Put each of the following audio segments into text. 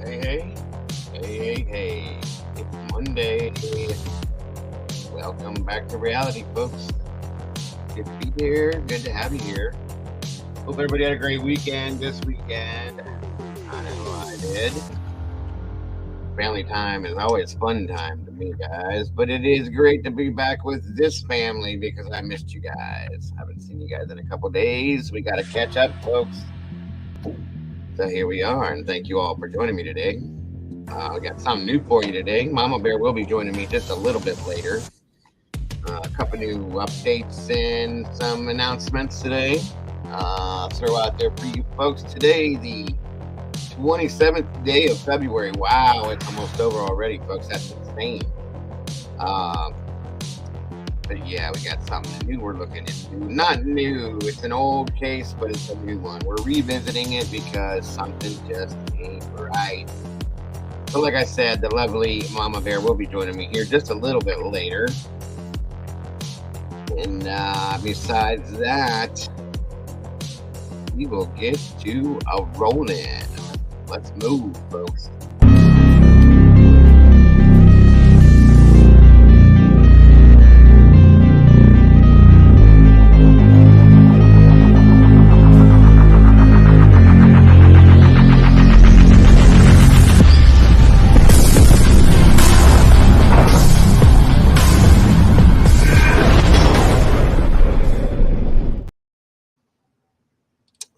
Hey, hey. It's Monday. Welcome back to reality, folks. Good to be here. Good to have you here. Hope everybody had a great weekend this weekend. I know I did. Family time is always fun time to me, guys. But it is great to be back with this family because I missed you guys. Haven't seen you guys in a couple days. We got to catch up, folks. So here we are, and thank you all for joining me today. We got something new for you today. Mama Bear will be joining me just a little bit later. A couple new updates and some announcements today. Throw out there for you folks today, the 27th day of February. Wow, it's almost over already, folks. That's insane. But yeah, we got something new we're looking into. Not new, it's an old case, but it's a new one. We're revisiting it because something just ain't right. So, like I said, the lovely Mama Bear will be joining me here just a little bit later. And besides that, we will get to a rolling. Let's move, folks.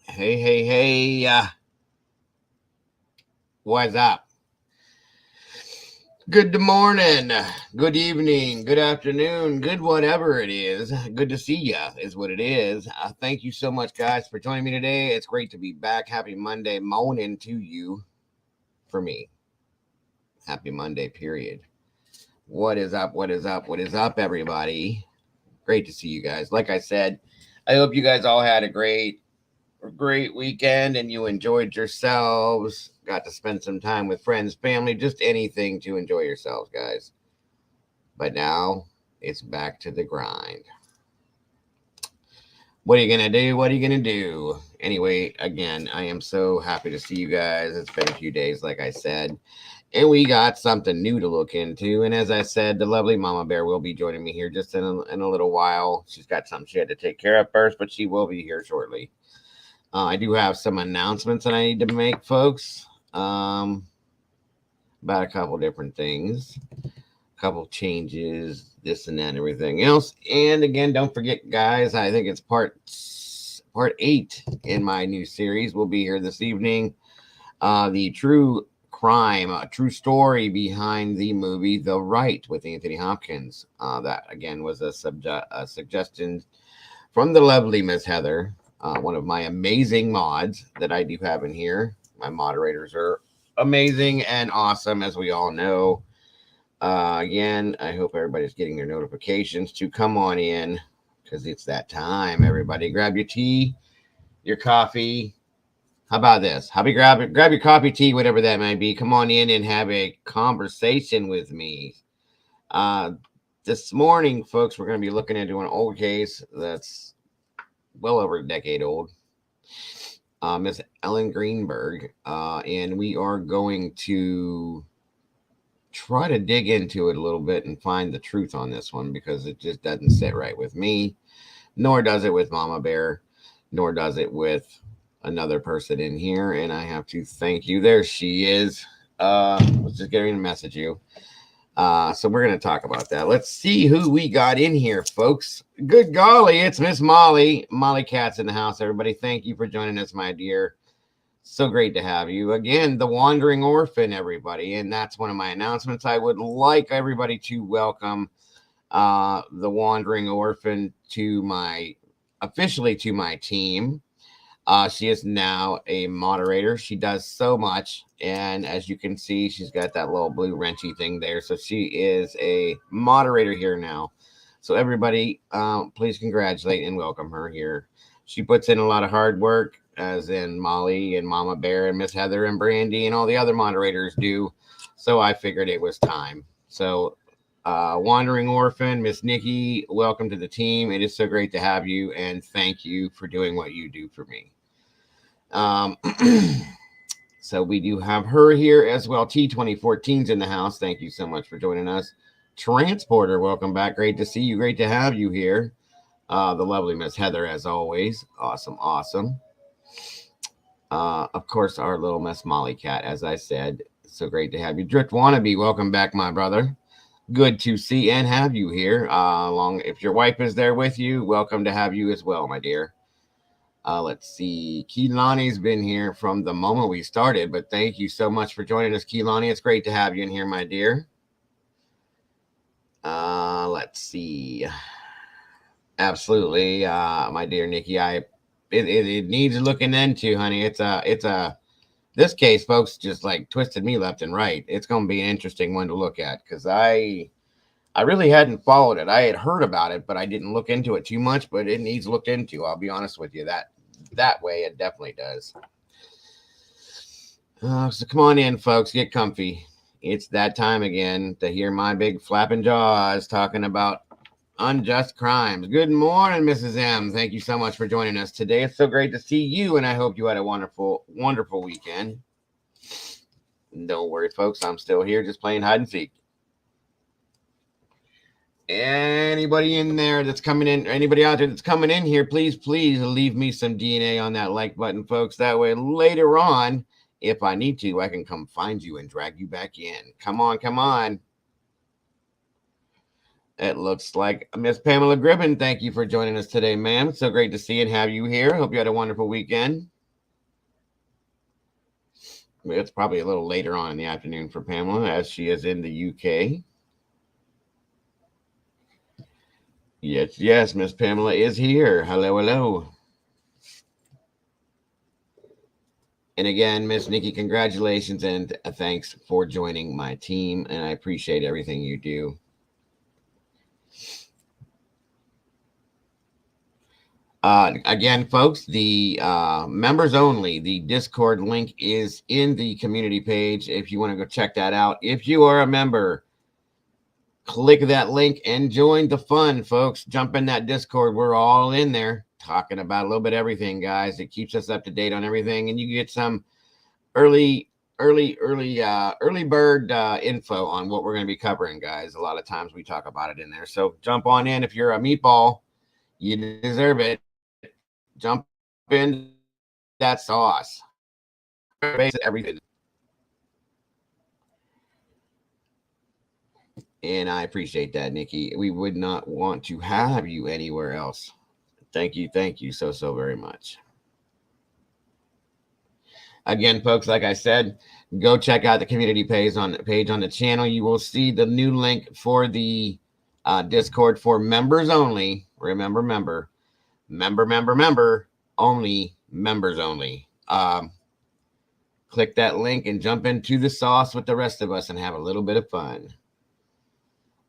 Hey, what's up? Good morning, good evening, good afternoon, good whatever it is. Good to see ya is what it is. Thank you so much, guys, for joining me today. It's great to be back. Happy Monday morning to you for me. Happy Monday, period. What is up? What is up? What is up, everybody? Great to see you guys. Like I said, I hope you guys all had a great weekend and you enjoyed yourselves. Got to spend some time with friends, family, just anything to enjoy yourselves, guys. But now it's back to the grind. What are you going to do? What are you going to do? Anyway, again, I am so happy to see you guys. It's been a few days, like I said. And we got something new to look into. And as I said, the lovely Mama Bear will be joining me here just in a little while. She's got something she had to take care of first, but she will be here shortly. I do have some announcements that I need to make, folks, about a couple different things, a couple changes, this and that, and everything else. And again, don't forget, guys, I think it's part 8 in my new series. We'll be here this evening. The true crime, a true story behind the movie The Right with Anthony Hopkins. That, again, was a suggestion from the lovely Miss Heather. One of my amazing mods that I do have in here. My moderators are amazing and awesome, as we all know. Again, I hope everybody's getting their notifications to come on in because it's that time. Everybody, grab your tea, your coffee. How about this? Grab your coffee, tea, whatever that might be. Come on in and have a conversation with me. This morning, folks, we're going to be looking into an old case that's well over a decade old. Miss Ellen Greenberg, and we are going to try to dig into it a little bit and find the truth on this one because it just doesn't sit right with me, nor does it with Mama Bear, nor does it with another person in here. And I have to thank you. There she is. Let's just get her to message you. So we're going to talk about that. Let's see who we got in here, folks. Good golly, it's Miss Molly. Molly Cat's in the house, everybody. Thank you for joining us, my dear. So great to have you. Again, the Wandering Orphan, everybody. And that's one of my announcements. I would like everybody to welcome the Wandering Orphan officially to my team. She is now a moderator. She does so much. And as you can see, she's got that little blue wrenchy thing there. So she is a moderator here now. So everybody, please congratulate and welcome her here. She puts in a lot of hard work, as in Molly and Mama Bear and Miss Heather and Brandy and all the other moderators do. So I figured it was time. So Wandering Orphan, Miss Nikki, welcome to the team. It is so great to have you. And thank you for doing what you do for me. So we do have her here as well. T2014's in the house. Thank you so much for joining us. Transporter, welcome back. Great to see you. Great to have you here. The lovely Miss Heather, as always. Awesome. Of course, our little Miss Molly Cat, as I said. So great to have you. Drift Wannabe, welcome back, my brother. Good to see and have you here. If your wife is there with you, welcome to have you as well, my dear. Let's see. Keelani's been here from the moment we started, but thank you so much for joining us, Keelani. It's great to have you in here, my dear. Let's see. Absolutely, my dear Nikki. It needs looking into, honey. This case, folks, just like twisted me left and right. It's going to be an interesting one to look at because I I really hadn't followed it. I had heard about it, but I didn't look into it too much. But it needs looked into. I'll be honest with you. That way, it definitely does. So come on in, folks. Get comfy. It's that time again to hear my big flapping jaws talking about unjust crimes. Good morning, Mrs. M. Thank you so much for joining us today. It's so great to see you, and I hope you had a wonderful, wonderful weekend. Don't worry, folks. I'm still here just playing hide and seek. Anybody in there that's coming in, anybody out there that's coming in here, please leave me some DNA on that like button, folks. That way later on, if I need to, I can come find you and drag you back in. Come on, come on. It looks like Miss Pamela Gribben. Thank you for joining us today, ma'am. It's so great to see and have you here. Hope you had a wonderful weekend. It's probably a little later on in the afternoon for Pamela as she is in the UK. Yes, Miss Pamela is here. Hello, hello. And again, Miss Nikki, congratulations and thanks for joining my team. And I appreciate everything you do. Again, folks, the members only, the Discord link is in the community page. If you want to go check that out, if you are a member, click that link and join the fun, folks. Jump in that Discord. We're all in there talking about a little bit of everything, guys. It keeps us up to date on everything, and you get some early bird info on what we're going to be covering, guys. A lot of times we talk about it in there. So jump on in. If you're a meatball, you deserve it. Jump in that sauce. Everything. And I appreciate that, Nikki. We would not want to have you anywhere else. Thank you so very much. Again, folks, like I said, go check out the community page on the channel. You will see the new link for the Discord for members only. Remember, member only, members only. Click that link and jump into the sauce with the rest of us and have a little bit of fun.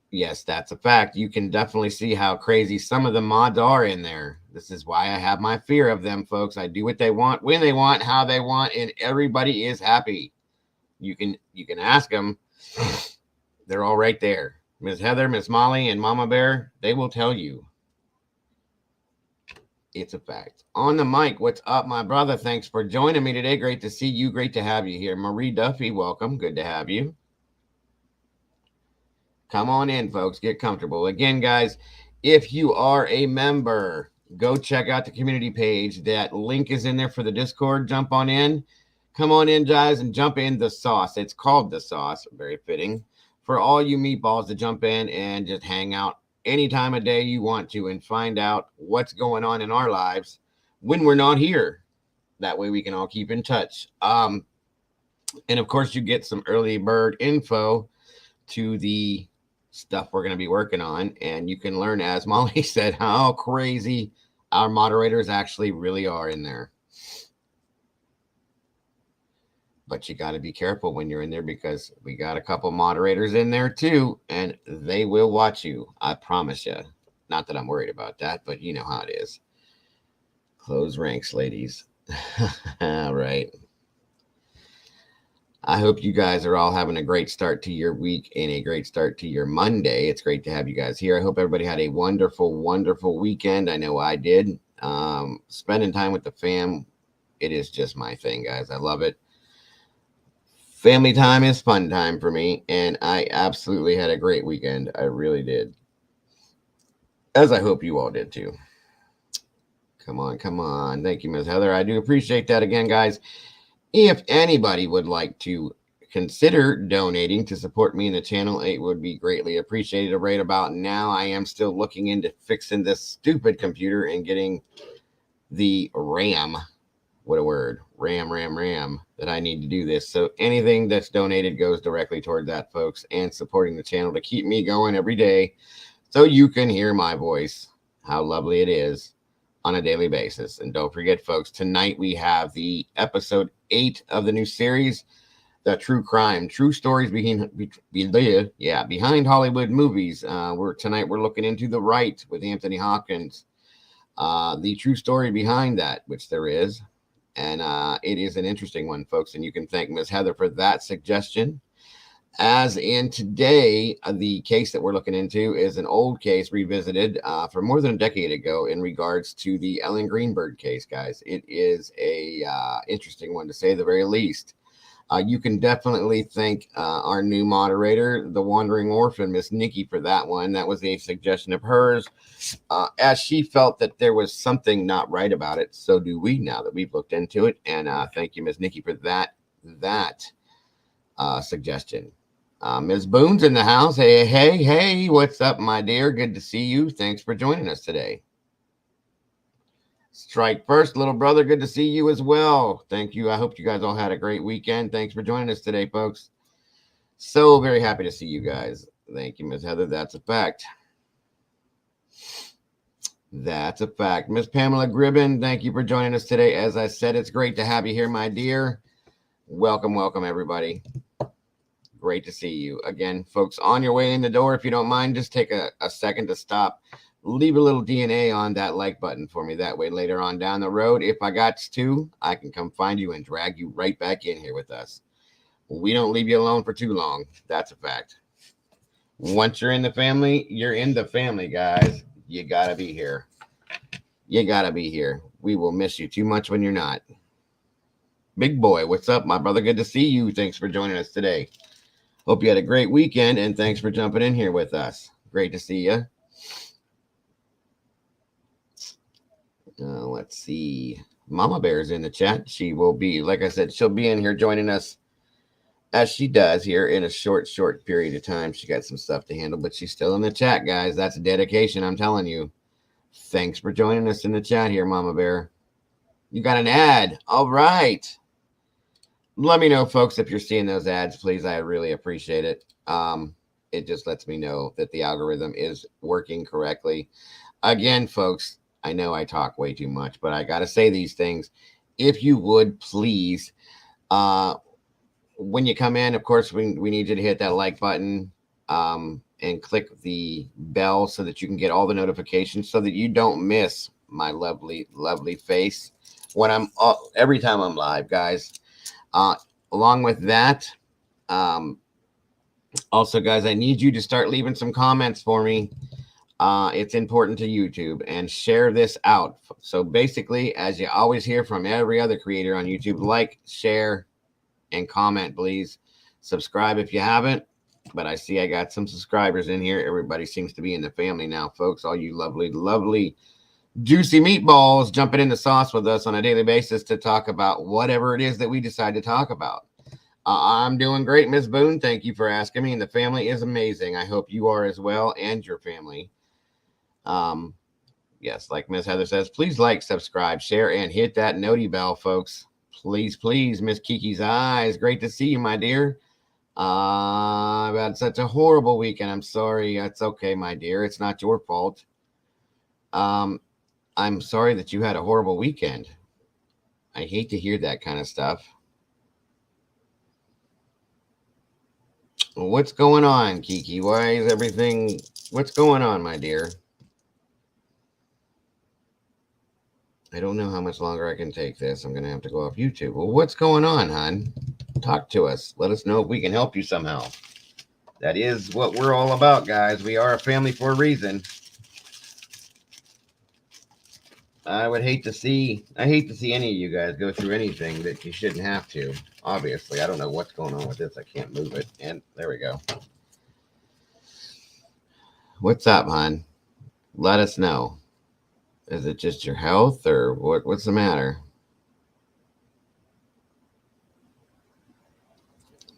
Yes, that's a fact. You can definitely see how crazy some of the mods are in there. This is why I have my fear of them, folks. I do what they want, when they want, how they want, and everybody is happy. You can ask them. They're all right there. Miss Heather, Miss Molly, and Mama Bear, they will tell you. It's a fact. On the mic, what's up, my brother? Thanks for joining me today. Great to see you. Great to have you here. Marie Duffy, welcome. Good to have you. Come on in, folks. Get comfortable. Again, guys, if you are a member, go check out the community page. That link is in there for the Discord. Jump on in. Come on in, guys, and jump in the sauce. It's called the sauce. Very fitting for all you meatballs to jump in and just hang out any time of day you want to and find out what's going on in our lives when we're not here. That way we can all keep in touch. And of course, you get some early bird info to the stuff we're going to be working on, and you can learn, as Molly said, how crazy our moderators actually really are in there. But you got to be careful when you're in there, because we got a couple moderators in there too, and they will watch you. I promise you. Not that I'm worried about that, but you know how it is. Close ranks, ladies. All right. I hope you guys are all having a great start to your week and a great start to your Monday. It's great to have you guys here. I hope everybody had a wonderful, wonderful weekend. I know I did. Spending time with the fam, it is just my thing, guys. I love it. Family time is fun time for me, and I absolutely had a great weekend. I really did. As I hope you all did too. Come on, come on. Thank you, Ms. Heather. I do appreciate that again, guys. If anybody would like to consider donating to support me in the channel, it would be greatly appreciated. Right about now, I am still looking into fixing this stupid computer and getting the RAM. What a word. RAM that I need to do this. So anything that's donated goes directly toward that, folks, and supporting the channel to keep me going every day so you can hear my voice. How lovely it is on a daily basis. And don't forget, folks, tonight we have the episode 8 of the new series, the true stories behind Hollywood movies. We're looking into The Right with Anthony Hopkins, the true story behind that, which there is, and it is an interesting one, folks. And you can thank Ms. Heather for that suggestion. As in today, the case that we're looking into is an old case revisited from more than a decade ago in regards to the Ellen Greenberg case, guys. It is a interesting one to say the very least. You can definitely thank our new moderator, the Wandering Orphan, Miss Nikki, for that one. That was a suggestion of hers, as she felt that there was something not right about it. So do we now that we've looked into it. And thank you, Miss Nikki, for that suggestion. Ms. Boone's in the house. Hey, what's up, my dear? Good to see you. Thanks for joining us today. Strike first, little brother. Good to see you as well. Thank you. I hope you guys all had a great weekend. Thanks for joining us today, folks. So very happy to see you guys. Thank you, Ms. Heather. That's a fact. That's a fact. Miss Pamela Gribben, thank you for joining us today. As I said, it's great to have you here, my dear. Welcome, everybody. Great to see you. Again, folks, on your way in the door, if you don't mind, just take a second to stop. Leave a little DNA on that like button for me. That way, later on down the road, if I got to, I can come find you and drag you right back in here with us. We don't leave you alone for too long. That's a fact. Once you're in the family, you're in the family, guys. You got to be here. You got to be here. We will miss you too much when you're not. Big boy, what's up, my brother? Good to see you. Thanks for joining us today. Hope you had a great weekend, and thanks for jumping in here with us. Great to see you. Let's see. Mama Bear's in the chat. She will be, like I said, she'll be in here joining us as she does here in a short period of time. She got some stuff to handle, but she's still in the chat, guys. That's dedication, I'm telling you. Thanks for joining us in the chat here, Mama Bear. You got an ad. All right. Let me know, folks, if you're seeing those ads, please. I really appreciate it. It just lets me know that the algorithm is working correctly. Again, folks, I know I talk way too much, but I got to say these things. If you would, please, when you come in, of course, we need you to hit that like button and click the bell so that you can get all the notifications so that you don't miss my lovely, lovely face when I'm every time I'm live, guys. Along with that, also, guys, I need you to start leaving some comments for me. It's important to YouTube, and share this out. So basically, as you always hear from every other creator on YouTube, like, share, and comment, please. Subscribe if you haven't. But I see I got some subscribers in here. Everybody seems to be in the family now, folks. All you lovely, lovely, juicy meatballs jumping in the sauce with us on a daily basis to talk about whatever it is that we decide to talk about. I'm doing great, Miss Boone. Thank you for asking me. And the family is amazing. I hope you are as well, and your family. Yes, like Miss Heather says, please like, subscribe, share, and hit that noti bell, folks. Please, Miss Kiki's eyes. Great to see you, my dear. I've had such a horrible weekend. I'm sorry. It's okay, my dear. It's not your fault. I'm sorry that you had a horrible weekend. I hate to hear that kind of stuff. What's going on, Kiki? Why is everything... What's going on, my dear? I don't know how much longer I can take this. I'm going to have to go off YouTube. Well, what's going on, hon? Talk to us. Let us know if we can help you somehow. That is what we're all about, guys. We are a family for a reason. I hate to see any of you guys go through anything that you shouldn't have to. Obviously, I don't know what's going on with this. I can't move it. And there we go. What's up, hon? Let us know. Is it just your health, or what's the matter?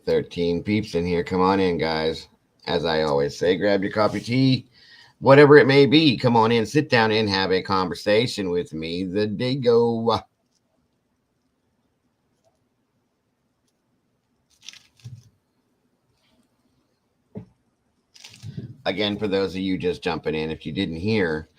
13 peeps in here. Come on in, guys. As I always say, grab your coffee, tea, whatever it may be. Come on in, sit down, and have a conversation with me, the Dago. Again, for those of you just jumping in, if you didn't hear,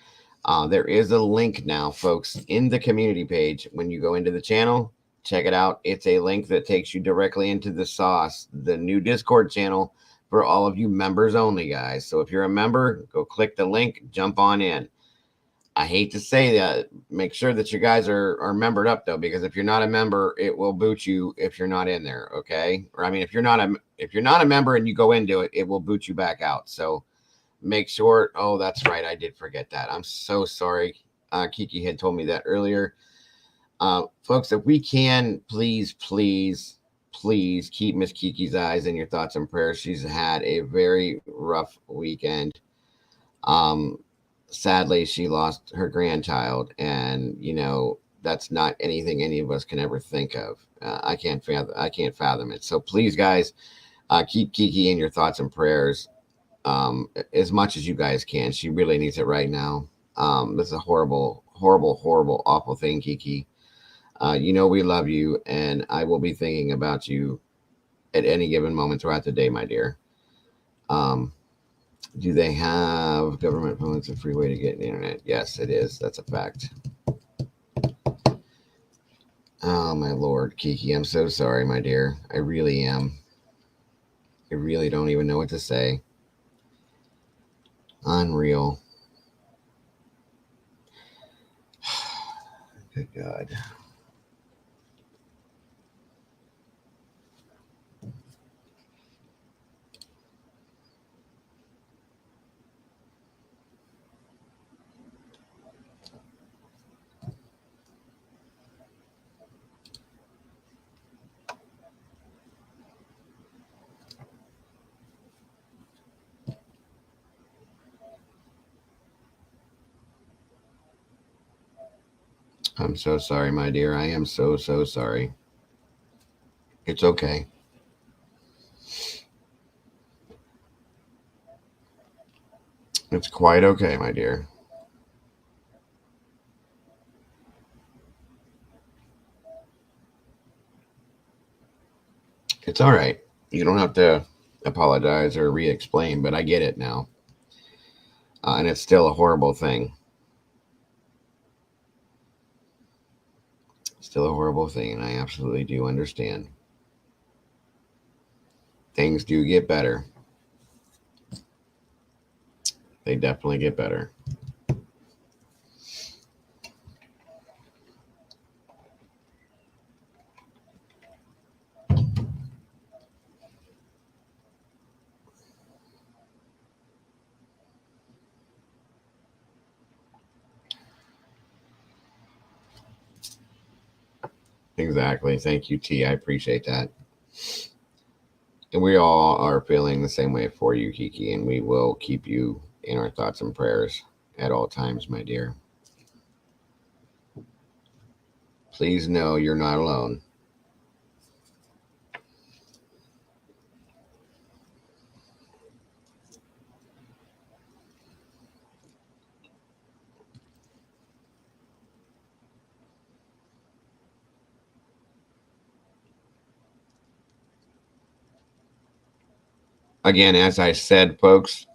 there is a link now, folks, in the community page. When you go into the channel, check it out. It's a link that takes you directly into the sauce, the new Discord channel for all of you members only, guys. So if you're a member, go click the link, jump on in. I hate to say that. Make sure that you guys are membered up though, because if you're not a member, it will boot you if you're not in there. Okay, or I mean, if you're not a member and you go into it, it will boot you back out. So make sure. Oh, that's right. I did forget that. I'm so sorry. Kiki had told me that earlier. Folks, if we can, please keep Miss Kiki's eyes in your thoughts and prayers. She's had a very rough weekend. Sadly, she lost her grandchild, and that's not anything any of us can ever think of. I can't fathom it. So please, guys, keep Kiki in your thoughts and prayers as much as you guys can. She really needs it right now. This is a horrible, awful thing, Kiki. We love you, and I will be thinking about you at any given moment throughout the day, my dear. Do they have government phones a free way to get the internet? Yes, it is. That's a fact. Oh, my Lord, Kiki, I'm so sorry, my dear. I really am. I really don't even know what to say. Unreal. Good God. I'm so sorry, my dear. I am so sorry. It's okay. It's quite okay, my dear. It's all right. You don't have to apologize or re-explain, but I get it now. And it's still a horrible thing. Still a horrible thing, and I absolutely do understand. Things do get better. They definitely get better. Exactly. Thank you, T. I appreciate that. And we all are feeling the same way for you, Kiki, and we will keep you in our thoughts and prayers at all times, my dear. Please know you're not alone. Again, as I said, folks,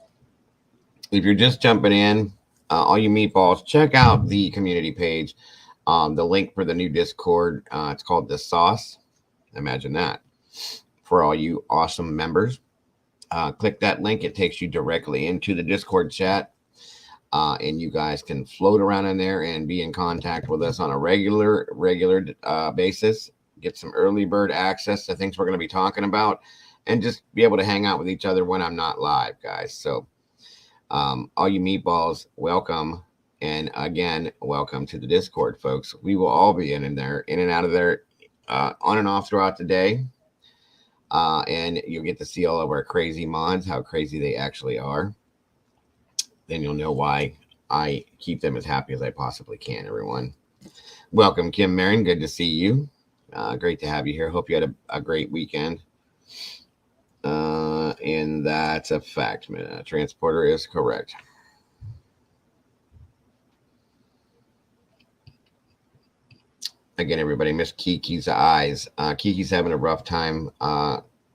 if you're just jumping in, all you meatballs, check out the community page. The link for the new Discord, it's called The Sauce. Imagine that. For all you awesome members, click that link. It takes you directly into the Discord chat. And you guys can float around in there and be in contact with us on a regular basis. Get some early bird access to things we're going to be talking about, and just be able to hang out with each other when I'm not live, guys. So all you meatballs, welcome. And again, welcome to the Discord, folks. We will all be in and out of there, on and off throughout the day. And you'll get to see all of our crazy mods, how crazy they actually are. Then you'll know why I keep them as happy as I possibly can, everyone. Welcome, Kim Marin. Good to see you. Great to have you here. Hope you had a great weekend. And that's a fact. Transporter is correct. Again, everybody, Miss Kiki's eyes. Kiki's having a rough time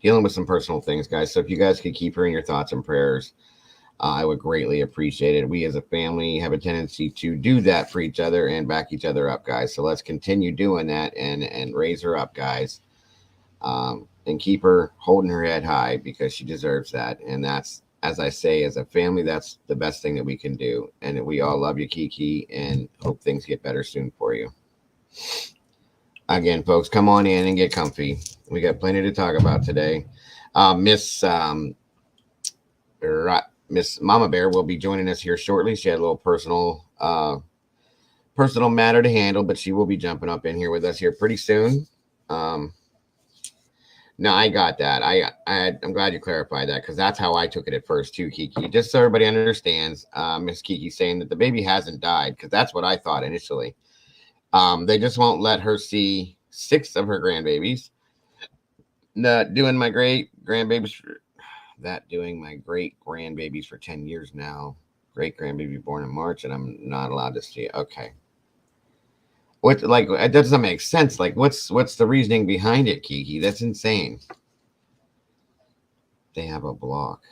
dealing with some personal things, guys. So if you guys could keep her in your thoughts and prayers, I would greatly appreciate it. We as a family have a tendency to do that for each other and back each other up, guys. So let's continue doing that and raise her up, guys, and keep her holding her head high because she deserves that. And that's, as I say, as a family, that's the best thing that we can do. And we all love you, Kiki, and hope things get better soon for you. Again, folks, come on in and get comfy. We got plenty to talk about today. Miss Miss Mama Bear will be joining us here shortly. She had a little personal matter to handle, but she will be jumping up in here with us here pretty soon. No, I got that. I'm glad you clarified that because that's how I took it at first too, Kiki. Just so everybody understands, Miss Kiki saying that the baby hasn't died because that's what I thought initially. They just won't let her see 6 of her grandbabies. Doing my great grandbabies for 10 years now. Great grandbaby born in March, and I'm not allowed to see it. Okay. What, like, it doesn't make sense. Like, what's the reasoning behind it, Kiki? That's insane. They have a block.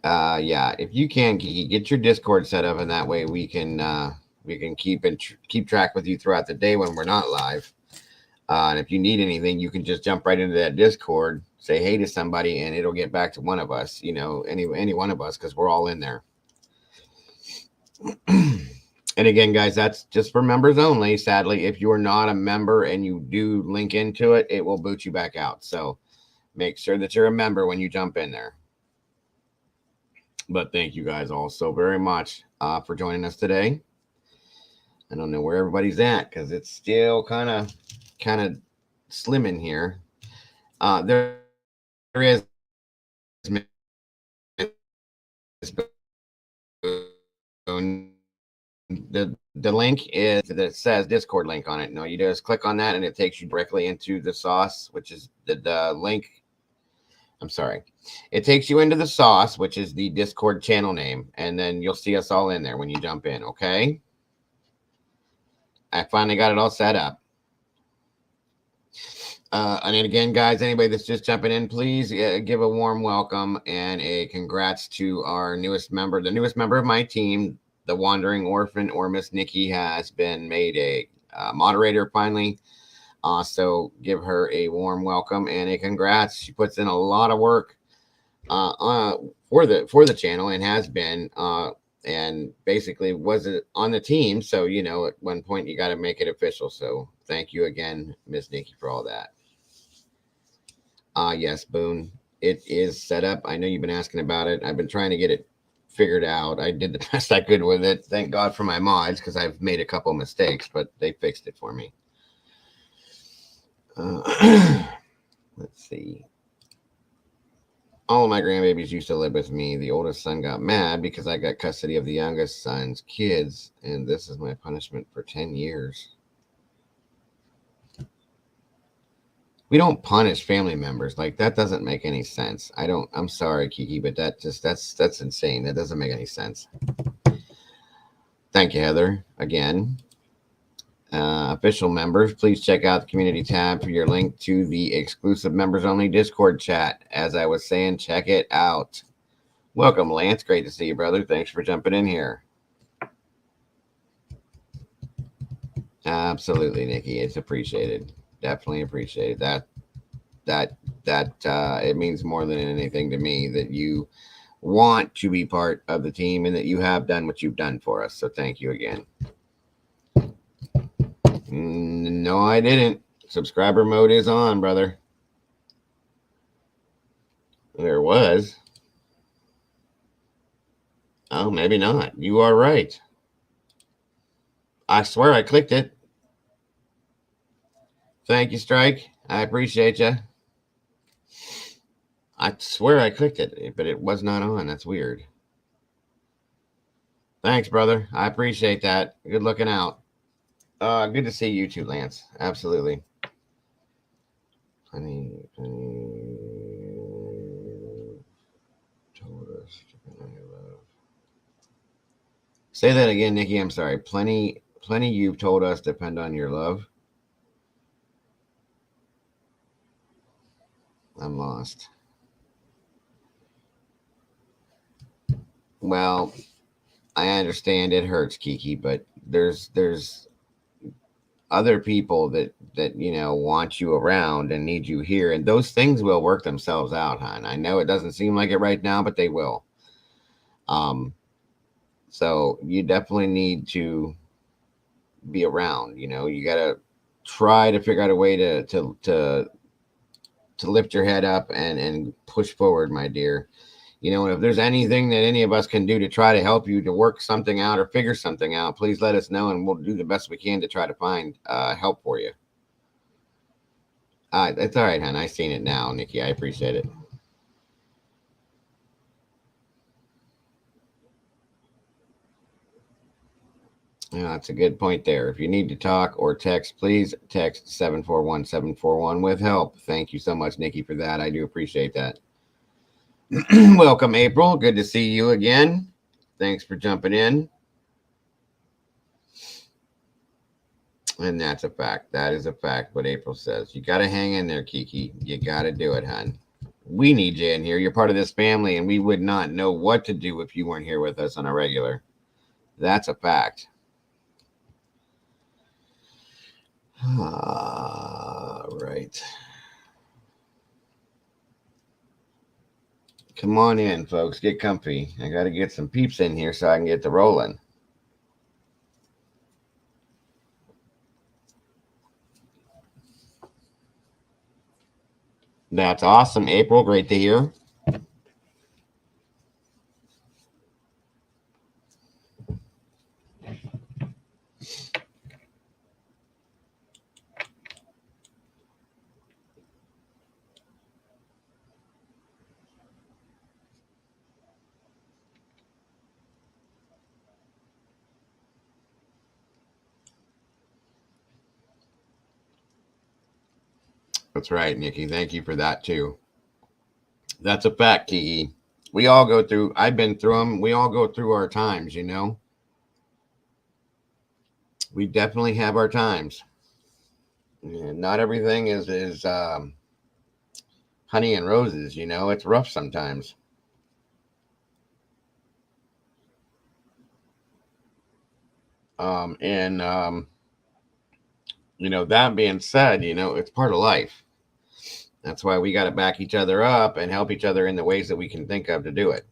Yeah. If you can, Kiki, get your Discord set up, and that way we can keep track with you throughout the day when we're not live. And if you need anything, you can just jump right into that Discord, say hey to somebody, and it'll get back to one of us. You know, any one of us, because we're all in there. And again, guys, that's just for members only. Sadly, if you're not a member and you do link into it, it will boot you back out. So make sure that you're a member when you jump in there. But thank you guys all so very much for joining us today. I don't know where everybody's at because it's still kind of slim in here. There is the link is that says Discord link on it. No, you just click on that and it takes you directly into the sauce, which is the link. I'm sorry. It takes you into the sauce, which is the Discord channel name, and then you'll see us all in there when you jump in, okay? I finally got it all set up. And again, guys, anybody that's just jumping in, please give a warm welcome and a congrats to our newest member. The newest member of my team, the Wandering Orphan, or Miss Nikki, has been made a moderator finally. So give her a warm welcome and a congrats. She puts in a lot of work for the channel and has been and basically was on the team. So, you know, at one point you got to make it official. So thank you again, Miss Nikki, for all that. Yes, Boone, it is set up. I know you've been asking about it. I've been trying to get it figured out. I did the best I could with it. Thank God for my mods because I've made a couple mistakes, but they fixed it for me. Let's see. All of my grandbabies used to live with me. The oldest son got mad because I got custody of the youngest son's kids, and this is my punishment for 10 years. We don't punish family members. Like, that doesn't make any sense. I'm sorry, Kiki, but that's insane. That doesn't make any sense. Thank you, Heather, again. Official members, please check out the community tab for your link to the exclusive members only Discord chat. As I was saying, check it out. Welcome, Lance. Great to see you, brother. Thanks for jumping in here. Absolutely, Nikki. It's appreciated. Definitely appreciated that. It means more than anything to me that you want to be part of the team and that you have done what you've done for us. So thank you again. No, I didn't. Subscriber mode is on, brother. There was. Oh, maybe not. You are right. I swear I clicked it. Thank you, Strike. I appreciate you. I swear I clicked it, but it was not on. That's weird. Thanks, brother. I appreciate that. Good looking out. Good to see you too, Lance. Absolutely. Plenty told us to love. Say that again, Nikki. I'm sorry. Plenty you've told us depend on your love. I'm lost. Well, I understand it hurts, Kiki, but there's other people that want you around and need you here, and those things will work themselves out, hon. I know it doesn't seem like it right now, but they will. Um, so you definitely need to be around. You gotta try to figure out a way to lift your head up and push forward, my dear. And if there's anything that any of us can do to try to help you to work something out or figure something out, please let us know, and we'll do the best we can to try to find help for you. It's all right, hon. I seen it now, Nikki. I appreciate it. Yeah, that's a good point there. If you need to talk or text, please text 741-741 with help. Thank you so much, Nikki, for that. I do appreciate that. Welcome, April. Good to see you again. Thanks for jumping in. And that's a fact. That is a fact, what April says. You got to hang in there, Kiki. You got to do it, hon. We need you in here. You're part of this family, and we would not know what to do if you weren't here with us on a regular. That's a fact. All right. Come on in, folks. Get comfy. I got to get some peeps in here so I can get the rolling. That's awesome, April. Great to hear. That's right, Nikki. Thank you for that, too. That's a fact, Kiki. We all go through, I've been through them. We all go through our times. We definitely have our times. And not everything is honey and roses. It's rough sometimes. And that being said, it's part of life. That's why we got to back each other up and help each other in the ways that we can think of to do it.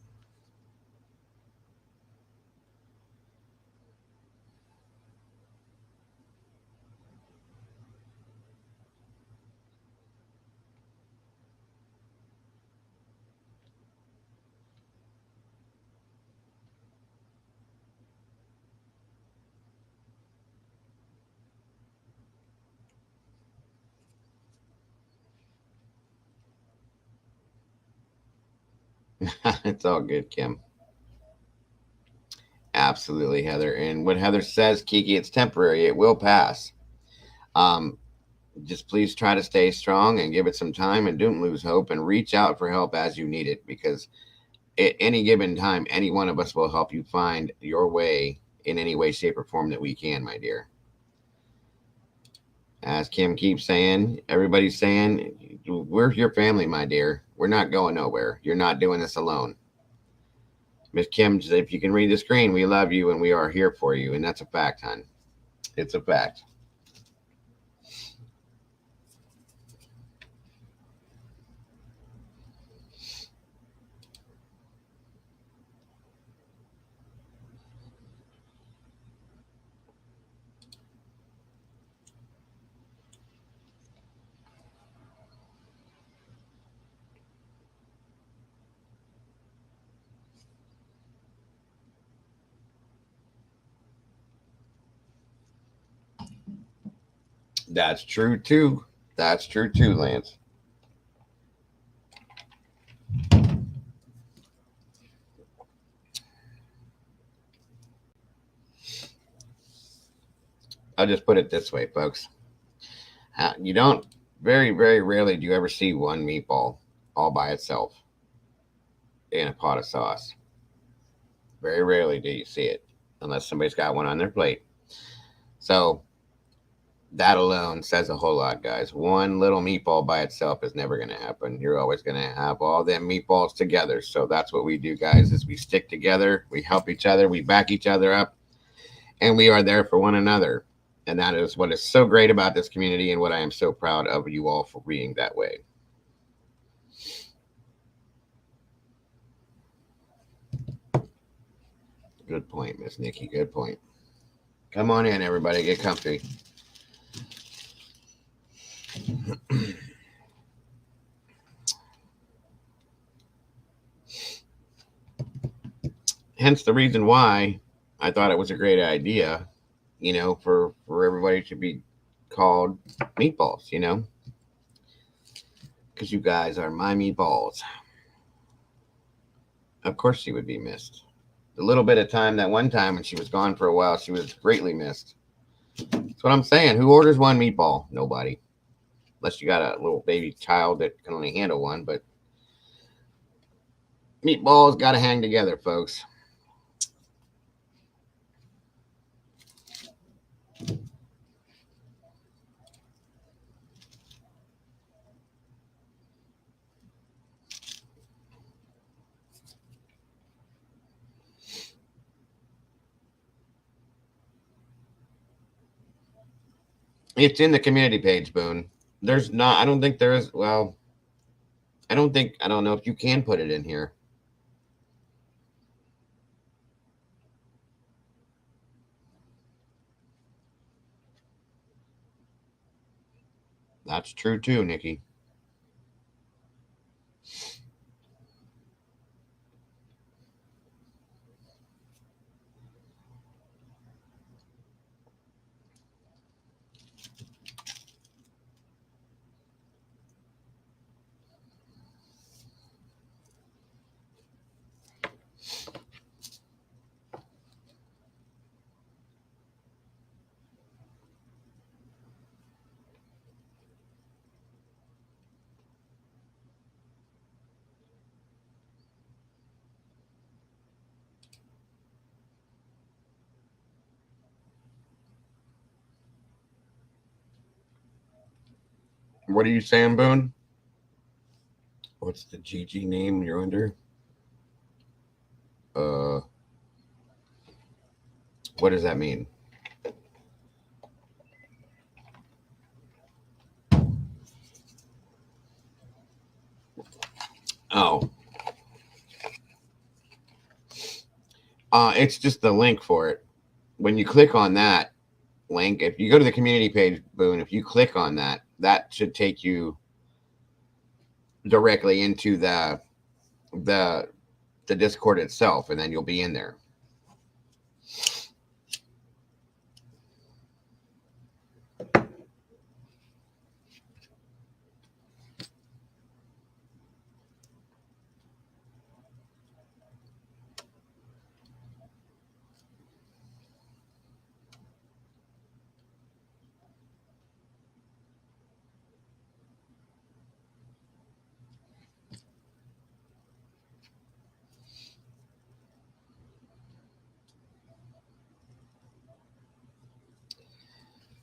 It's all good, Kim. Absolutely, Heather. And what Heather says, Kiki, it's temporary. It will pass. Um, just please try to stay strong and give it some time, and don't lose hope, and reach out for help as you need it, because at any given time, any one of us will help you find your way in any way, shape, or form that we can, my dear. As Kim keeps saying, everybody's saying, we're your family, my dear. We're not going nowhere. You're not doing this alone. Miss Kim, if you can read the screen, we love you and we are here for you. And that's a fact, hon. It's a fact. That's true, too. That's true, too, Lance. I'll just put it this way, folks. You don't, very, very rarely do you ever see one meatball all by itself in a pot of sauce. Very rarely do you see it unless somebody's got one on their plate. So That alone says a whole lot, guys. One little meatball by itself is never going to happen. You're always going to have all them meatballs together. So that's what we do, guys, is we stick together, we help each other, we back each other up, and we are there for one another. And that is what is so great about this community and what I am so proud of you all for being that way. Good point, Miss Nikki. Good point. Come on in, everybody. Get comfy. Hence the reason why I thought it was a great idea, for everybody to be called meatballs, because you guys are my meatballs. Of course, she would be missed. The little bit of time, that one time when she was gone for a while, she was greatly missed. That's what I'm saying. Who orders one meatball? Nobody. Unless you got a little baby child that can only handle one. But meatballs got to hang together, folks. It's in the community page, Boone. There's not, I don't think there is, well, I don't know if you can put it in here. That's true too, Nikki. What are you saying, Boone? What's the GG name you're under? Uh, what does that mean? Oh, it's just the link for it. When you click on that link, if you go to the community page, Boone, if you click on that, that should take you directly into the the Discord itself, and then you'll be in there.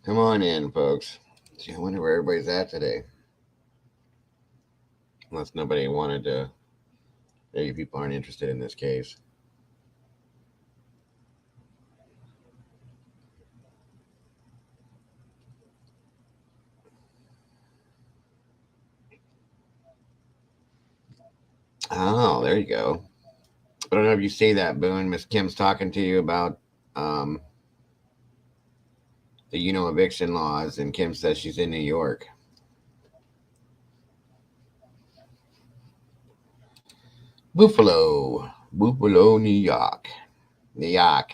Come on in, folks. Gee, I wonder where everybody's at today. Unless nobody wanted to. Maybe people aren't interested in this case. Oh, there you go. I don't know if you see that, Boone. Miss Kim's talking to you about um, the eviction laws, and Kim says she's in New York. Buffalo, New York, New York,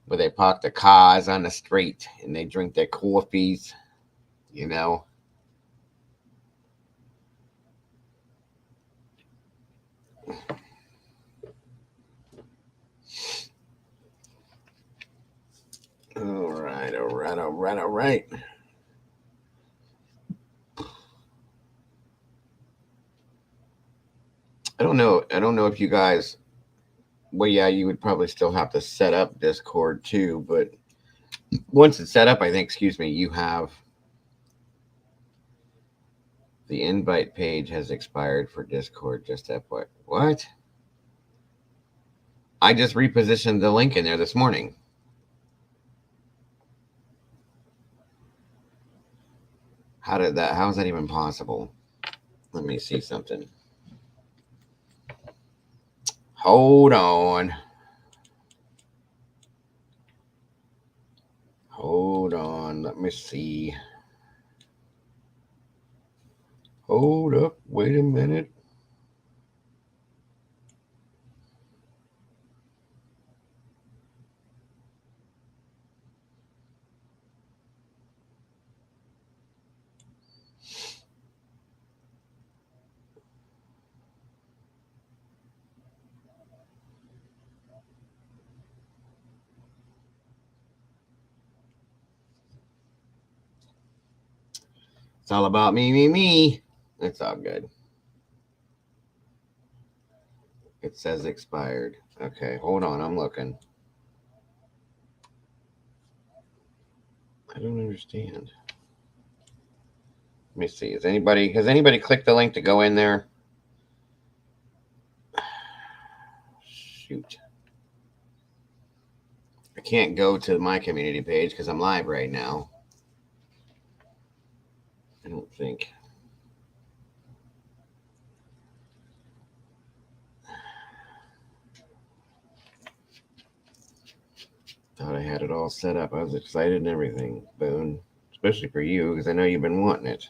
where they park the cars on the street and they drink their coffees, you know. All right, all right, all right, all right. I don't know. I don't know if you guys. Well, yeah, you would probably still have to set up Discord too, but Once it's set up, I think, excuse me, you have the invite page has expired for Discord. Just FYI. What? I just repositioned the link in there this morning. How is that even possible? Let me see something. Hold on. Hold on. Let me see. Hold up. Wait a minute. It's all about me, me, me. It's all good. It says expired. Okay, hold on. I'm looking. I don't understand. Let me see. Has anybody clicked the link to go in there? Shoot. I can't go to my community page because I'm live right now. I don't think. Thought I had it all set up. I was excited and everything, Boone. Especially for you because I know you've been wanting it.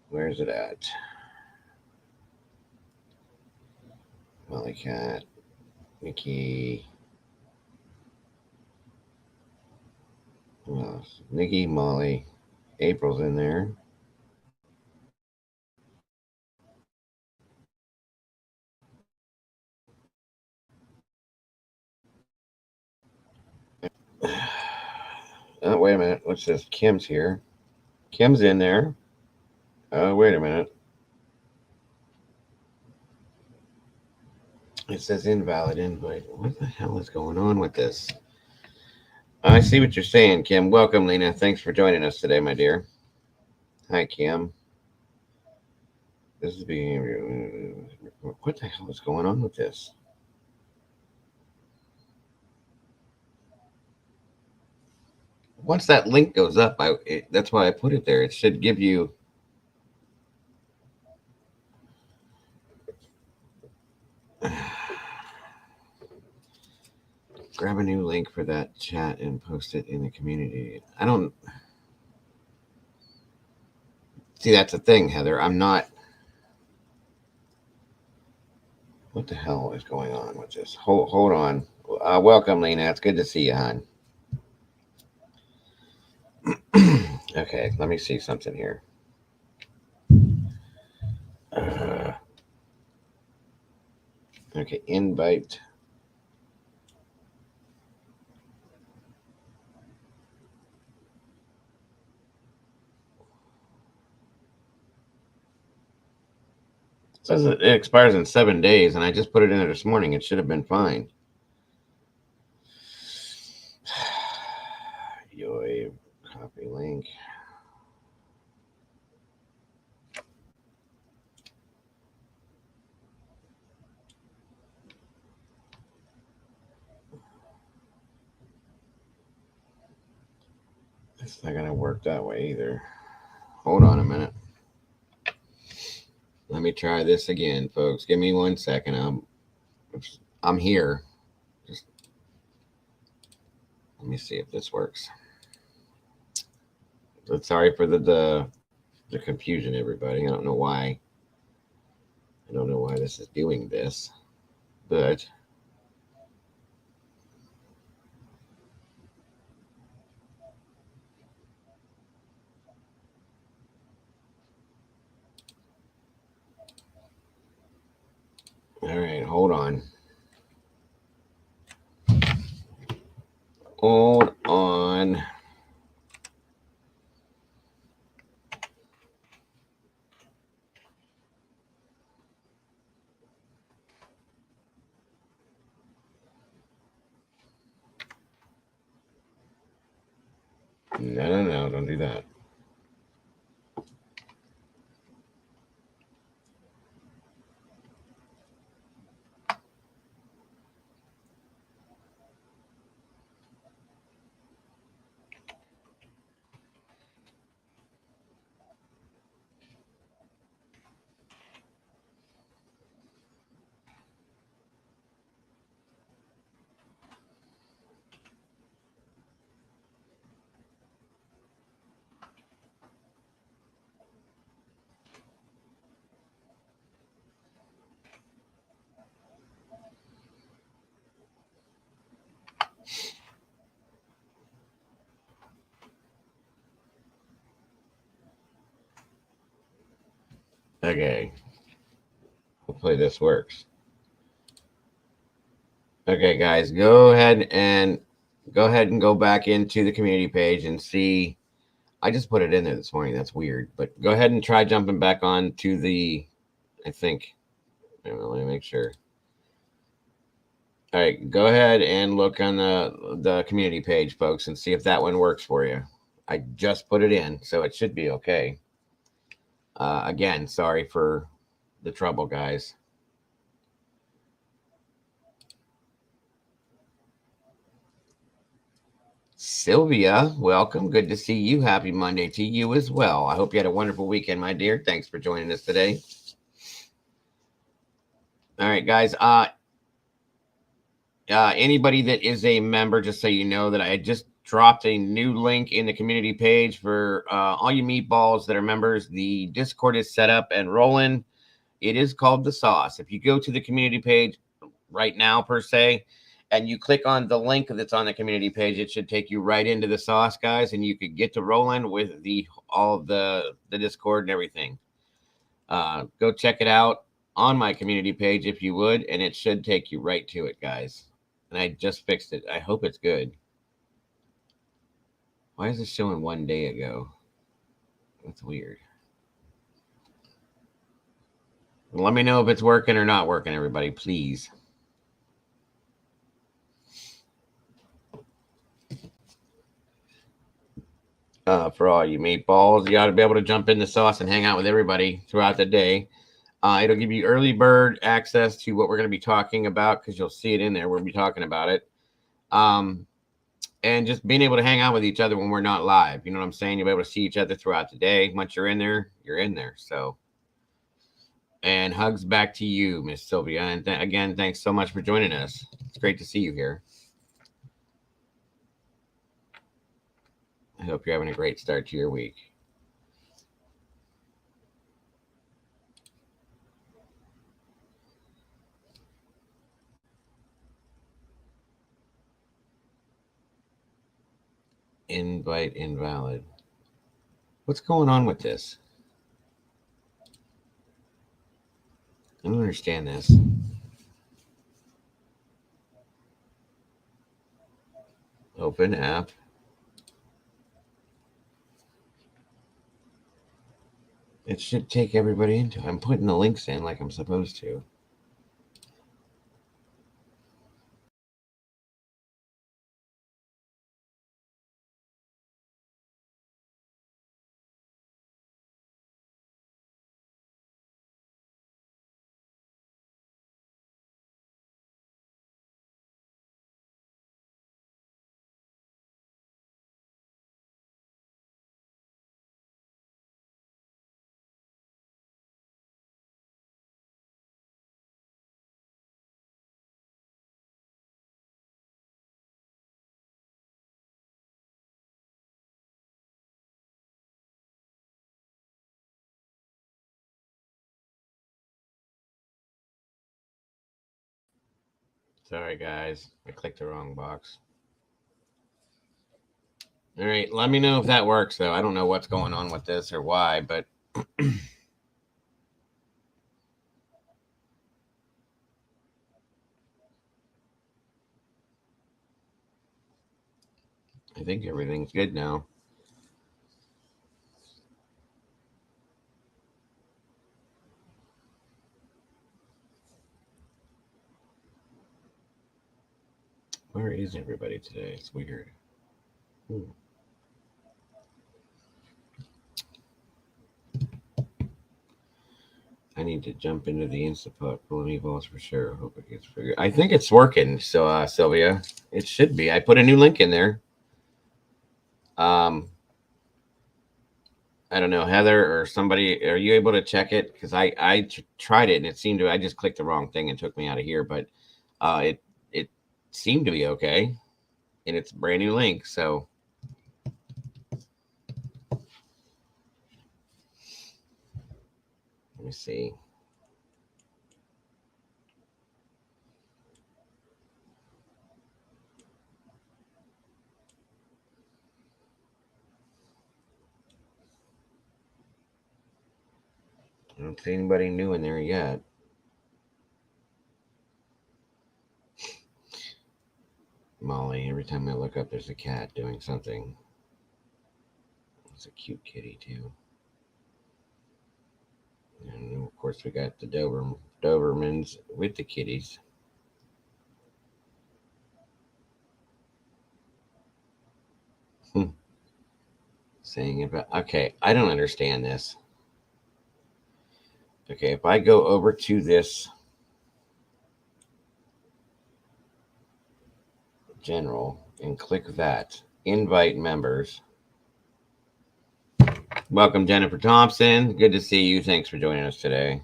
Where's it at? Molly Cat, Nikki. Who else? Nikki, Molly, April's in there. Oh, wait a minute. What's this? Kim's here. Kim's in there. Oh, wait a minute. It says invalid invite. What the hell is going on with this? I see what you're saying, Kim. Welcome, Lena. Thanks for joining us today, my dear. Hi, Kim. This is being. What the hell is going on with this? Once that link goes up, that's why I put it there. It should give you. Grab a new link for that chat and post it in the community. I don't. See, that's the thing, Heather. I'm not. What the hell is going on with this? Hold on. Welcome, Lena. It's good to see you, hon. Okay, let me see something here. Okay, invite. It says it expires in 7 days, and I just put it in there this morning. It should have been fine. Yoy, copy link. It's not gonna work that way either. Hold on a minute. Let me try this again, folks. Give me 1 second. I'm here. Just let me see if this works. But sorry for the confusion, everybody. I don't know why. I don't know why this is doing this, but all right, hold on. Hold on. No, don't do that. Okay. Hopefully this works. Okay, guys, go ahead and go back into the community page and see. I just put it in there this morning. That's weird, but go ahead and try jumping back on to the. I think. Let me make sure. All right, go ahead and look on the community page, folks, and see if that one works for you. I just put it in, so it should be okay. Again, sorry for the trouble, guys. Sylvia, welcome. Good to see you. Happy Monday to you as well. I hope you had a wonderful weekend, my dear. Thanks for joining us today. All right, guys. Anybody that is a member, just so you know that I just dropped a new link in the community page for all you meatballs that are members. The Discord is set up and rolling. It is called The Sauce. If you go to the community page right now, per se, and you click on the link that's on the community page, it should take you right into The Sauce, guys, and you could get to rolling with all of the Discord and everything. Go check it out on my community page if you would, and it should take you right to it, guys. And I just fixed it. I hope it's good. Why is this showing 1 day ago? That's weird. Let me know if it's working or not working, everybody, please. For all you meatballs, you ought to be able to jump in the sauce and hang out with everybody throughout the day. It'll give you early bird access to what we're going to be talking about because you'll see it in there. We'll be talking about it. And just being able to hang out with each other when we're not live. You know what I'm saying? You'll be able to see each other throughout the day. Once you're in there, you're in there. So, and hugs back to you, Miss Sylvia. And again, thanks so much for joining us. It's great to see you here. I hope you're having a great start to your week. Invite invalid. What's going on with this? I don't understand this. Open app. It should take everybody into it. I'm putting the links in like I'm supposed to. Sorry, guys. I clicked the wrong box. All right. Let me know if that works, though. I don't know what's going on with this or why, but. I think everything's good now. Where is everybody today? It's weird. I need to jump into the Instapot full of meatballs for sure. Hope it gets figured. I think it's working. So, Sylvia, it should be. I put a new link in there. Um, I don't know, Heather or somebody. Are you able to check it? Because I tried it and it seemed to. I just clicked the wrong thing and took me out of here. But it seemed to be okay, and it's a brand new link. So let me see. I don't see anybody new in there yet. Molly, every time I look up, there's a cat doing something. It's a cute kitty too. And of course, we got the Dobermans with the kitties. Saying about okay, I don't understand this. Okay, if I go over to this general and click that, invite members. Welcome, Jennifer Thompson. Good to see you. Thanks for joining us today.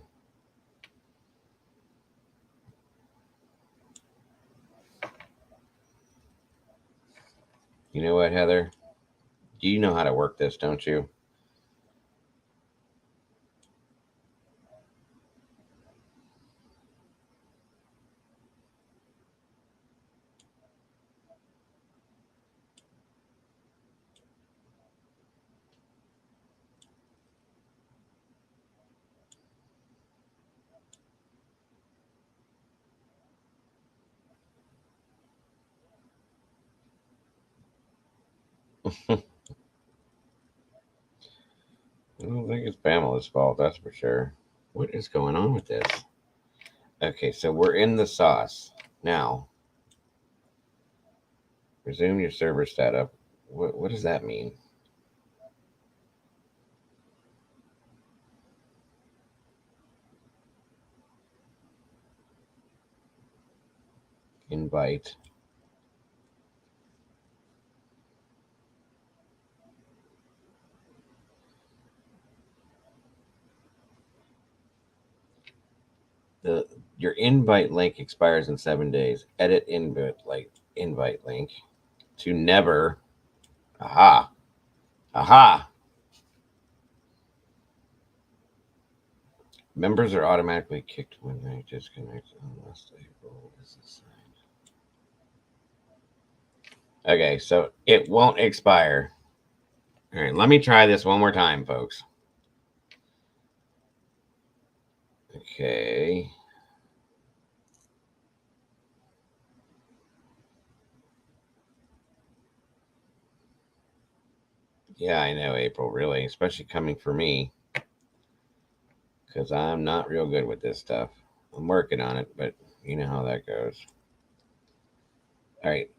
You know what, Heather? You know how to work this, don't you? I don't think it's Pamela's fault, that's for sure. What is going on with this? Okay, so we're in the sauce. Now, resume your server setup. What does that mean? Invite. The Your invite link expires in 7 days. Edit invite link to never. Aha. Aha. Members are automatically kicked when they disconnect unless they roll as assigned. Okay, so it won't expire. All right, let me try this one more time, folks. Okay. Yeah, I know, April, really, especially coming for me because I'm not real good with this stuff. I'm working on it, but you know how that goes. All right.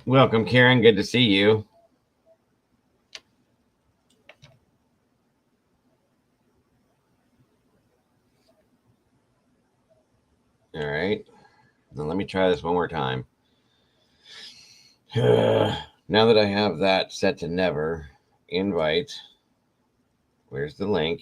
Welcome, Karen. Good to see you. All right. Now let me try this one more time. Now that I have that set to never, invite. Where's the link?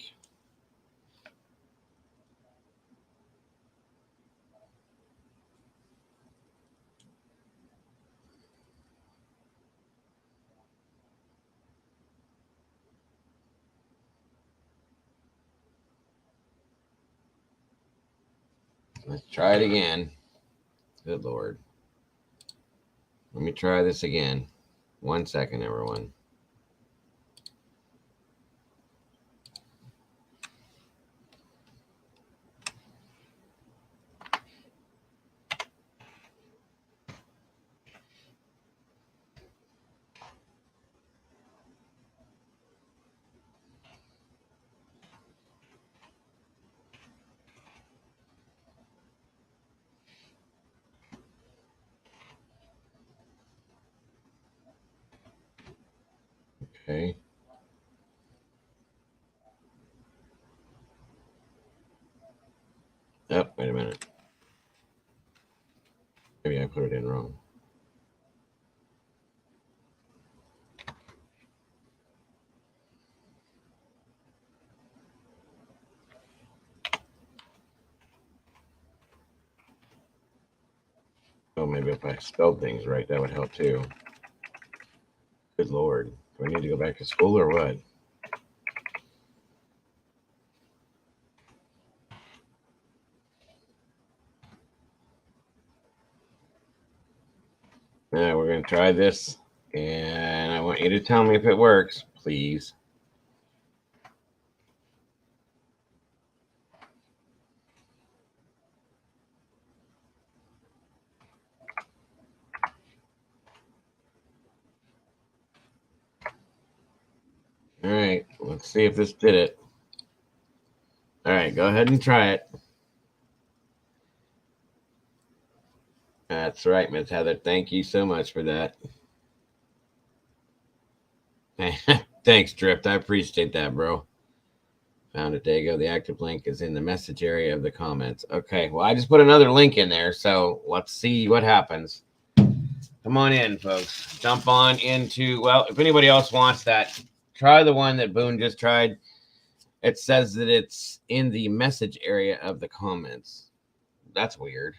Let's try it again. Good Lord. Let me try this again. 1 second, everyone. Okay. Oh, wait a minute. Maybe I put it in wrong. Oh, maybe if I spelled things right, that would help too. Good Lord. Do I need to go back to school or what? Yeah, we're going to try this. And I want you to tell me if it works, please. All right, let's see if this did it. All right, go ahead and try it. That's right, Miss Heather. Thank you so much for that. Thanks, Drift. I appreciate that, bro. Found it. There you go. The active link is in the message area of the comments. Okay, well, I just put another link in there, so let's see what happens. Come on in, folks. Jump on into, well, if anybody else wants that, try the one that Boone just tried. It says that it's in the message area of the comments. That's weird.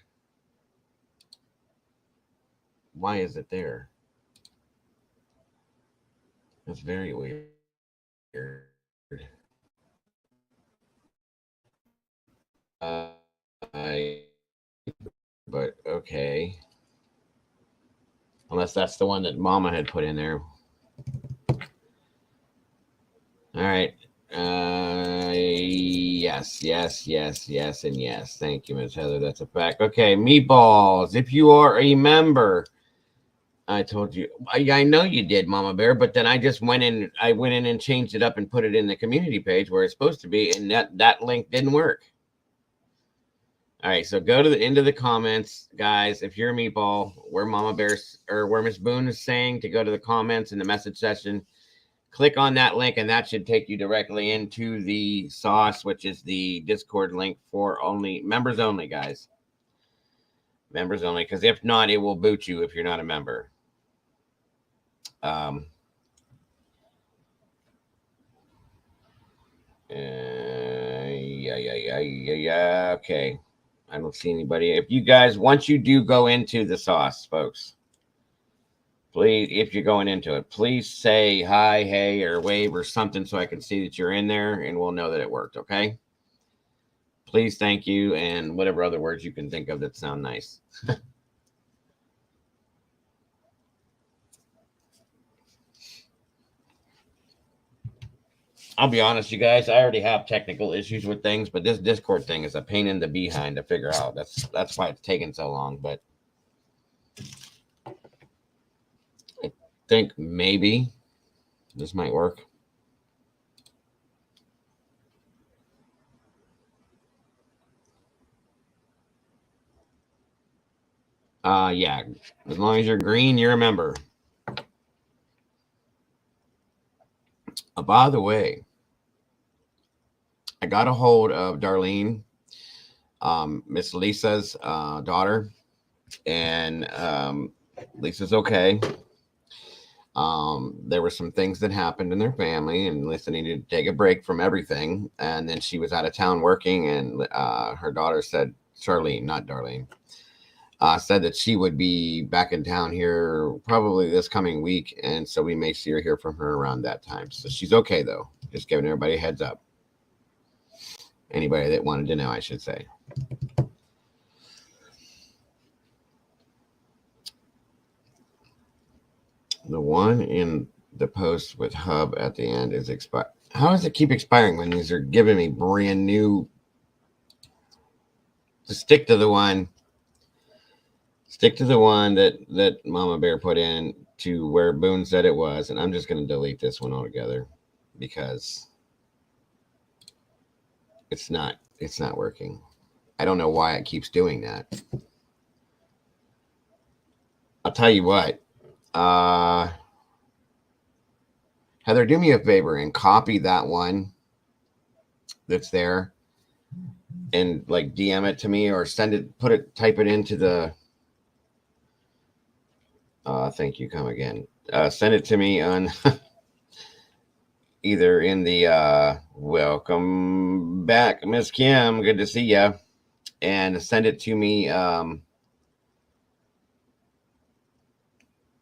Why is it there? That's very weird. I, but okay. Unless that's the one that Mama had put in there. All right. Yes, and yes. Thank you, Ms. Heather. That's a fact. Okay, meatballs. If you are a member, I told you. I know you did, Mama Bear. But then I just went in. I went in and changed it up and put it in the community page where it's supposed to be, and that link didn't work. All right, so go to the end of the comments, guys. If you're a meatball, where Mama Bear or where Miss Boone is saying to go to the comments in the message section, click on that link, and that should take you directly into the sauce, which is the Discord link for only members only, guys. Members only, because if not, it will boot you if you're not a member. Yeah. Okay. I don't see anybody. If you guys, once you do go into the sauce, folks, please, if you're going into it, please say hi, hey, or wave or something so I can see that you're in there and we'll know that it worked. Okay. Please, thank you, and whatever other words you can think of that sound nice. I'll be honest, you guys. I already have technical issues with things, but this Discord thing is a pain in the behind to figure out. That's why it's taking so long. But I think maybe this might work. Yeah. As long as you're green, you're a member. By the way, I got a hold of Darlene, Miss Lisa's daughter, and Lisa's okay. There were some things that happened in their family, and Lisa needed to take a break from everything. And then she was out of town working, and her daughter said, Charlene, not Darlene, said that she would be back in town here probably this coming week. And so we may see or hear from her around that time. So she's okay, though. Just giving everybody a heads up. Anybody that wanted to know, I should say. The one in the post with hub at the end is expired. How does it keep expiring when these are giving me brand new? To stick to the one. Stick to the one that Mama Bear put in to where Boone said it was, and I'm just going to delete this one altogether because it's not working. I don't know why it keeps doing that. I'll tell you what. Have Heather, do me a favor and copy that one that's there and like DM it to me or send it, type it into the. Thank you. Come again. Send it to me on either in the welcome back, Miss Kim. Good to see ya. And send it to me. All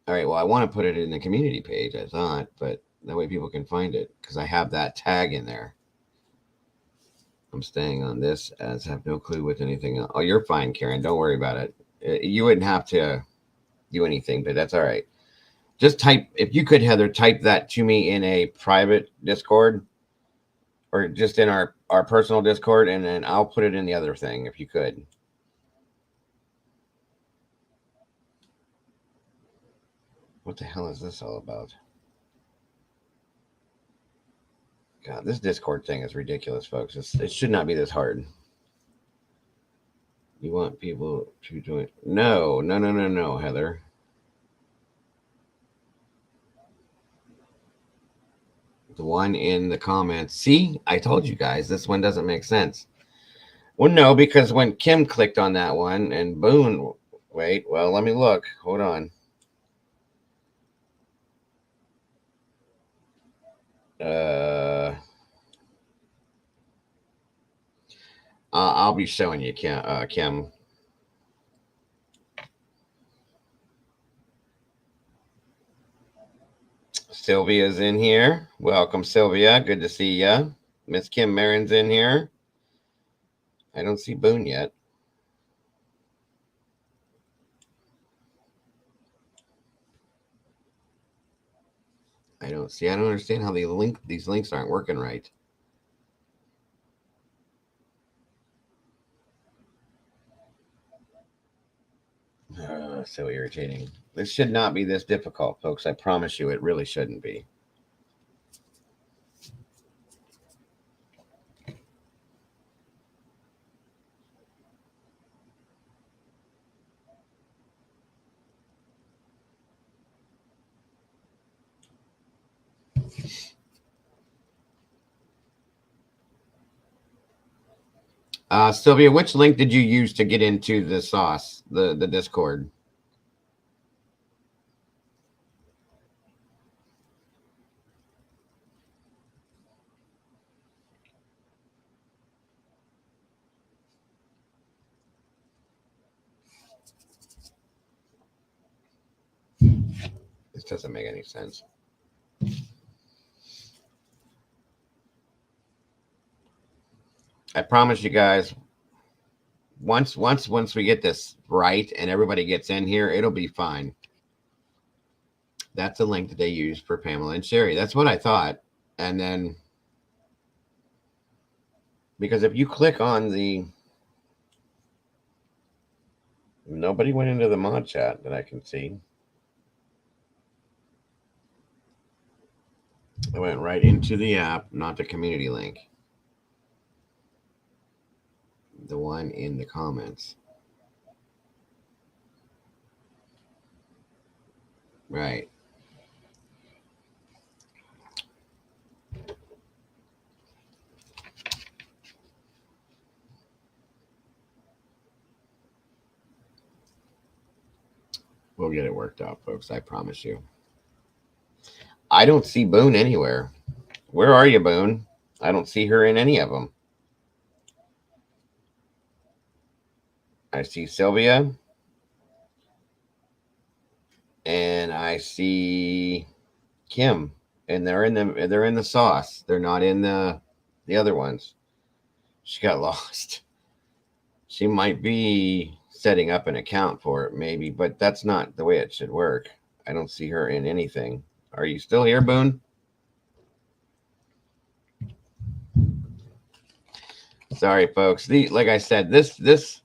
right. Well, I want to put it in the community page, I thought, but that way people can find it because I have that tag in there. I'm staying on this as have no clue with anything else. Oh, you're fine, Karen. Don't worry about it. You wouldn't have to do anything, but that's all right. Just type, if you could, Heather, type that to me in a private Discord or just in our personal Discord, and then I'll put it in the other thing if you could. What the hell is this all about? God, this Discord thing is ridiculous, folks. It should not be this hard. You want people to do it? No, no, no, no, no, Heather. The one in the comments. See, I told you guys this one doesn't make sense. Well, no, because when Kim clicked on that one and Boone, wait, well, let me look. Hold on. I'll be showing you, Kim. Sylvia's in here. Welcome, Sylvia. Good to see ya. Miss Kim Marin's in here. I don't see Boone yet. I don't understand how these links aren't working right. So irritating. This should not be this difficult, folks. I promise you, it really shouldn't be. Sylvia, which link did you use to get into the sauce, the Discord? This doesn't make any sense. I promise you guys, once we get this right and everybody gets in here, it'll be fine. That's the link that they used for Pamela and Sherry. That's what I thought. And then, because if you click on the, nobody went into the mod chat that I can see. I went right into the app, not the community link. The one in the comments. Right. We'll get it worked out, folks. I promise you. I don't see Boone anywhere. Where are you, Boone? I don't see her in any of them. I see Sylvia. And I see Kim. And they're in the sauce. They're not in the other ones. She got lost. She might be setting up an account for it, maybe, but that's not the way it should work. I don't see her in anything. Are you still here, Boone? Sorry, folks. Like I said, this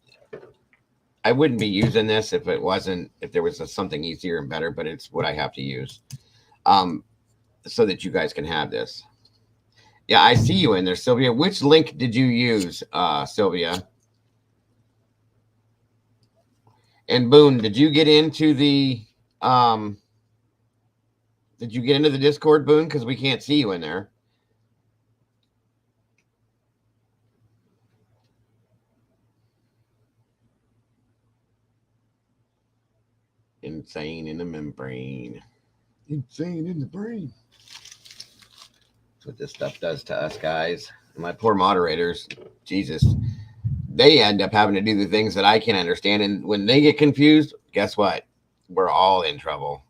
I wouldn't be using this if there was something easier and better, but it's what I have to use, so that you guys can have this. Yeah, I see you in there, Sylvia. Which link did you use, Sylvia? And Boone, did you get into the Did you get into the Discord, Boone? Because we can't see you in there. Insane in the membrane. Insane in the brain. That's what this stuff does to us, guys. My poor moderators, Jesus, they end up having to do the things that I can't understand. And when they get confused, guess what? We're all in trouble.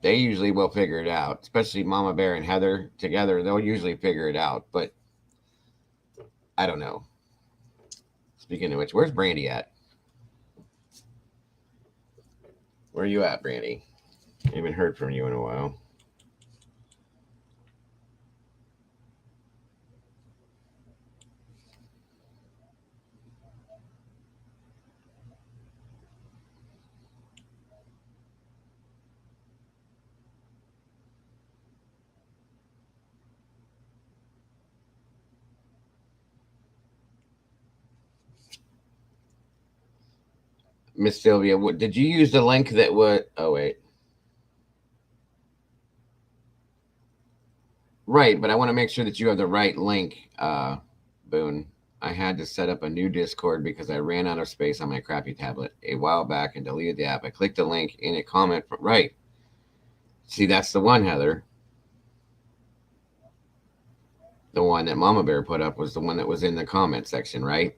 They usually will figure it out, especially Mama Bear and Heather together. They'll usually figure it out. But I don't know. Speaking of which, where's Brandy at? Where are you at, Brandy? I haven't heard from you in a while. Miss Sylvia, did you use the link that would? Oh wait, right. But I want to make sure that you have the right link, Boone. I had to set up a new Discord because I ran out of space on my crappy tablet a while back and deleted the app. I clicked the link in a comment. Right. See, that's the one, Heather. The one that Mama Bear put up was the one that was in the comment section, right?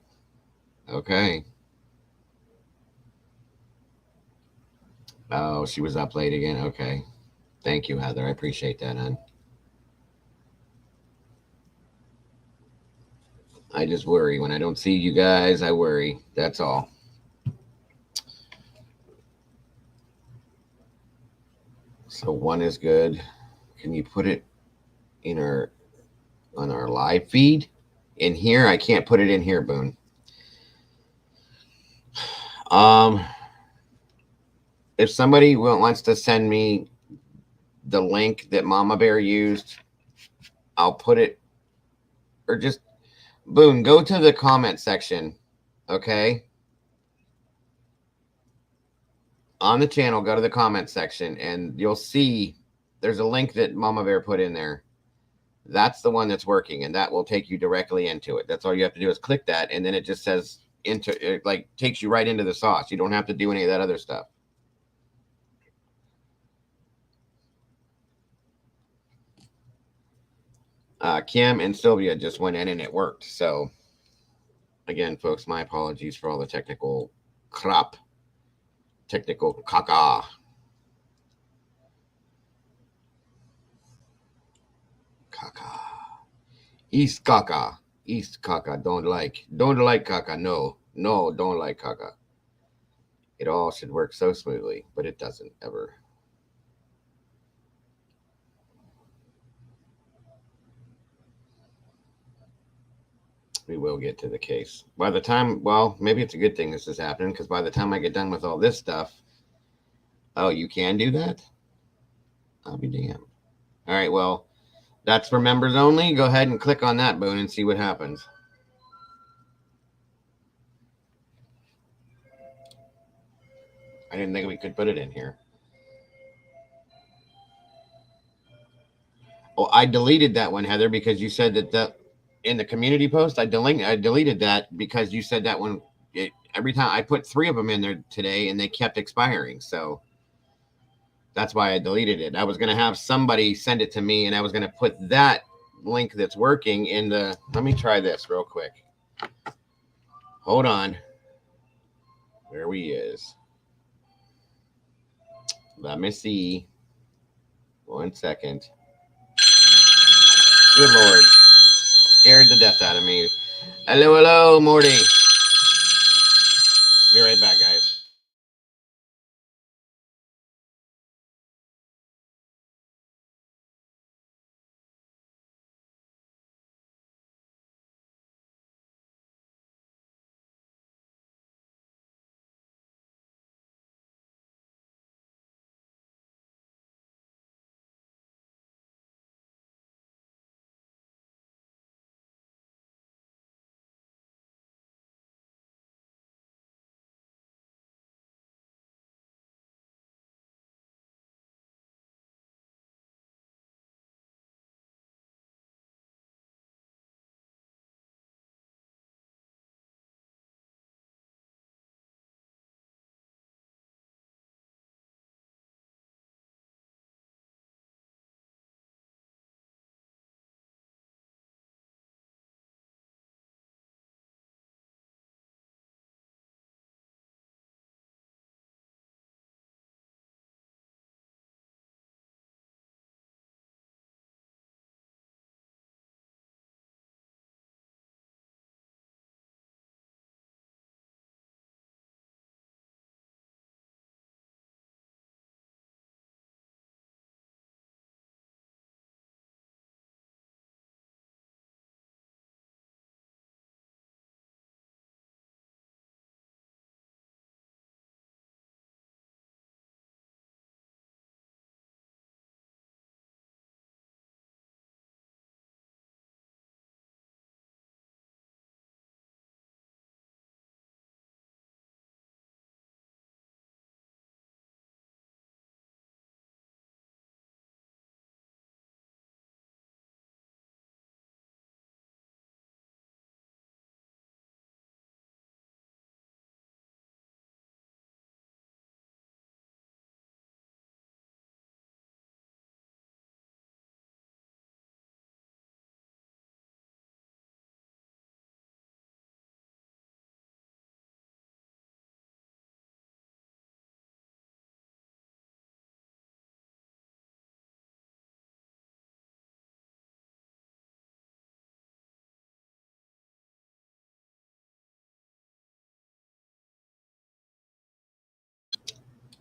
Okay. Oh, she was up late again. Okay. Thank you, Heather. I appreciate that, hon. I just worry. When I don't see you guys, I worry. That's all. So one is good. Can you put it in our on our live feed? In here, I can't put it in here, Boone. Um, if somebody wants to send me the link that Mama Bear used, I'll put it, or just Boone, go to the comment section, okay? On the channel, go to the comment section, and you'll see there's a link that Mama Bear put in there. That's the one that's working, and that will take you directly into it. That's all you have to do is click that, and then it just says into it, like takes you right into the sauce. You don't have to do any of that other stuff. Kim and Sylvia just went in and it worked. So, again, folks, my apologies for all the technical crap, technical caca. Caca. East caca. East caca. Don't like caca. No, no, don't like caca. It all should work so smoothly, but it doesn't ever. We will get to the case. By the time, well, maybe it's a good thing this is happening because by the time I get done with all this stuff, oh, you can do that? I'll be damned. All right, well, that's for members only. Go ahead and click on that, Boone, and see what happens. I didn't think we could put it in here. Oh, I deleted that one, Heather, because you said that in the community post, I deleted that because you said that one. Every time I put 3 of them in there today, and they kept expiring. So that's why I deleted it. I was going to have somebody send it to me, and I was going to put that link that's working in the. Let me try this real quick. Hold on. Where we is. Let me see. 1 second. Good Lord. Scared the death out of me. Hello, hello, Morty. Be right back, guys.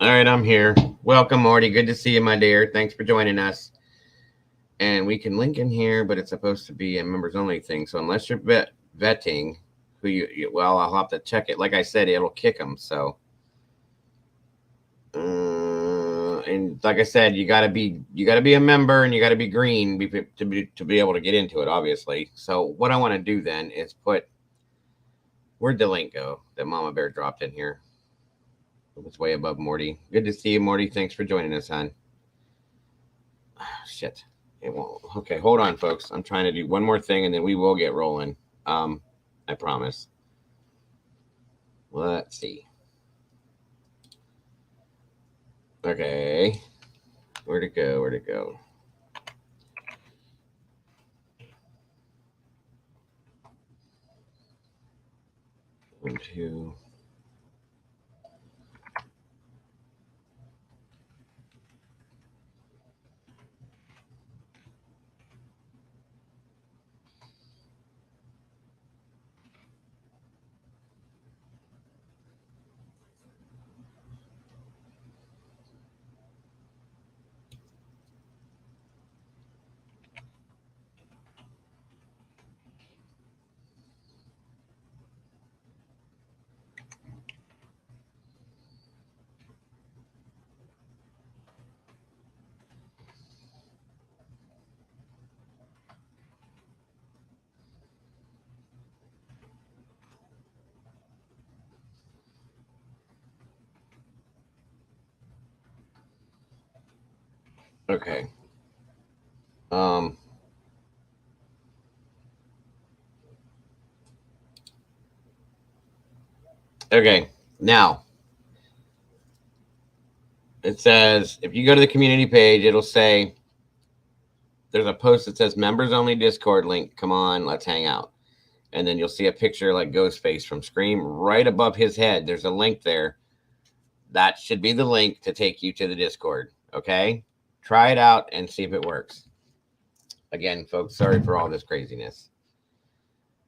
All right, I'm here. Welcome, Morty. Good to see you, my dear. Thanks for joining us. And we can link in here, but it's supposed to be a members only thing. So unless you're vetting who well, I'll have to check it. Like I said, it'll kick them. So, and like I said, you gotta be a member, and you gotta be green to be able to get into it. Obviously. So what I want to do then is where'd the link go that Mama Bear dropped in here? It's way above Morty. Good to see you, Morty. Thanks for joining us, hon. Oh, shit. It won't. Okay, hold on, folks. I'm trying to do one more thing, and then we will get rolling. I promise. Let's see. Okay. Where'd it go? Where'd it go? One, two. Okay. Um. Okay. Now it says if you go to the community page, it'll say there's a post that says members only Discord link. Come on, let's hang out. And then you'll see a picture like Ghostface from Scream right above his head. There's a link there. That should be the link to take you to the Discord. Okay? Try it out and see if it works. Again, folks, sorry for all this craziness.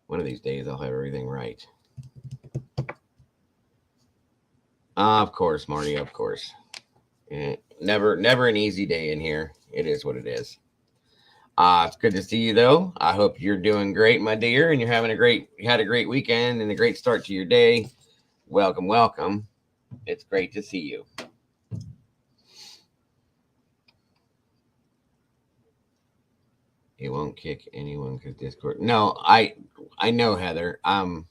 One of these days I'll have everything right. Of course, Marty, of course. Never an easy day in here. It is what it is. It's good to see you though. I hope you're doing great, my dear, and you had a great weekend and a great start to your day. Welcome, welcome. It's great to see you. It won't kick anyone because Discord. No, I know, Heather. I'll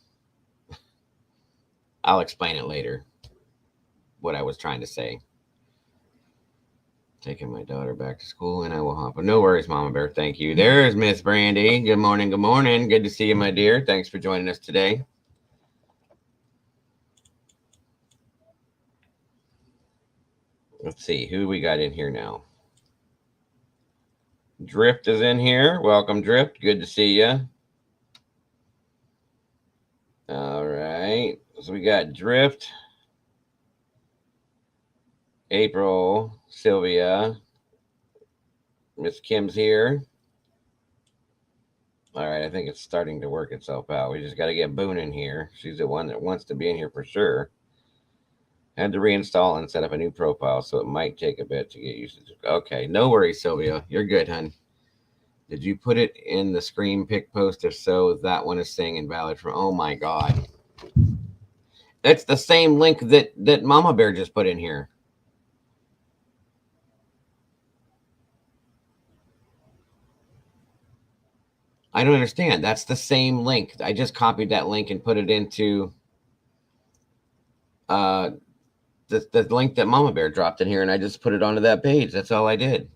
explain it later. What I was trying to say. Taking my daughter back to school, and I will hop. No worries, Mama Bear. Thank you. There's Miss Brandy. Good morning. Good morning. Good to see you, my dear. Thanks for joining us today. Let's see who we got in here now. Drift is in here. Welcome, Drift. Good to see you. All right. So we got Drift, April, Sylvia, Miss Kim's here. All right, I think it's starting to work itself out. We just got to get Boone in here. She's the one that wants to be in here for sure. Had to reinstall and set up a new profile, so it might take a bit to get used to. Okay, no worries, Sylvia. You're good, hun. Did you put it in the Scream pick post? If so, that one is saying invalid from. Oh my God. That's the same link that Mama Bear just put in here. I don't understand. That's the same link. I just copied that link and put it into the link that Mama Bear dropped in here, and I just put it onto that page. That's all I did.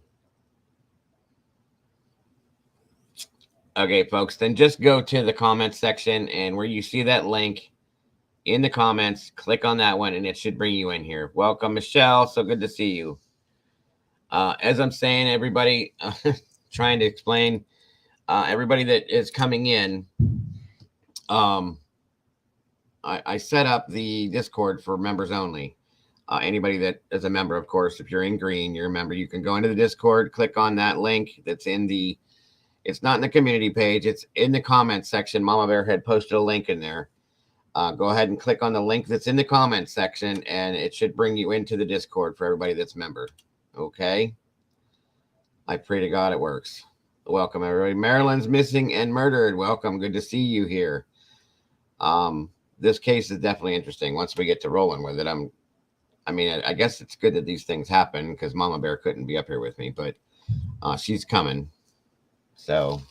Okay, folks, then just go to the comments section, and where you see that link in the comments, click on that one, and it should bring you in here. Welcome, Michelle. So good to see you. As I'm saying, everybody, trying to explain, everybody that is coming in, I set up the Discord for members only. Anybody that is a member, of course, if you're in green, you're a member, you can go into the Discord, click on that link that's in the, it's not in the community page, it's in the comments section. Mama Bear had posted a link in there. go ahead and click on the link that's in the comments section, and it should bring you into the Discord for everybody that's a member. Okay? I pray to God it works. Welcome, everybody. Marilyn's missing and murdered. Welcome. Good to see you here. This case is definitely interesting. Once we get to rolling with it, I guess it's good that these things happen because Mama Bear couldn't be up here with me, but she's coming. So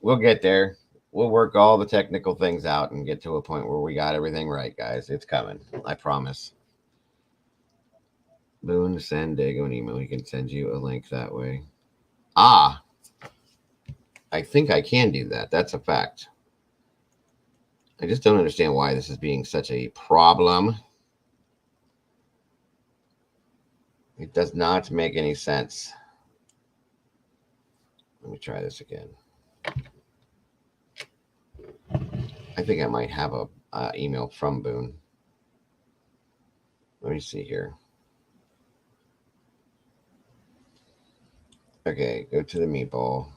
we'll get there. We'll work all the technical things out and get to a point where we got everything right, guys. It's coming. I promise. Boone, send Dago an email. He can send you a link that way. I think I can do that. That's a fact. I just don't understand why this is being such a problem. It does not make any sense. Let me try this again. I think I might have a email from Boone. Let me see here. Okay, go to the meatball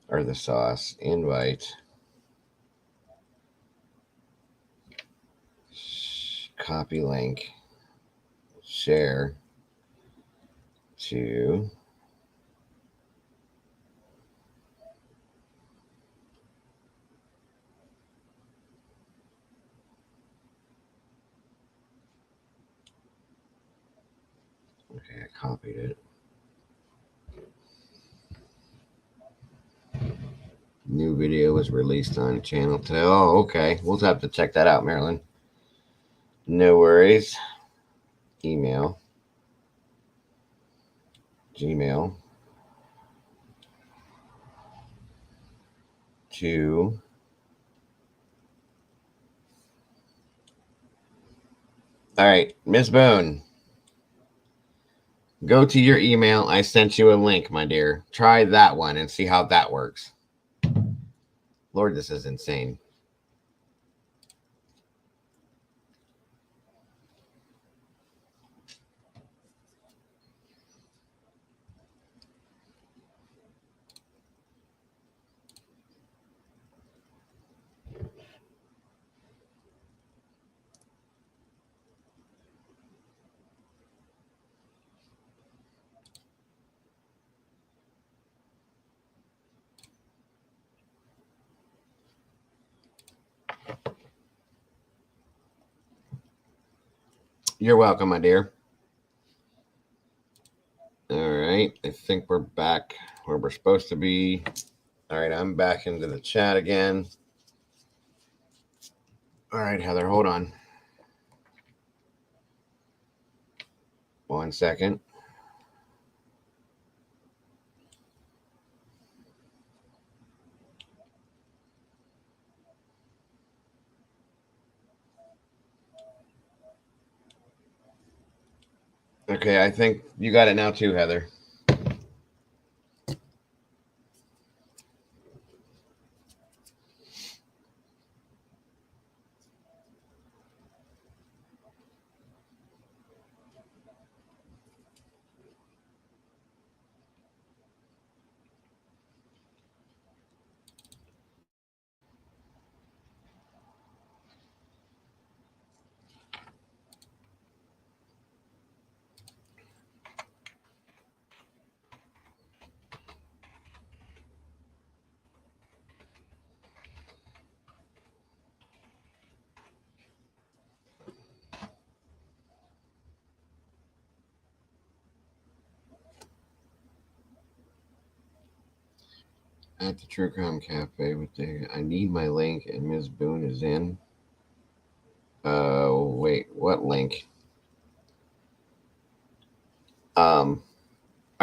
or the sauce. Invite. Copy link. Share to okay, I copied it. New video was released on channel today. Oh, okay. We'll have to check that out, Marilyn. No worries. Email. Gmail. To all right, Miss Boone. Go to your email. I sent you a link, my dear. Try that one and see how that works. Lord, this is insane. You're welcome, my dear. All right. I think we're back where we're supposed to be. All right. I'm back into the chat again. All right, Heather, hold on. 1 second. Okay, I think you got it now too, Heather. At the True Crime Cafe with the I need my link and Ms. Boone is in. Wait, what link? Are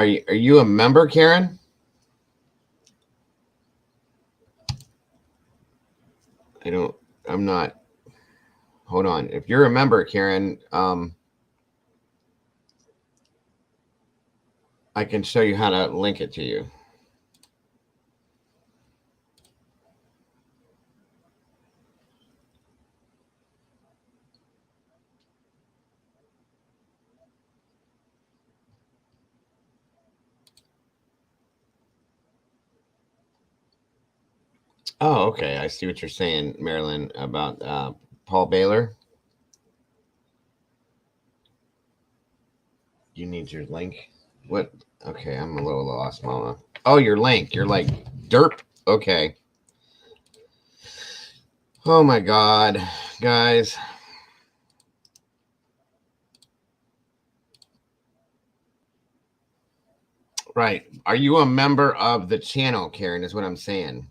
you a member, Karen? I'm not. Hold on. If you're a member, Karen, I can show you how to link it to you. Oh, okay. I see what you're saying, Marilyn, about Paul Baylor. You need your link. What? Okay, I'm a little lost, Mama. Oh, your link. You're like derp. Okay. Oh my God, guys. Right. Are you a member of the channel, Karen? Is what I'm saying.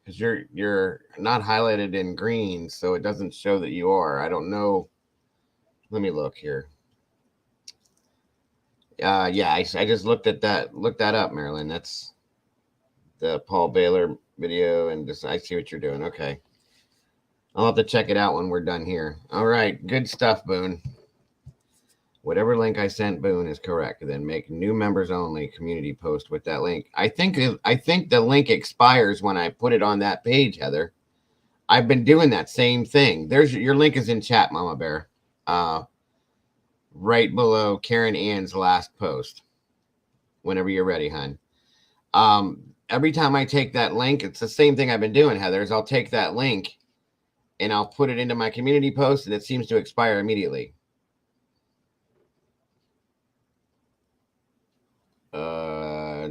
Because you're not highlighted in green, so it doesn't show that you are. I don't know. Let me look here. Yeah, I just looked at that. Look that up, Marilyn. That's the Paul Baylor video, and just I see what you're doing. Okay, I'll have to check it out when we're done here. All right, good stuff, Boone. Whatever link I sent Boone is correct. Then make new members only community post with that link. I think the link expires when I put it on that page, Heather. I've been doing that same thing. There's your link is in chat, Mama Bear. Right below Karen Ann's last post. Whenever you're ready, hon. Every time I take that link, it's the same thing I've been doing, Heather. Is I'll take that link and I'll put it into my community post, and it seems to expire immediately.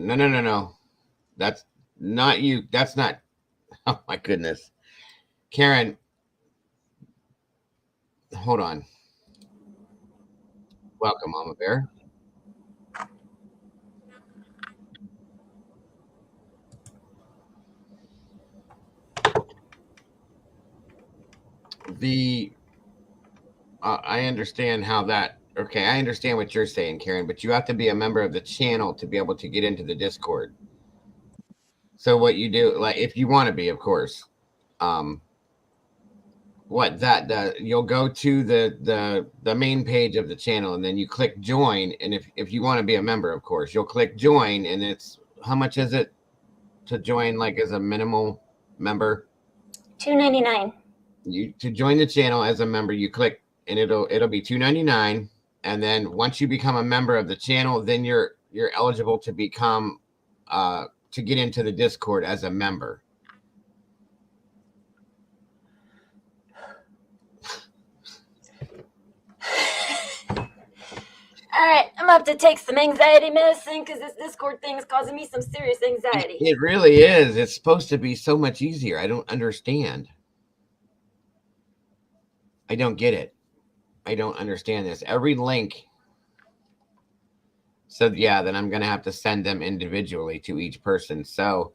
No. That's not you. That's not. Oh my goodness, Karen. Hold on. Welcome, Mama Bear. The I understand how that. Okay, I understand what you're saying, Karen, but you have to be a member of the channel to be able to get into the Discord. So what you do, like, if you want to be, of course, um, what that does, you'll go to the main page of the channel, and then you click join. And if you want to be a member, of course, you'll click join, and it's how much is it to join, like as a minimal member? $2.99. You to join the channel as a member, you click, and it'll be $2.99. And then once you become a member of the channel, then you're eligible to become to get into the Discord as a member. All right, I'm about to take some anxiety medicine because this Discord thing is causing me some serious anxiety. It really is. It's supposed to be so much easier. I don't understand. I don't get it. I don't understand this. Every link. So yeah, then I'm gonna have to send them individually to each person. So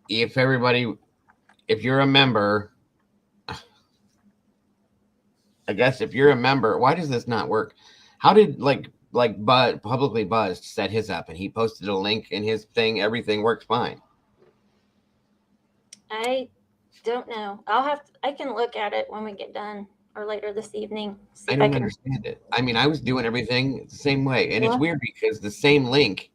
if you're a member, I guess if you're a member, why does this not work? How did like Bud publicly buzzed set his up, and he posted a link in his thing? Everything worked fine. I don't know. I can look at it when we get done or later this evening. I don't understand it. I mean, I was doing everything the same way, and it's weird because the same link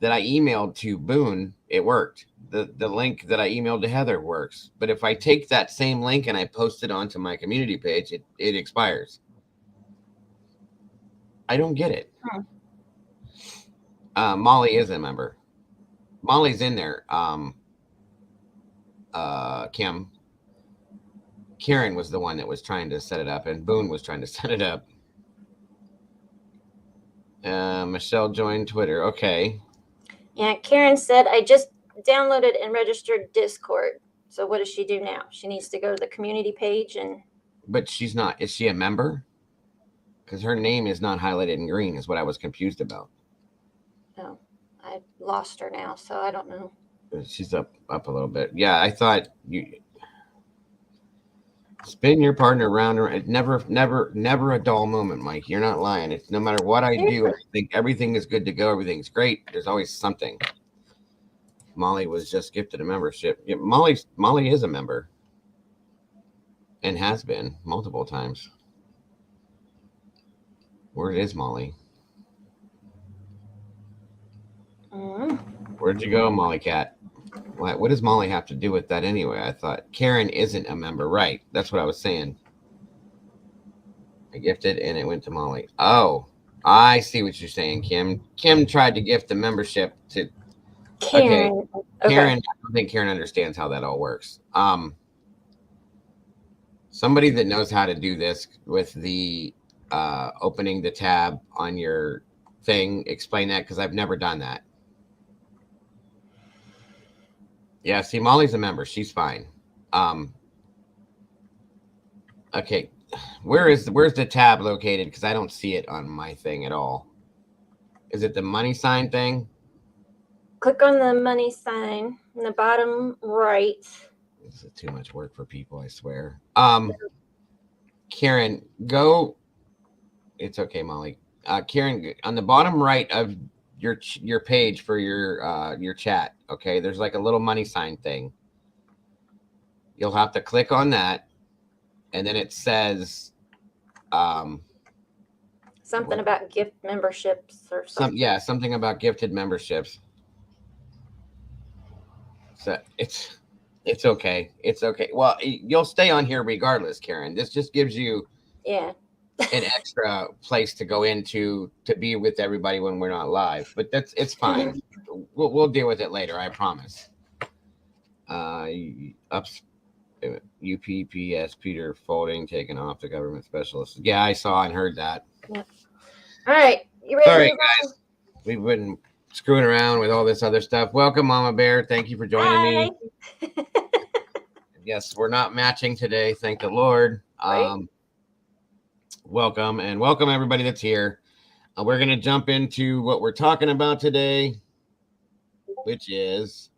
that I emailed to Boone, it worked. The link that I emailed to Heather works. But if I take that same link and I post it onto my community page, it expires. I don't get it. Molly is a member. Molly's in there. Kim. Karen was the one that was trying to set it up, and Boone was trying to set it up. Michelle joined Twitter. Okay. Yeah, Karen said, I just downloaded and registered Discord. So what does she do now? She needs to go to the community page and... But she's not. Is she a member? Because her name is not highlighted in green is what I was confused about. Oh, I lost her now, so I don't know. She's up a little bit. Yeah, I thought you... Spin your partner around. It's never a dull moment, Mike. You're not lying. It's no matter what I do, I think everything is good to go. Everything's great. There's always something. Molly was just gifted a membership. Yeah, Molly is a member and has been multiple times. Where is Molly? Where'd you go, Molly Cat? What does Molly have to do with that anyway? I thought Karen isn't a member, right? That's what I was saying. I gifted and it went to Molly. Oh, I see what you're saying, Kim. Kim tried to gift the membership to Karen. Okay. Karen, I don't think Karen understands how that all works. Somebody that knows how to do this with the opening the tab on your thing, explain that, because I've never done that. Yeah, see, Molly's a member. She's fine. Okay, where's the tab located? Because I don't see it on my thing at all. Is it the money sign thing? Click on the money sign in the bottom right. This is too much work for people, I swear. Karen, go. It's okay, Molly. Karen, on the bottom right of your page for your chat, okay, there's like a little money sign thing. You'll have to click on that, and then it says something about gift memberships or something. Yeah, something about gifted memberships. So it's okay. It's okay. Well, you'll stay on here regardless, Karen. This just gives you an extra place to go into to be with everybody when we're not live. But it's fine. We'll deal with it later. I promise. UPPS Peter Folding taken off the government specialist. Yeah, I saw and heard that. Yep. All right, you ready? All right, guys. We've been screwing around with all this other stuff. Welcome, Mama Bear. Thank you for joining me. Yes, we're not matching today. Thank the Lord. Right. Welcome, and welcome everybody that's here. We're going to jump into what we're talking about today, which is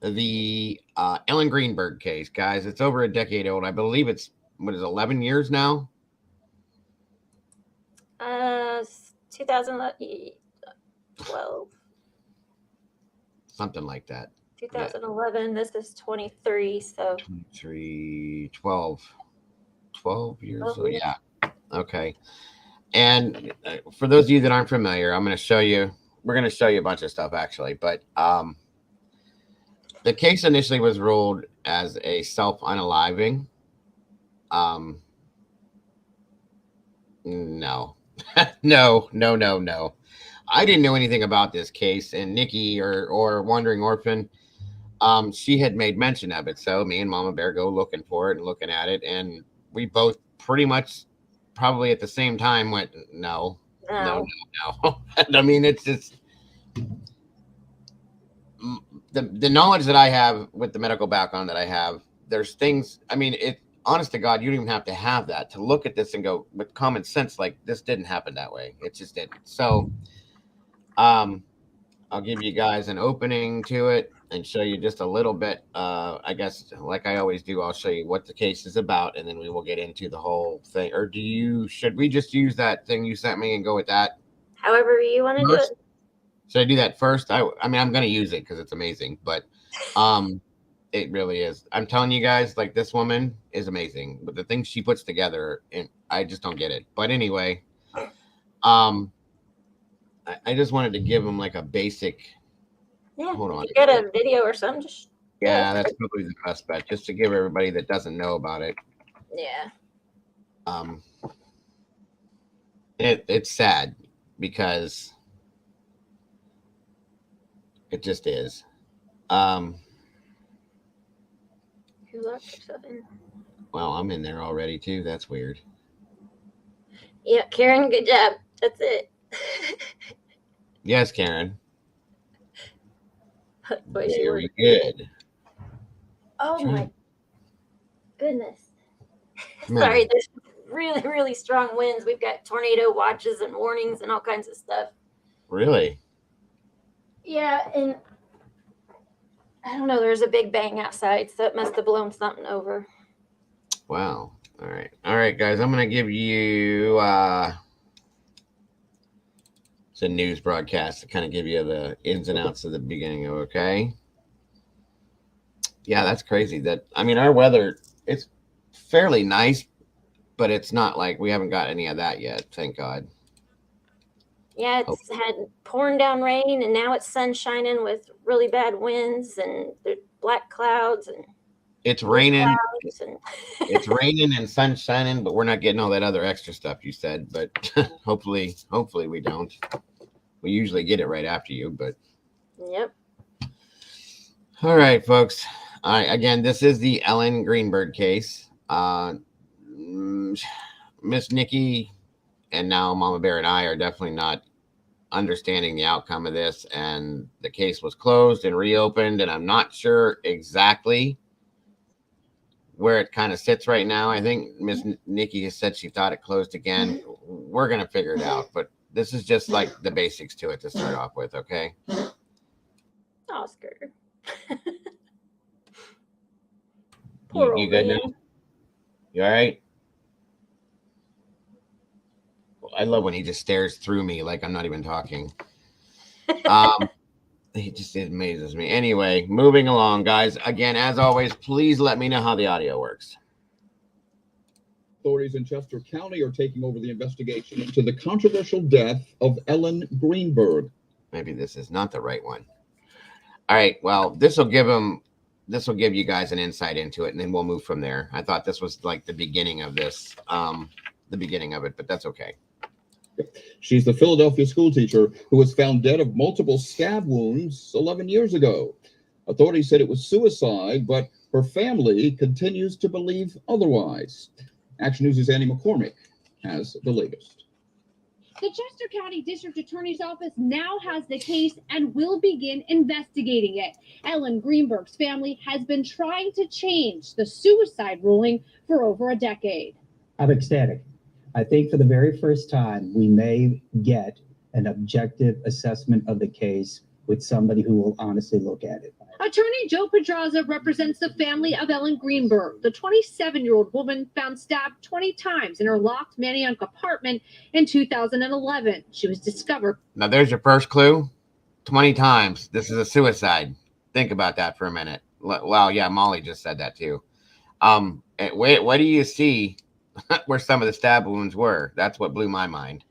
the Ellen Greenberg case, guys. It's over a decade old. I believe it's 11 years now. 2012. Something like that. 2011. Yeah. This is 23. So 23, 12 years. So yeah. Okay. And for those of you that aren't familiar, we're going to show you a bunch of stuff actually, but the case initially was ruled as a self-unaliving. No. No. I didn't know anything about this case, and Nikki or Wandering Orphan, she had made mention of it. So me and Mama Bear go looking for it and looking at it, and we both pretty much probably at the same time went, no. I mean, it's just the knowledge that I have with the medical background that I have. There's things. I mean, honest to God, you don't even have to have that to look at this and go with common sense. Like, this didn't happen that way. It just didn't. So, I'll give you guys an opening to it and show you just a little bit. I guess, like I always do, I'll show you what the case is about, and then we will get into the whole thing. Or should we just use that thing you sent me and go with that? However you want to do it. Should I do that first? I mean, I'm going to use it because it's amazing, but it really is. I'm telling you guys, like, this woman is amazing, but the things she puts together, and I just don't get it. But anyway, I just wanted to give them like a basic. Yeah. Hold on. You got a video or something? Yeah, that's probably the best bet, just to give everybody that doesn't know about it. Yeah. It's sad because it just is. Who locked yourself in? Well, I'm in there already too. That's weird. Yeah, Karen, good job. That's it. Yes, Karen. Very good. Oh my goodness. Sorry, there's really, really strong winds. We've got tornado watches and warnings and all kinds of stuff. Really? Yeah, and I don't know, there's a big bang outside, so it must have blown something over. Wow. All right, guys. I'm going to give you it's a news broadcast to kind of give you the ins and outs of the beginning. Okay. Yeah, that's crazy. I mean, our weather, it's fairly nice, but it's not like we haven't got any of that yet. Thank God. Yeah, it's had pouring down rain, and now it's sun shining with really bad winds and there's black clouds and it's raining. It's raining and sun shining, but we're not getting all that other extra stuff you said. But hopefully we don't. We usually get it right after you, but yep. All right, folks. Again, this is the Ellen Greenberg case. Miss Nikki and now Mama Bear and I are definitely not understanding the outcome of this, and the case was closed and reopened, and I'm not sure exactly where it kind of sits right now. I think Miss Nikki has said she thought it closed again. We're gonna figure it out, but this is just like the basics to it to start off with, okay? Oscar. You good now? You all right? I love when he just stares through me like I'm not even talking. He just amazes me. Anyway, moving along, guys. Again, as always, please let me know how the audio works. Authorities in Chester County are taking over the investigation into the controversial death of Ellen Greenberg. Maybe this is not the right one. All right. Well, this will give you guys an insight into it, and then we'll move from there. I thought this was like the beginning of this, the beginning of it, but that's okay. She's the Philadelphia schoolteacher who was found dead of multiple stab wounds 11 years ago. Authorities said it was suicide, but her family continues to believe otherwise. Action News' Annie McCormick has the latest. The Chester County District Attorney's Office now has the case and will begin investigating it. Ellen Greenberg's family has been trying to change the suicide ruling for over a decade. I'm ecstatic. I think for the very first time, we may get an objective assessment of the case with somebody who will honestly look at it. Attorney Joe Pedraza represents the family of Ellen Greenberg, the 27-year-old woman found stabbed 20 times in her locked Manayunk apartment in 2011. She was discovered. Now, there's your first clue. 20 times. This is a suicide. Think about that for a minute. Wow, yeah, Molly just said that too. What do you see where some of the stab wounds were? That's what blew my mind.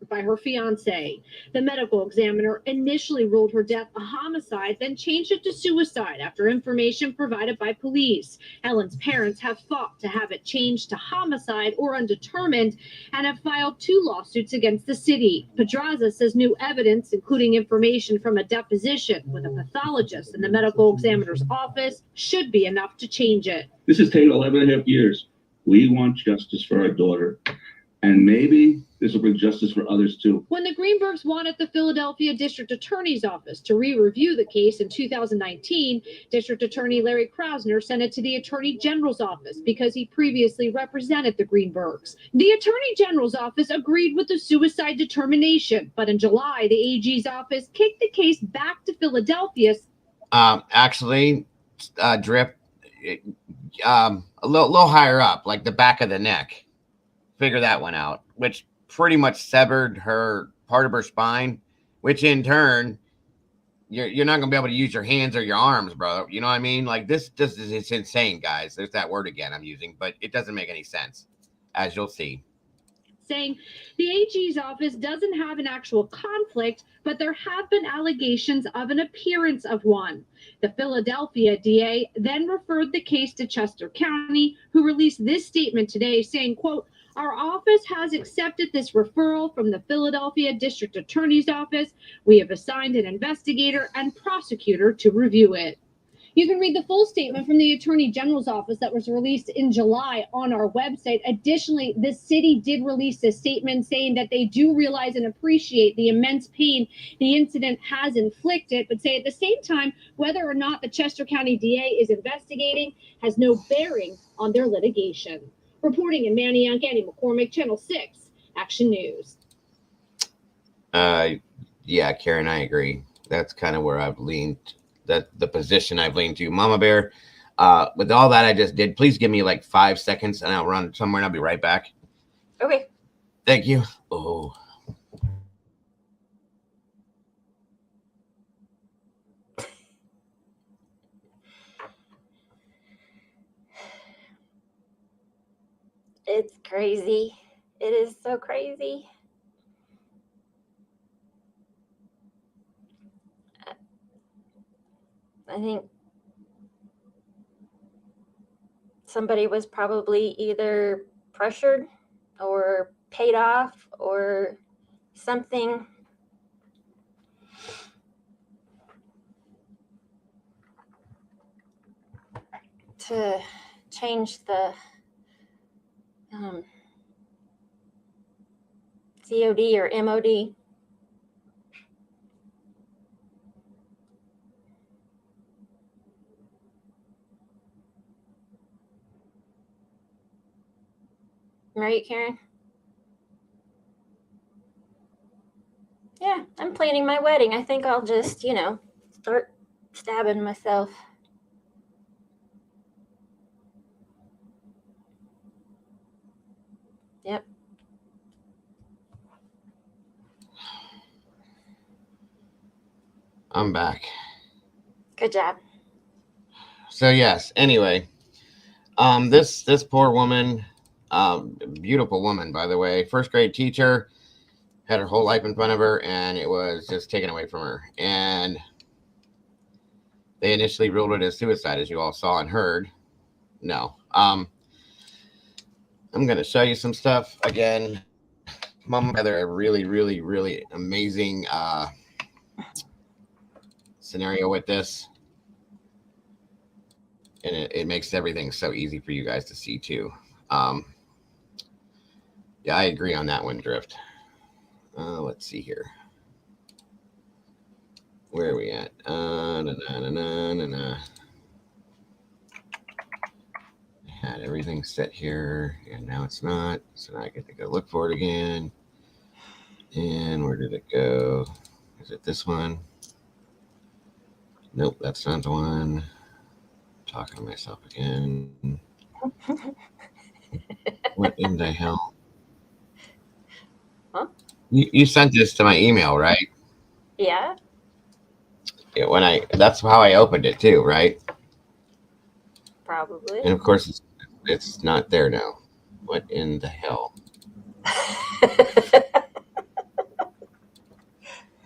By her fiance. The medical examiner initially ruled her death a homicide, then changed it to suicide after information provided by police. Ellen's parents have fought to have it changed to homicide or undetermined and have filed 2 lawsuits against the city. Pedraza says new evidence, including information from a deposition with a pathologist in the medical examiner's office, should be enough to change it. This has taken 11 and a half years. We want justice for our daughter. And maybe this will bring justice for others too. When the Greenbergs wanted the Philadelphia District Attorney's Office to re-review the case in 2019, District Attorney Larry Krausner sent it to the Attorney General's office because he previously represented the Greenbergs. The Attorney General's office agreed with the suicide determination, but in July, the AG's office kicked the case back to Philadelphia. Actually, Drip, a little higher up, like the back of the neck. Figure that one out, which pretty much severed her part of her spine, which in turn, you're not gonna be able to use your hands or your arms, bro. You know what I mean? Like this just is, it's insane, guys. There's that word again I'm using, but it doesn't make any sense, as you'll see. Saying the AG's office doesn't have an actual conflict, but there have been allegations of an appearance of one. The Philadelphia DA then referred the case to Chester County, who released this statement today saying, quote, "Our office has accepted this referral from the Philadelphia District Attorney's Office. We have assigned an investigator and prosecutor to review it." You can read the full statement from the Attorney General's office that was released in July on our website. Additionally, the city did release a statement saying that they do realize and appreciate the immense pain the incident has inflicted, but say at the same time, whether or not the Chester County DA is investigating has no bearing on their litigation. Reporting in Manayunk, Annie McCormick, Channel 6, Action News. Yeah, Karen, I agree. That's kind of where I've leaned. That the position I've leaned to. Mama Bear, with all that I just did, please give me like 5 seconds and I'll run somewhere and I'll be right back. Okay. Thank you. Oh. It's crazy. It is so crazy. I think somebody was probably either pressured or paid off or something. to change the COD or MOD. Right, Karen? Yeah, I'm planning my wedding. I think I'll just, start stabbing myself. Yep. I'm back. Good job. So yes, anyway, this poor woman, beautiful woman, by the way, first grade teacher, had her whole life in front of her, and it was just taken away from her. And they initially ruled it as suicide, as you all saw and heard. No. I'm going to show you some stuff again. Mom together a really, really, really amazing scenario with this. And it makes everything so easy for you guys to see too. Yeah, I agree on that one, Drift. Let's see here. Where are we at? I had everything set here, and now it's not. So now I get to go look for it again. And where did it go? Is it this one? Nope, that's not the one. I'm talking to myself again. What in the hell? Huh? You sent this to my email, right? Yeah. Yeah, that's how I opened it too, right? Probably. And of course it's not there now. What in the hell?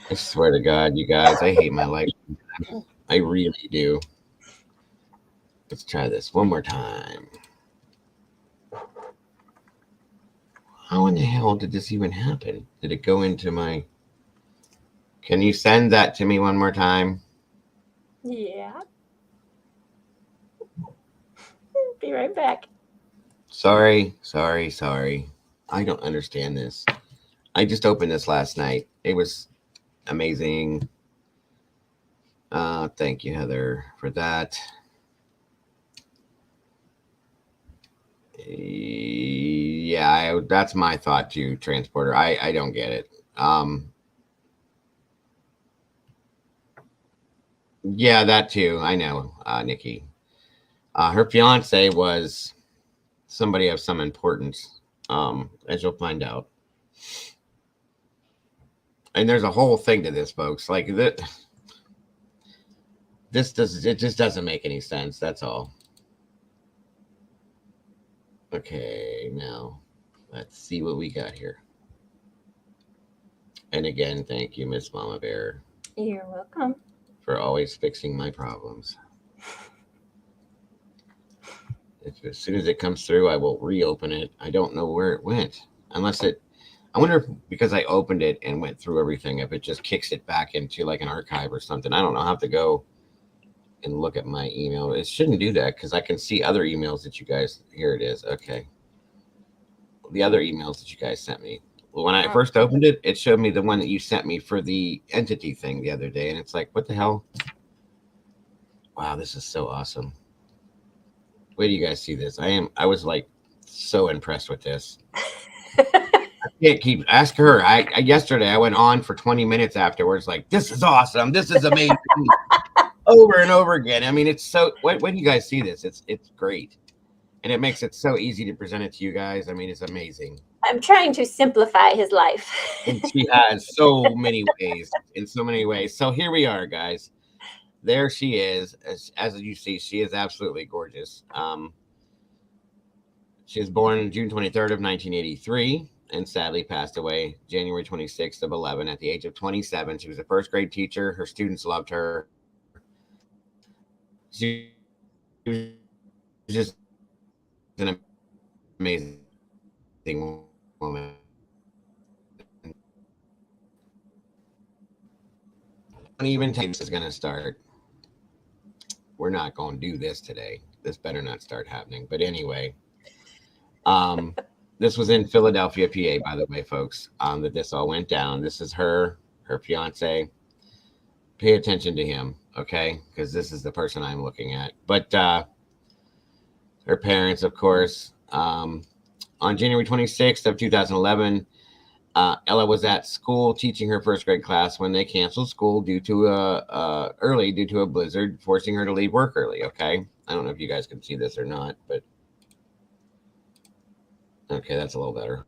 I swear to God, you guys, I hate my life. I really do. Let's try this one more time. How in the hell did this even happen? Did it go into my... Can you send that to me one more time? Yeah. Be right back. Sorry. I don't understand this. I just opened this last night. It was amazing. Thank you, Heather, for that. Yeah, that's my thought too, Transporter. I don't get it. Yeah, that too. I know, Nikki. Her fiance was somebody of some importance, as you'll find out. And there's a whole thing to this, folks. Like it just doesn't make any sense. That's all. Okay, now let's see what we got here. And again, thank you, Miss Mama Bear. You're welcome. For always fixing my problems. As soon as it comes through, I will reopen it. I don't know where it went. Unless I wonder if because I opened it and went through everything, if it just kicks it back into like an archive or something. I don't know. I'll have to go and look at my email. It shouldn't do that because I can see other emails that you guys... Here it is. Okay. The other emails that you guys sent me. Well, when I first opened it, it showed me the one that you sent me for the entity thing the other day. And it's like, what the hell? Wow, this is so awesome. Wait do you guys see this? I was like so impressed with this. I can't keep... Ask her. Yesterday I went on for 20 minutes afterwards, like, this is awesome. This is amazing. Over and over again. I mean, it's so... When do you guys see this? It's great. And it makes it so easy to present it to you guys. I mean, it's amazing. I'm trying to simplify his life. And she has so many ways, in so many ways. So here we are, guys. There she is. As you see, she is absolutely gorgeous. She was born on June 23rd of 1983 and sadly passed away January 26th of 11 at the age of 27. She was a first grade teacher. Her students loved her. She was just an amazing woman. Uneven tapes is going to start. We're not going to do this today. This better not start happening. But anyway, this was in Philadelphia, PA, by the way, folks, that this all went down. This is her fiance. Pay attention to him, okay? Because this is the person I'm looking at. But her parents, of course, on January 26th of 2011, Ella was at school teaching her first grade class when they canceled school due to a blizzard, forcing her to leave work early. Okay, I don't know if you guys can see this or not, but okay, that's a little better.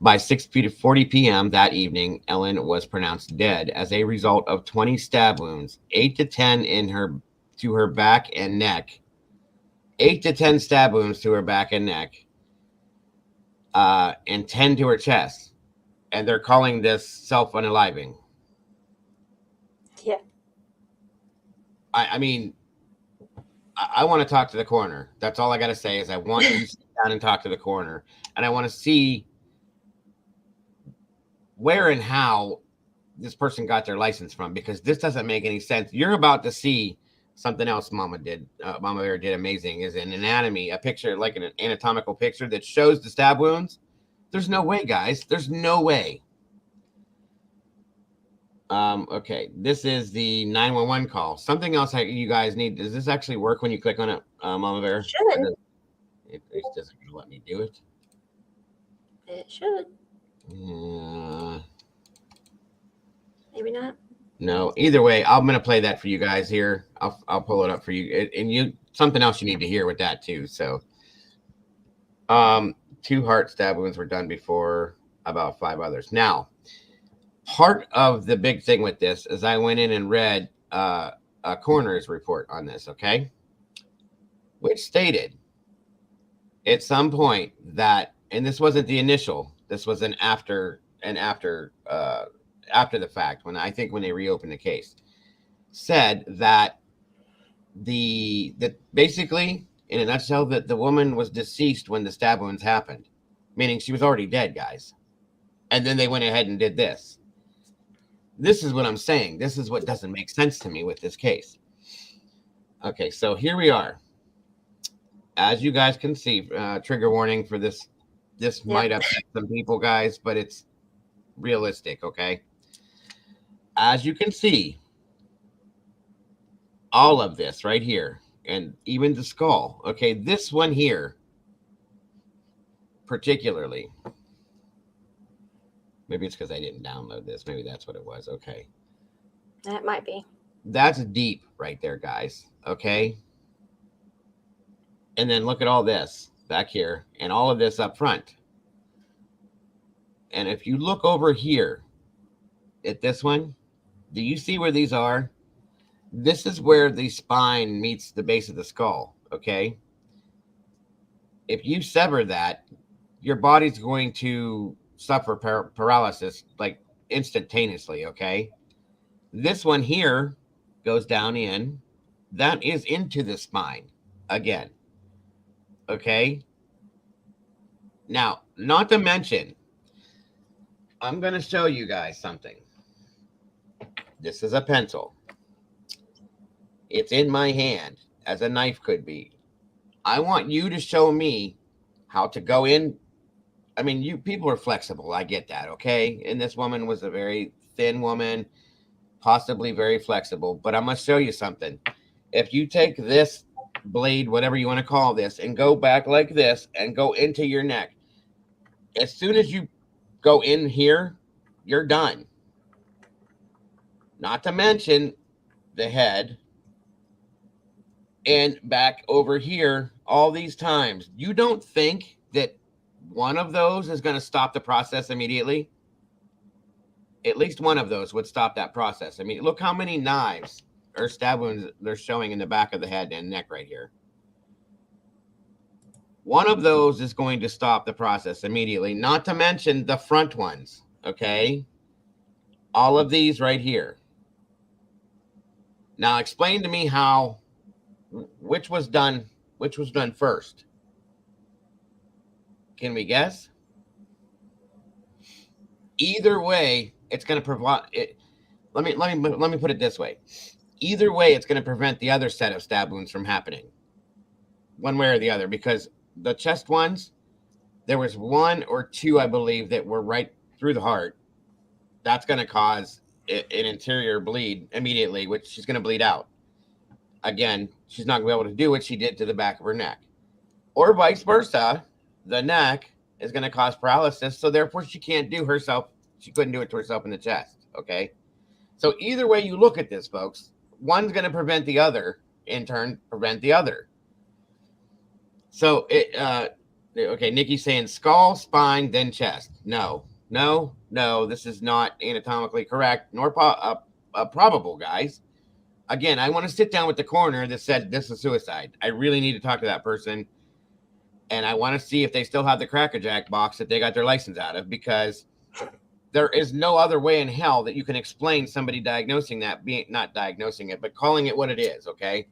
By 6:40 p.m. that evening, Ellen was pronounced dead as a result of 20 stab wounds, 8 to 10 to her back and neck. 8 to 10 stab wounds to her back and neck, and 10 to her chest. And they're calling this self-unaliving. Yeah. I mean, I want to talk to the coroner. That's all I got to say is I want you to sit down and talk to the coroner. And I want to see where and how this person got their license from, because this doesn't make any sense. You're about to see something else Mama Bear did amazing, is an anatomy, a picture, like an anatomical picture that shows the stab wounds. There's no way, guys. There's no way. Okay, this is the 911 call. Something else you guys need. Does this actually work when you click on it, Mama Bear? It should. It doesn't let me do it. It should. Maybe not. No. Either way, I'm gonna play that for you guys here. I'll pull it up for you. And something else you need to hear with that too. So, 2 heart stab wounds were done before, about 5 others. Now, part of the big thing with this is I went in and read a coroner's report on this, okay? Which stated at some point that, and this wasn't the initial, this was an after the fact, when they reopened the case, said that that basically, in a nutshell, that the woman was deceased when the stab wounds happened, meaning she was already dead, guys. And then they went ahead and did this. This is what I'm saying. This is what doesn't make sense to me with this case. Okay, so here we are. As you guys can see, trigger warning for this. This might upset some people, guys, but it's realistic, okay? As you can see, all of this right here, and even the skull, okay? This one here, particularly. Maybe it's because I didn't download this. Maybe that's what it was. Okay. That might be. That's deep right there, guys. Okay. And then look at all this back here and all of this up front. And if you look over here at this one, do you see where these are? This is where the spine meets the base of the skull. Okay. If you sever that, your body's going to suffer paralysis like instantaneously. Okay, this one here goes down in, that is into the spine again. Okay, now, not to mention, I'm going to show you guys something. This is a pencil. It's in my hand, as a knife could be. I want you to show me how to go in. I mean, you people are flexible. I get that, okay? And this woman was a very thin woman, possibly very flexible. But I'm going to show you something. If you take this blade, whatever you want to call this, and go back like this and go into your neck, as soon as you go in here, you're done. Not to mention the head and back over here all these times. You don't think that one of those is going to stop the process immediately? At least one of those would stop that process. I mean, look how many knives or stab wounds they're showing in the back of the head and neck right here. One of those is going to stop the process immediately, not to mention the front ones, okay? All of these right here. Now, explain to me which was done first. Can we guess? Either way, it's going to provide it. Let me put it this way. Either way, it's going to prevent the other set of stab wounds from happening, one way or the other, because the chest ones, there was 1 or 2, I believe, that were right through the heart. That's going to cause an interior bleed immediately, which she's going to bleed out. Again, she's not going to be able to do what she did to the back of her neck. Or vice versa, the neck is going to cause paralysis, so therefore she can't do herself. She couldn't do it to herself in the chest, okay? So either way you look at this, folks, one's going to prevent the other, in turn, prevent the other. So, okay, Nikki's saying skull, spine, then chest. No, this is not anatomically correct, nor probable, guys. Again, I want to sit down with the coroner that said this is suicide. I really need to talk to that person. And I want to see if they still have the Cracker Jack box that they got their license out of, because there is no other way in hell that you can explain somebody diagnosing that, not diagnosing it, but calling it what it is, okay?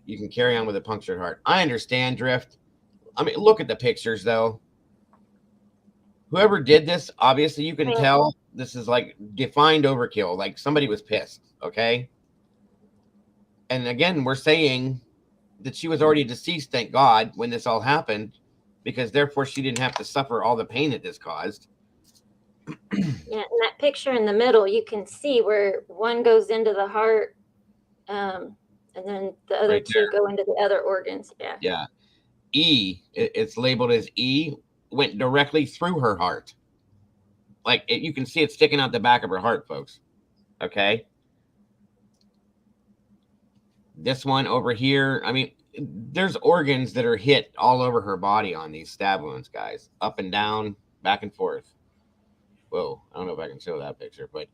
You can carry on with a punctured heart. I understand, Drift. I mean, look at the pictures, though. Whoever did this, obviously, you can tell this is like defined overkill. Like somebody was pissed, okay? And again, we're saying that she was already deceased, thank God, when this all happened, because therefore she didn't have to suffer all the pain that this caused. Yeah, in that picture in the middle, you can see where one goes into the heart, and then the other right two go into the other organs. Yeah. Yeah. It's labeled as E, went directly through her heart. Like you can see it sticking out the back of her heart, folks. Okay. This one over here, I mean, there's organs that are hit all over her body on these stab wounds, guys. Up and down, back and forth. Whoa, I don't know if I can show that picture, but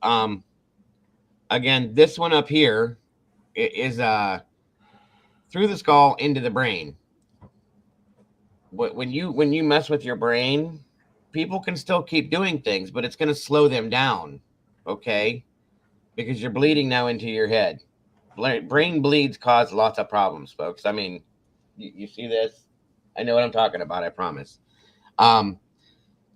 again, this one up here is through the skull into the brain. When you mess with your brain, people can still keep doing things, but it's going to slow them down, okay? Because you're bleeding now into your head. Brain bleeds cause lots of problems, folks. I mean, you see this? I know what I'm talking about, I promise.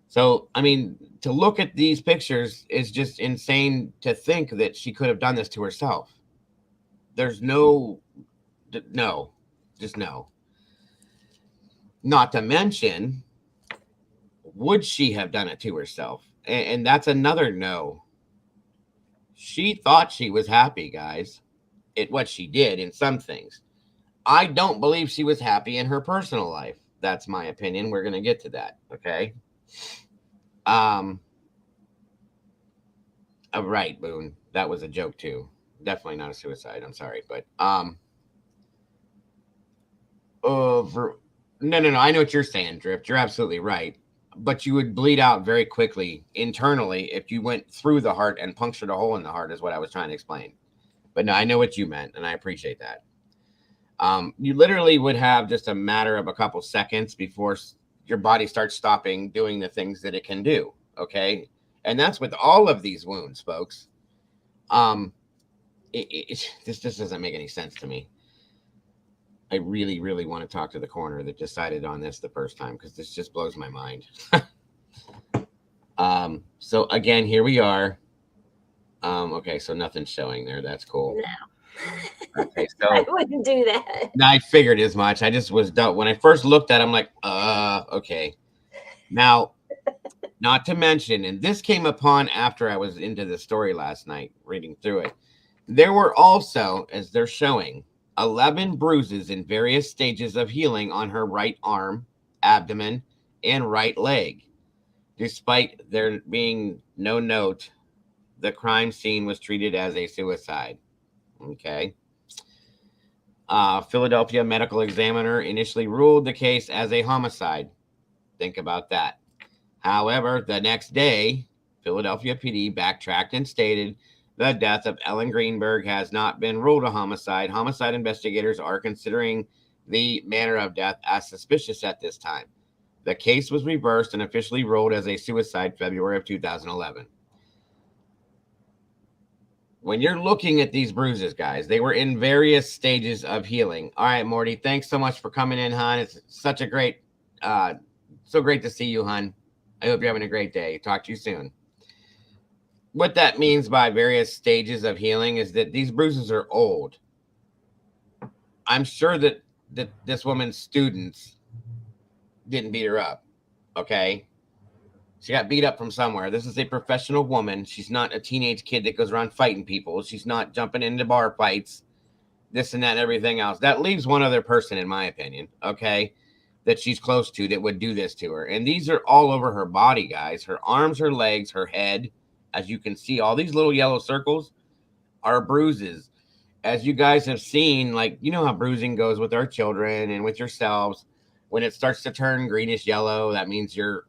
So, I mean, to look at these pictures is just insane to think that she could have done this to herself. There's just no. Not to mention, would she have done it to herself? And that's another no. She thought she was happy, guys, at what she did in some things. I don't believe she was happy in her personal life. That's my opinion. We're going to get to that, okay? Right, Boone. That was a joke too. Definitely not a suicide. I'm sorry, but no. I know what you're saying, Drift. You're absolutely right. But you would bleed out very quickly internally if you went through the heart and punctured a hole in the heart, is what I was trying to explain. But no, I know what you meant, and I appreciate that. You literally would have just a matter of a couple seconds before your body starts stopping doing the things that it can do, okay? And that's with all of these wounds, folks. This just doesn't make any sense to me. I really, really want to talk to the coroner that decided on this the first time, because this just blows my mind. So again, here we are. Okay, so nothing's showing there. That's cool. No. Okay, so I wouldn't do that. I figured as much. I just was done. When I first looked at it, I'm like, okay. Now, not to mention, and this came upon after I was into the story last night, reading through it, there were also, as they're showing, 11 bruises in various stages of healing on her right arm, abdomen, and right leg. Despite there being no note, the crime scene was treated as a suicide. Okay. Philadelphia medical examiner initially ruled the case as a homicide. Think about that. However, the next day, Philadelphia PD backtracked and stated the death of Ellen Greenberg has not been ruled a homicide. Homicide investigators are considering the manner of death as suspicious at this time. The case was reversed and officially ruled as a suicide February of 2011. When you're looking at these bruises, guys, they were in various stages of healing. All right, Morty, thanks so much for coming in, hon. It's such a great, so great to see you, hon. I hope you're having a great day. Talk to you soon. what that means by various stages of healing is that these bruises are old. I'm sure that this woman's students didn't beat her up. Okay. She got beat up from somewhere. This is a professional woman. She's not a teenage kid that goes around fighting people. She's not jumping into bar fights, this and that, and everything else. That leaves one other person, in my opinion, okay, that she's close to that would do this to her. And these are all over her body, guys. Her arms, her legs, her head. As you can see, all these little yellow circles are bruises. As you guys have seen, like, you know how bruising goes with our children and with yourselves. When it starts to turn greenish yellow, that means you're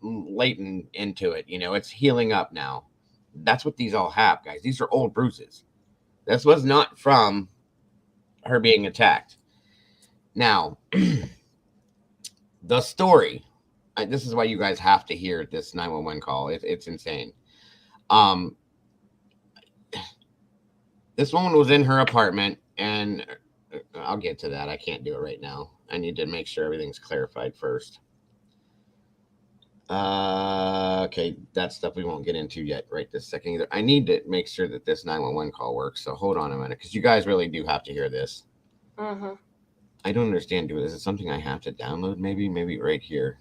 latent into it. You know, it's healing up now. That's what these all have, guys. These are old bruises. This was not from her being attacked. Now, the story. This is why you guys have to hear this 911 call. It's insane. This woman was in her apartment, and I'll get to that. I can't do it right now. I need to make sure everything's clarified first. Okay, that stuff we won't get into yet right this second either. I need to make sure that this 911 call works, so hold on a minute, because you guys really do have to hear this. Mm-hmm. I don't understand. Is it something I have to download? Maybe right here.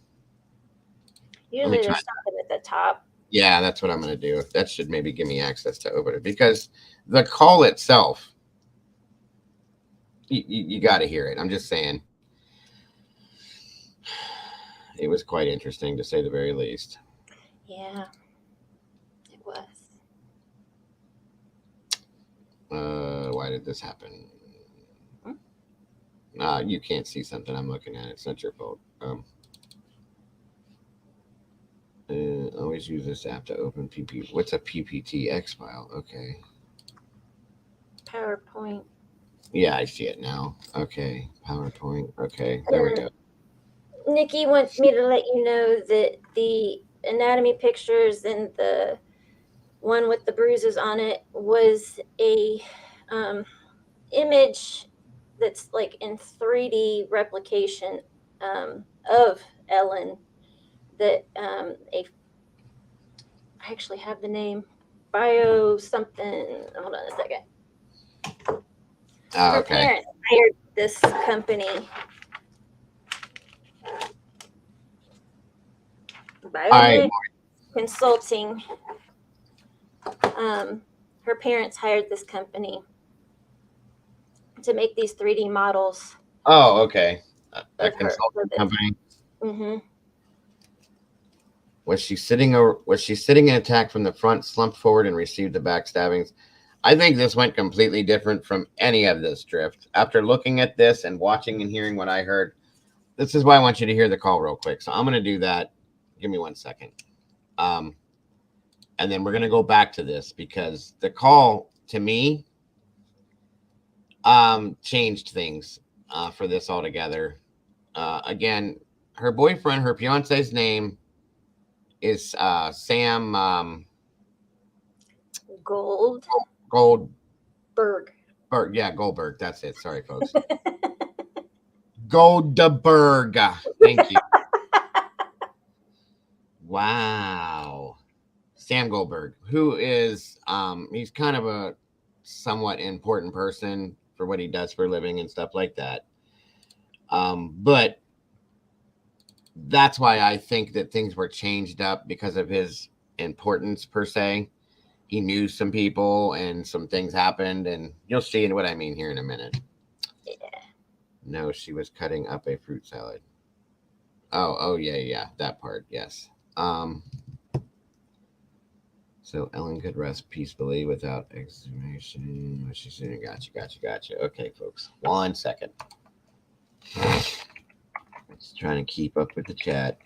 Usually there's something at the top. Yeah, that's what I'm going to do. That should maybe give me access to open it, because the call itself, you got to hear it. I'm just saying. It was quite interesting, to say the very least. Yeah, it was. Why did this happen? You can't see something I'm looking at. It's not your fault. Always use this app to open PP. What's a PPTX file? Okay. PowerPoint. Yeah, I see it now. Okay, PowerPoint. Okay, there we go. Nikki wants me to let you know that the anatomy pictures and the one with the bruises on it was a image that's like in 3D replication of Ellen. That I actually have the name, bio something. Hold on a second. Oh, Her okay. parents hired this company. Bio Consulting. Her parents hired this company to make these 3D models. Oh, okay. A consulting company. Mm-hmm. Was she sitting in attack from the front, slumped forward, and received the backstabbings? I think this went completely different from any of this drift. After looking at this and watching and hearing what I heard, this is why I want you to hear the call real quick. So I'm going to do that. Give me 1 second. And then we're going to go back to this, because the call to me changed things for this altogether. Again, her boyfriend, her fiance's name is Sam Goldberg. Yeah, Goldberg. That's it. Sorry, folks. Goldberg. Thank you. Wow. Sam Goldberg, who is he's kind of a somewhat important person for what he does for a living and stuff like that. But that's why I think that things were changed up, because of his importance per se. He knew some people and some things happened, and you'll see what I mean here in a minute. Yeah. No, she was cutting up a fruit salad. Oh yeah, that part, yes. So Ellen could rest peacefully without exhumation. She's saying, gotcha. Okay, folks, 1 second. Just trying to keep up with the chat.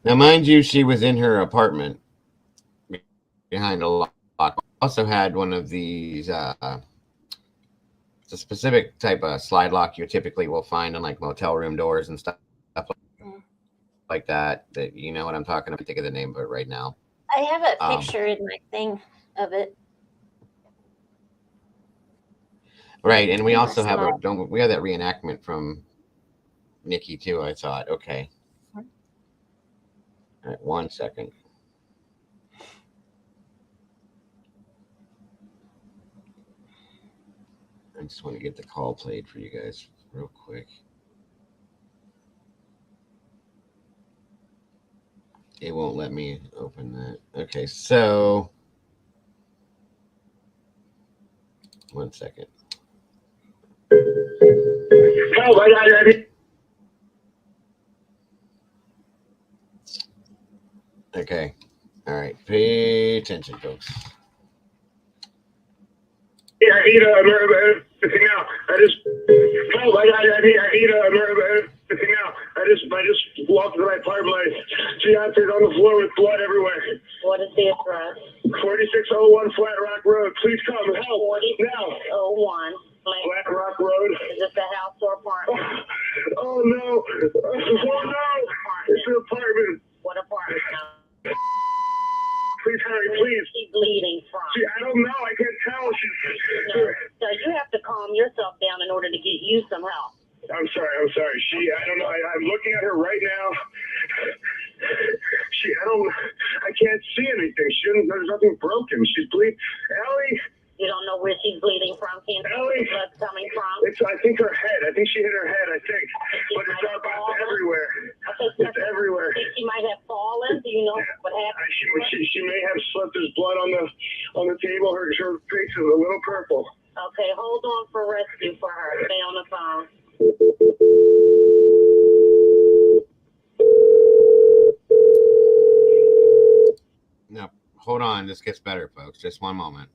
Now, mind you, she was in her apartment behind a lock. Also had one of these It's a specific type of slide lock you typically will find on like motel room doors and stuff like that. That you know what I'm talking about. I think of the name of it right now. I have a picture in my thing of it. Right, and we also have we have that reenactment from Nikki too. I thought, okay. All right, 1 second. I just want to get the call played for you guys real quick. It won't let me open that. Okay, so 1 second. Okay. All right. Pay attention, folks. Yeah, I need a everything out. I need everything out. I just walked to my apartment. My fiance's on the floor with blood everywhere. What is the address? 4601 Flat Rock Road. Please come help now. 4601 Flat Rock Road. Is this a house or apartment? Oh no! Oh no! It's an apartment. What apartment? Please hurry, please. She's bleeding from. I don't know. I can't tell. No. So you have to calm yourself down in order to get you some help. I'm sorry. I don't know. I'm looking at her right now. I can't see anything. There's nothing broken. She's bleeding. Ellie. You don't know where she's bleeding from? Can't see where the blood's coming from? I think her head. I think she hit her head, But it's everywhere. Okay, it's everywhere. Think she might have fallen? Do you know what happened? She may have slipped. There's blood on the table. Her face is a little purple. Okay, hold on for rescue for her. Stay on the phone. No, hold on. This gets better, folks. Just one moment.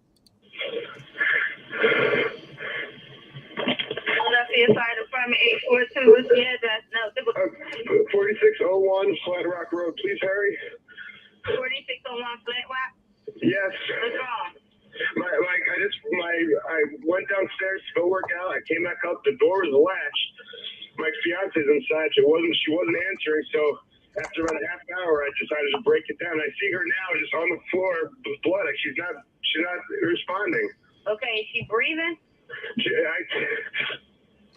Philadelphia Fire Department 842. What's the address? No, 4601 Flat Rock Road. Please hurry. 4601 Flat Rock? Yes. What's wrong? I went downstairs to go work out. I came back up. The door was latched. My fiance's inside. She wasn't answering. So after about a half hour, I decided to break it down. I see her now just on the floor with blood. She's not responding. Okay, is she breathing?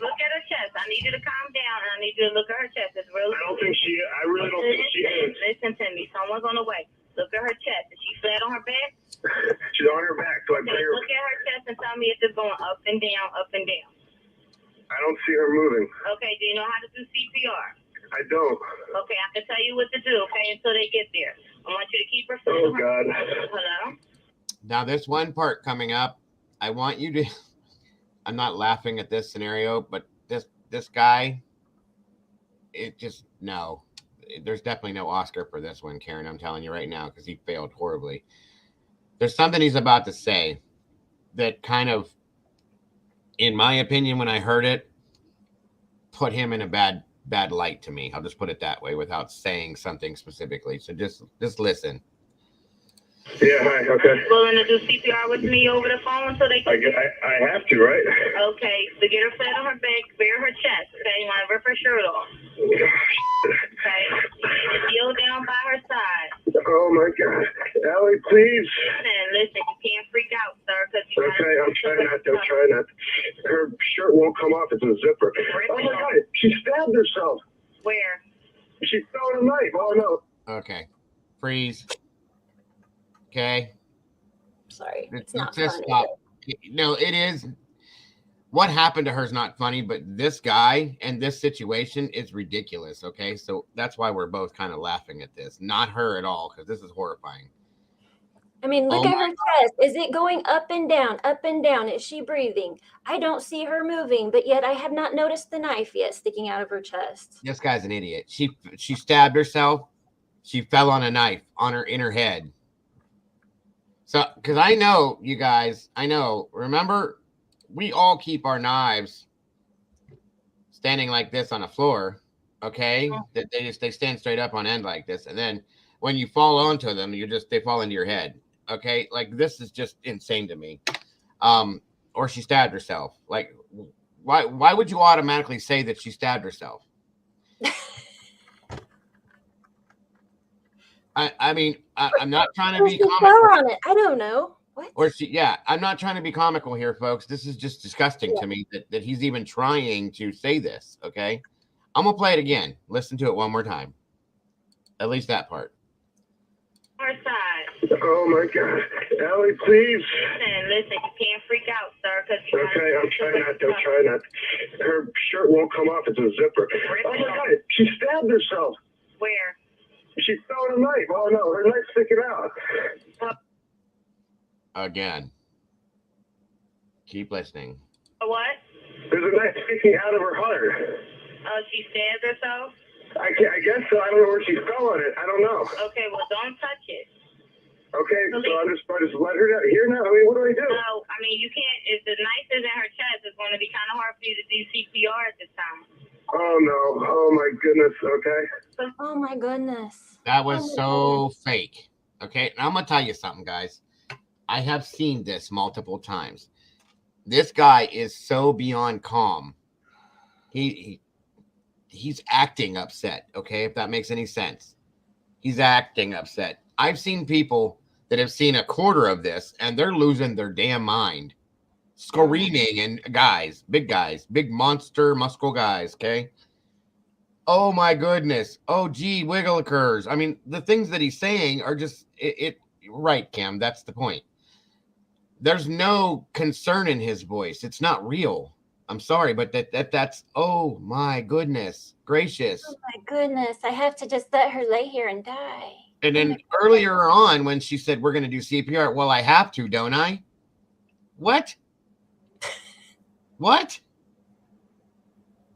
Look at her chest. I need you to calm down, and I need you to look at her chest. It's really. I really don't think she is. Listen to me. Someone's on the way. Look at her chest. Is she flat on her back? She's on her back. So look at her chest and tell me if it's going up and down, up and down. I don't see her moving. Okay. Do you know how to do CPR? I don't. Okay. I can tell you what to do. Okay, until they get there. I want you to keep her. Oh God. Hello. Now, this one part coming up, I want you to. I'm not laughing at this scenario, but this guy, no. There's definitely no Oscar for this one, Karen. I'm telling you right now, because he failed horribly. There's something he's about to say that kind of, in my opinion, when I heard it, put him in a bad light to me. I'll just put it that way without saying something specifically. So just listen. Yeah, hi, okay. Willing to do CPR with me over the phone so they can... I have to, right? Okay, so get her flat on her back, bare her chest, okay? You want to rip her shirt off. Okay? Kneel down by her side. Oh, my God. Ellie, please. Listen, you can't freak out, sir. Okay, I'm trying not to. Her shirt won't come off. It's a zipper. Oh, my God. She stabbed herself. Where? She fell in a knife. Oh, no. Okay. Freeze. Okay. Sorry. It's not just funny. stop. No, it is. What happened to her is not funny, but this guy and this situation is ridiculous. Okay. So that's why we're both kind of laughing at this. Not her at all, because this is horrifying. I mean, look at her chest. Is it going up and down, up and down? Is she breathing? I don't see her moving, but yet I have not noticed the knife yet sticking out of her chest. This guy's an idiot. She stabbed herself. She fell on a knife in her head. So, because I know, you guys, remember, we all keep our knives standing like this on the floor, okay? They stand straight up on end like this. And then when you fall onto them, they fall into your head, okay? Like, this is just insane to me. or she stabbed herself. Like, why would you automatically say that she stabbed herself? I mean, I'm not trying to Or be she fell comical. on it. I don't know. What? Or yeah, I'm not trying to be comical here, folks. This is just disgusting Yeah. to me that he's even trying to say this. Okay, I'm gonna play it again. Listen to it one more time. At least that part. Her side. Oh my God, Ellie, please. Listen, you can't freak out, sir, because Okay, I'm trying not to. I'm trying not to. Her shirt won't come off. It's a zipper. Oh my God, she stabbed herself. Where? She found a knife. Oh no, her knife's sticking out. Again. Keep listening. What? There's a knife sticking out of her heart. Oh, she stabbed herself? I guess so. I don't know where she fell on it. I don't know. Okay, well, don't touch it. Okay, so I just let her down here now. I mean, what do I do? No, I mean, you can't. If the knife is in her chest, it's going to be kind of hard for you to do CPR at this time. Oh no! Oh my goodness! Okay. Oh my goodness. That was so fake. Okay, and I'm gonna tell you something, guys. I have seen this multiple times. This guy is so beyond calm. He's acting upset. Okay, if that makes any sense, he's acting upset. I've seen people that have seen a quarter of this, and they're losing their damn mind, screaming. And guys, big monster muscle guys. Okay. Oh my goodness. Oh gee, wiggle occurs. I mean, the things that he's saying are just right, Cam. That's the point. There's no concern in his voice. It's not real. I'm sorry, but that's oh my goodness gracious. Oh my goodness. I have to just let her lay here and die. And then earlier on when she said we're going to do CPR, well, I have to, don't I? What? What?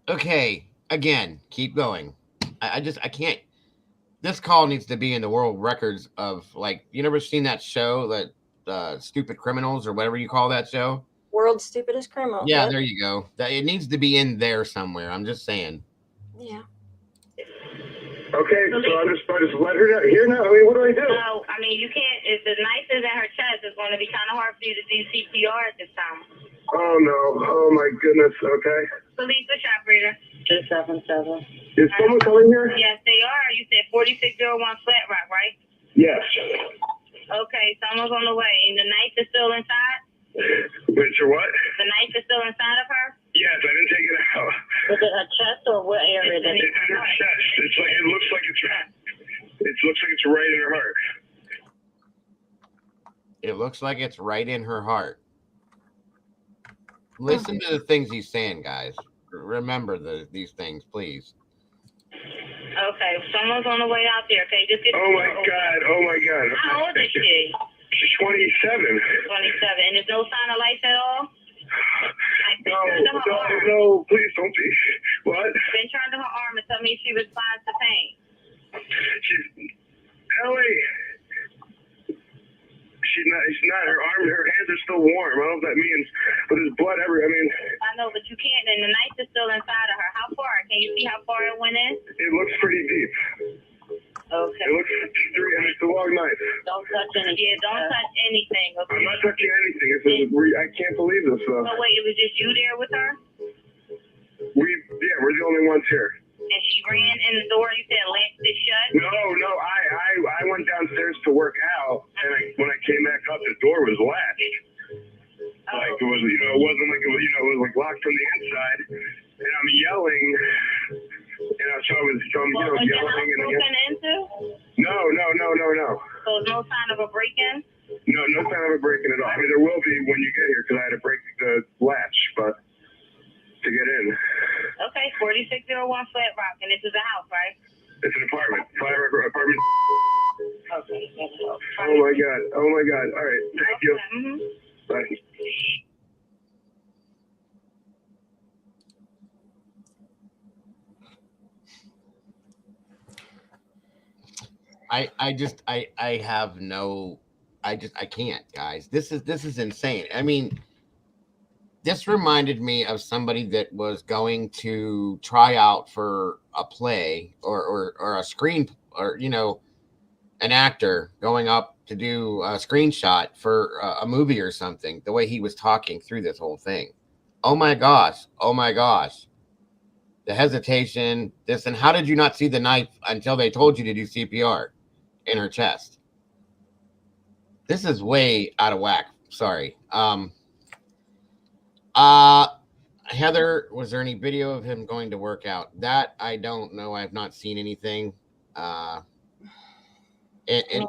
Okay. Again, keep going. I can't. This call needs to be in the world records of, like, you never seen that show, that Stupid Criminals or whatever you call that show? World's Stupidest Criminal. Yeah, Yep. there you go. It needs to be in there somewhere. I'm just saying. Yeah. Okay, so I just let her down here now. I mean, what do I do? No, I mean, you can't. If the knife is in her chest, it's going to be kind of hard for you to do CPR at this time. Oh no! Oh my goodness! Okay. Police, what's your operator? 277. Is someone coming here? Yes, they are. You said 4601 Flat Rock, right? Yes. Okay, someone's on the way. And the knife is still inside? Wait, your what? The knife is still inside of her? Yes, I didn't take it out. Was it her chest or what area? It's in her chest. It looks like it's right in her heart. It looks like it's right in her heart. Listen to the things he's saying, guys. Remember these things, please. Okay, someone's on the way out there. Okay, just get. Oh my God! Oh my God! How old is she? She's 27. 27, and there's no sign of life at all. No, please don't be. What? Been turned to her arm and tell me she responds to pain. Ellie. She's not. Her arm, her hands are still warm. I don't know what that means, but there's blood everywhere. I mean. I know, but you can't. And the knife is still inside of her. How far? Can you see how far it went in? It looks pretty deep. Okay. It looks it's a long knife. Don't touch anything. Yeah, don't touch anything. Okay. I'm not touching anything. I can't believe this though. So wait, it was just you there with her? We're the only ones here. And she ran in the door. You said latched it shut. No. I went downstairs to work out, and when I came back up, the door was latched. Like it was, it wasn't like it was, it was like locked from the inside. And I'm yelling, so I was, yelling. And broken into? No. So there's no sign of a break-in? No sign of a break-in at all. I mean, there will be when you get here because I had to break the latch, but to get in. Okay, 4601 Flat Rock, and this is a house, right? It's an apartment. Apartment. Okay. Oh my God. All right. Thank you. Mm-hmm. Bye. I can't, guys. This is insane. I mean, this reminded me of somebody that was going to try out for a play or a screen, or an actor going up to do a screenshot for a movie or something, the way he was talking through this whole thing. Oh my gosh. Oh my gosh. The hesitation, this, and how did you not see the knife until they told you to do CPR in her chest? This is way out of whack. Sorry. Heather, was there any video of him going to work out? That I don't know. I've not seen anything. It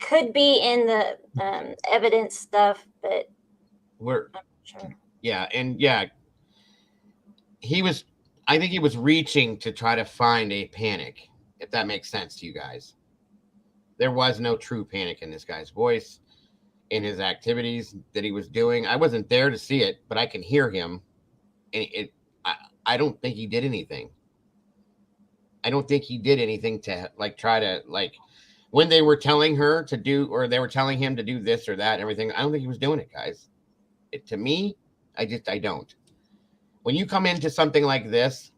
could be in the evidence stuff, but we're I'm not sure. yeah, and yeah, I think he was reaching to try to find a panic, if that makes sense to you guys. There was no true panic in this guy's voice, in his activities that he was doing. I wasn't there to see it, but I can hear him. And I don't think he did anything. I don't think he did anything to like try to like when they were telling her to do, or they were telling him to do this or that and everything. I don't think he was doing it, guys. To me, I don't. When you come into something like this,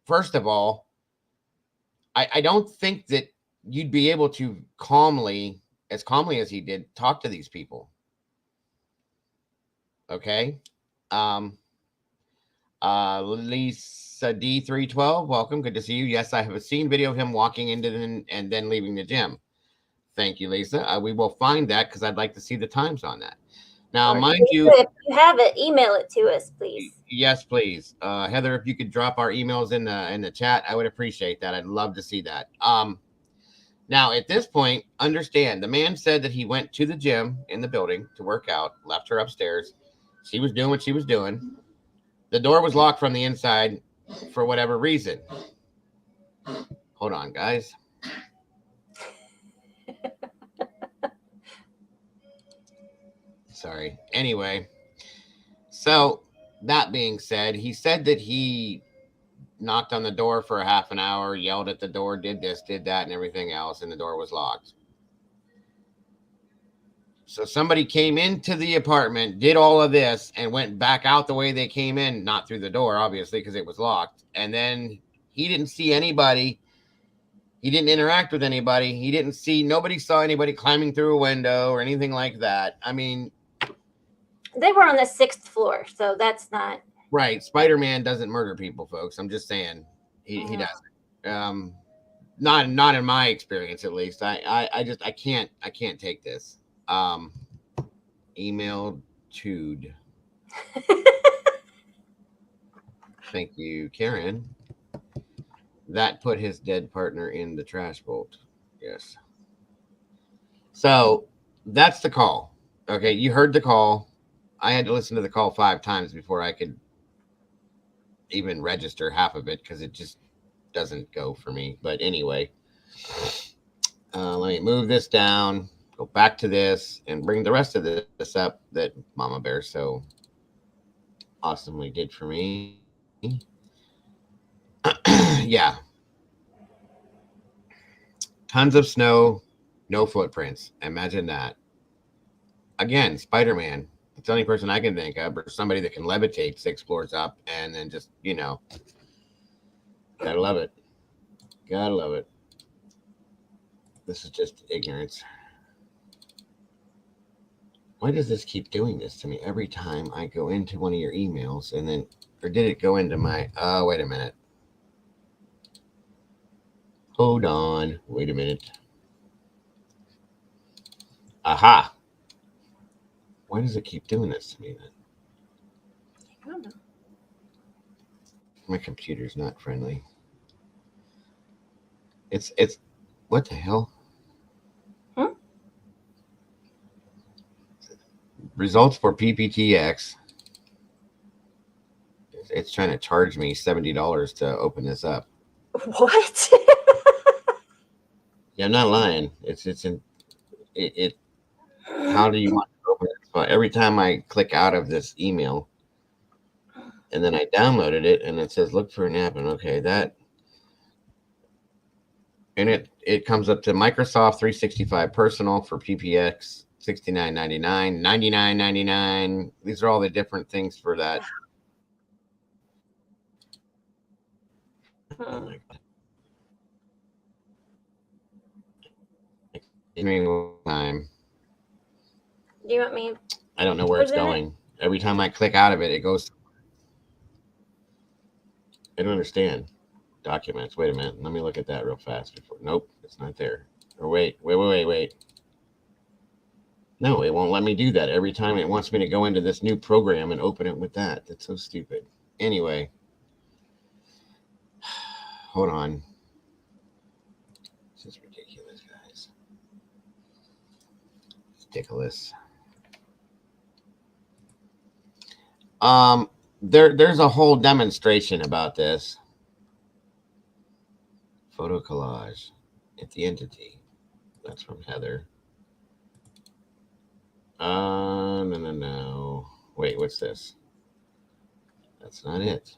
first of all, I don't think that you'd be able to calmly as he did, talk to these people. Okay. Lisa D312, welcome. Good to see you. Yes, I have a seen video of him walking into and then leaving the gym. Thank you, Lisa. We will find that because I'd like to see the times on that. Now, mind you, if you have it, email it to us, please. Yes, please. Heather, if you could drop our emails in the chat, I would appreciate that. I'd love to see that. Now, at this point, understand the man said that he went to the gym in the building to work out, left her upstairs. She was doing what she was doing. The door was locked from the inside for whatever reason. Hold on, guys. Sorry. Anyway, so that being said, he said that he knocked on the door for a half an hour, yelled at the door, did this, did that, and everything else, and the door was locked. So somebody came into the apartment, did all of this, and went back out the way they came in, not through the door, obviously, because it was locked. And then he didn't see anybody. He didn't interact with anybody. Nobody saw anybody climbing through a window or anything like that. I mean, they were on the 6th floor, so that's not right. Spider-Man doesn't murder people, folks. I'm just saying he doesn't. Not in my experience, at least. I can't take this. Email Tude. Thank you, Karen. That put his dead partner in the trash bolt. Yes. So that's the call. Okay, you heard the call. I had to listen to the call 5 times before I could even register half of it because it just doesn't go for me. But anyway, let me move this down, go back to this, and bring the rest of this up that Mama Bear so awesomely did for me. Yeah. Tons of snow, no footprints. Imagine that. Again, Spider-Man. It's the only person I can think of, or somebody that can levitate 6 floors up and then just, gotta love it. Gotta love it. This is just ignorance. Why does this keep doing this to me every time I go into one of your emails and then, or did it go into my, wait a minute. Hold on. Wait a minute. Aha. Why does it keep doing this to me then? I don't know. My computer's not friendly. It's what the hell? Results for PPTX. It's trying to charge me $70 to open this up. What? Yeah, I'm not lying. It's in it. How do you want to open it? So every time I click out of this email, and then I downloaded it, and it says look for an app, and okay, that, and it comes up to Microsoft 365 Personal for PPX $69.99, $99.99. These are all the different things for that. Oh my God. Time. Do you want me? I don't know where it's going. Every time I click out of it, it goes. I don't understand. Documents. Wait a minute. Let me look at that real fast. Before. Nope, it's not there. Or wait. No, it won't let me do that. Every time it wants me to go into this new program and open it with that. That's so stupid. Anyway. Hold on. This is ridiculous, guys. Ridiculous. There's a whole demonstration about this. Photo collage at the entity. That's from Heather. No. Wait, what's this? That's not it.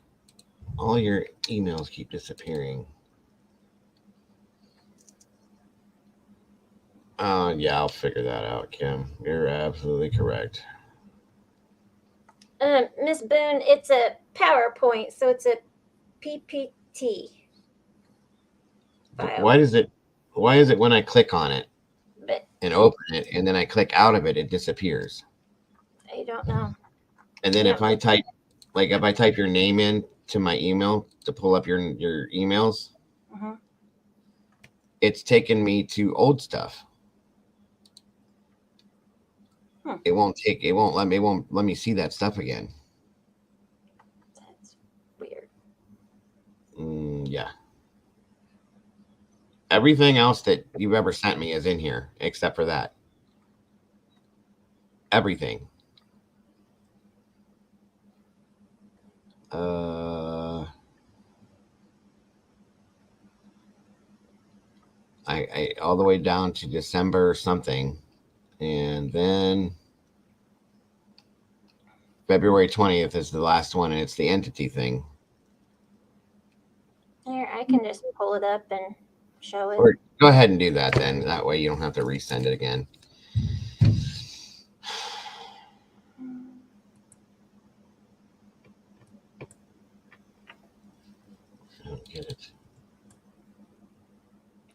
All your emails keep disappearing. Yeah, I'll figure that out, Kim. You're absolutely correct. Miss Boone, it's a PowerPoint, so it's a PPT file. Why is it when I click on it But and open it and then I click out of it, it disappears? I don't know. And then if I type your name in to my email to pull up your emails, it's taken me to old stuff. It won't let me see that stuff again. That's weird. Yeah. Everything else that you've ever sent me is in here, except for that. Everything. I all the way down to December something, and then February 20th is the last one, and it's the entity thing. Here, I can just pull it up and show it. Or go ahead and do that then. That way you don't have to resend it again. I don't get it.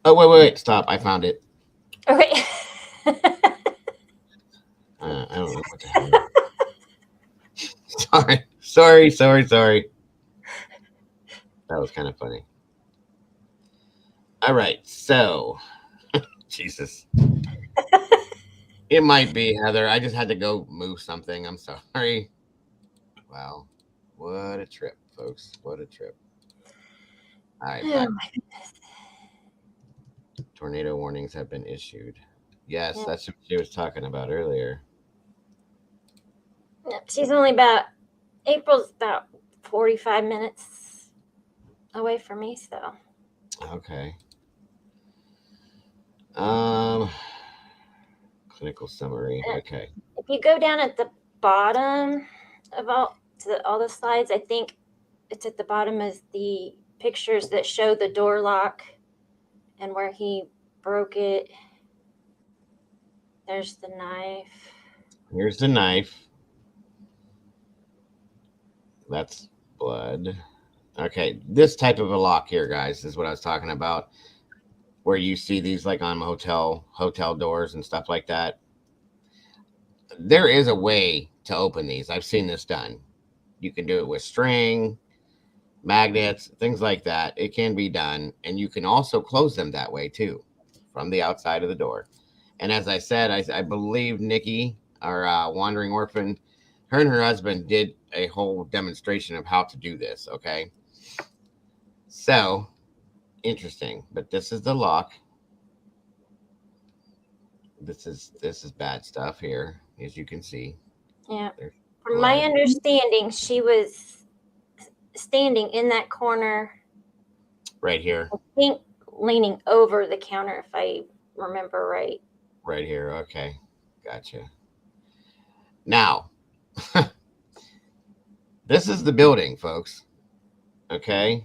Oh, wait. Stop. I found it. Okay. I don't know what the hell. Sorry. That was kind of funny. All right. So, Jesus. It might be, Heather. I just had to go move something. I'm sorry. Wow. What a trip, folks. What a trip. All right. Back. Tornado warnings have been issued. Yes, that's what she was talking about earlier. She's only April's about 45 minutes away from me, so. Okay. Clinical summary. Okay. If you go down at the bottom of all the slides, I think it's at the bottom is the pictures that show the door lock and where he broke it. There's the knife. Here's the knife. That's blood. Okay, this type of a lock here, guys, is what I was talking about, where you see these like on hotel doors and stuff like that. There is a way to open these. I've seen this done. You can do it with string, magnets, things like that. It can be done, and you can also close them that way too, from the outside of the door. And as I said, I believe Nikki, our wandering orphan, her and her husband did a whole demonstration of how to do this. Okay, so interesting. But this is the lock. This is bad stuff here, as you can see. Yeah. From my understanding, she was standing in that corner. Right here. I think leaning over the counter, if I remember right. Right here. Okay. Gotcha. Now, this is the building, folks. Okay.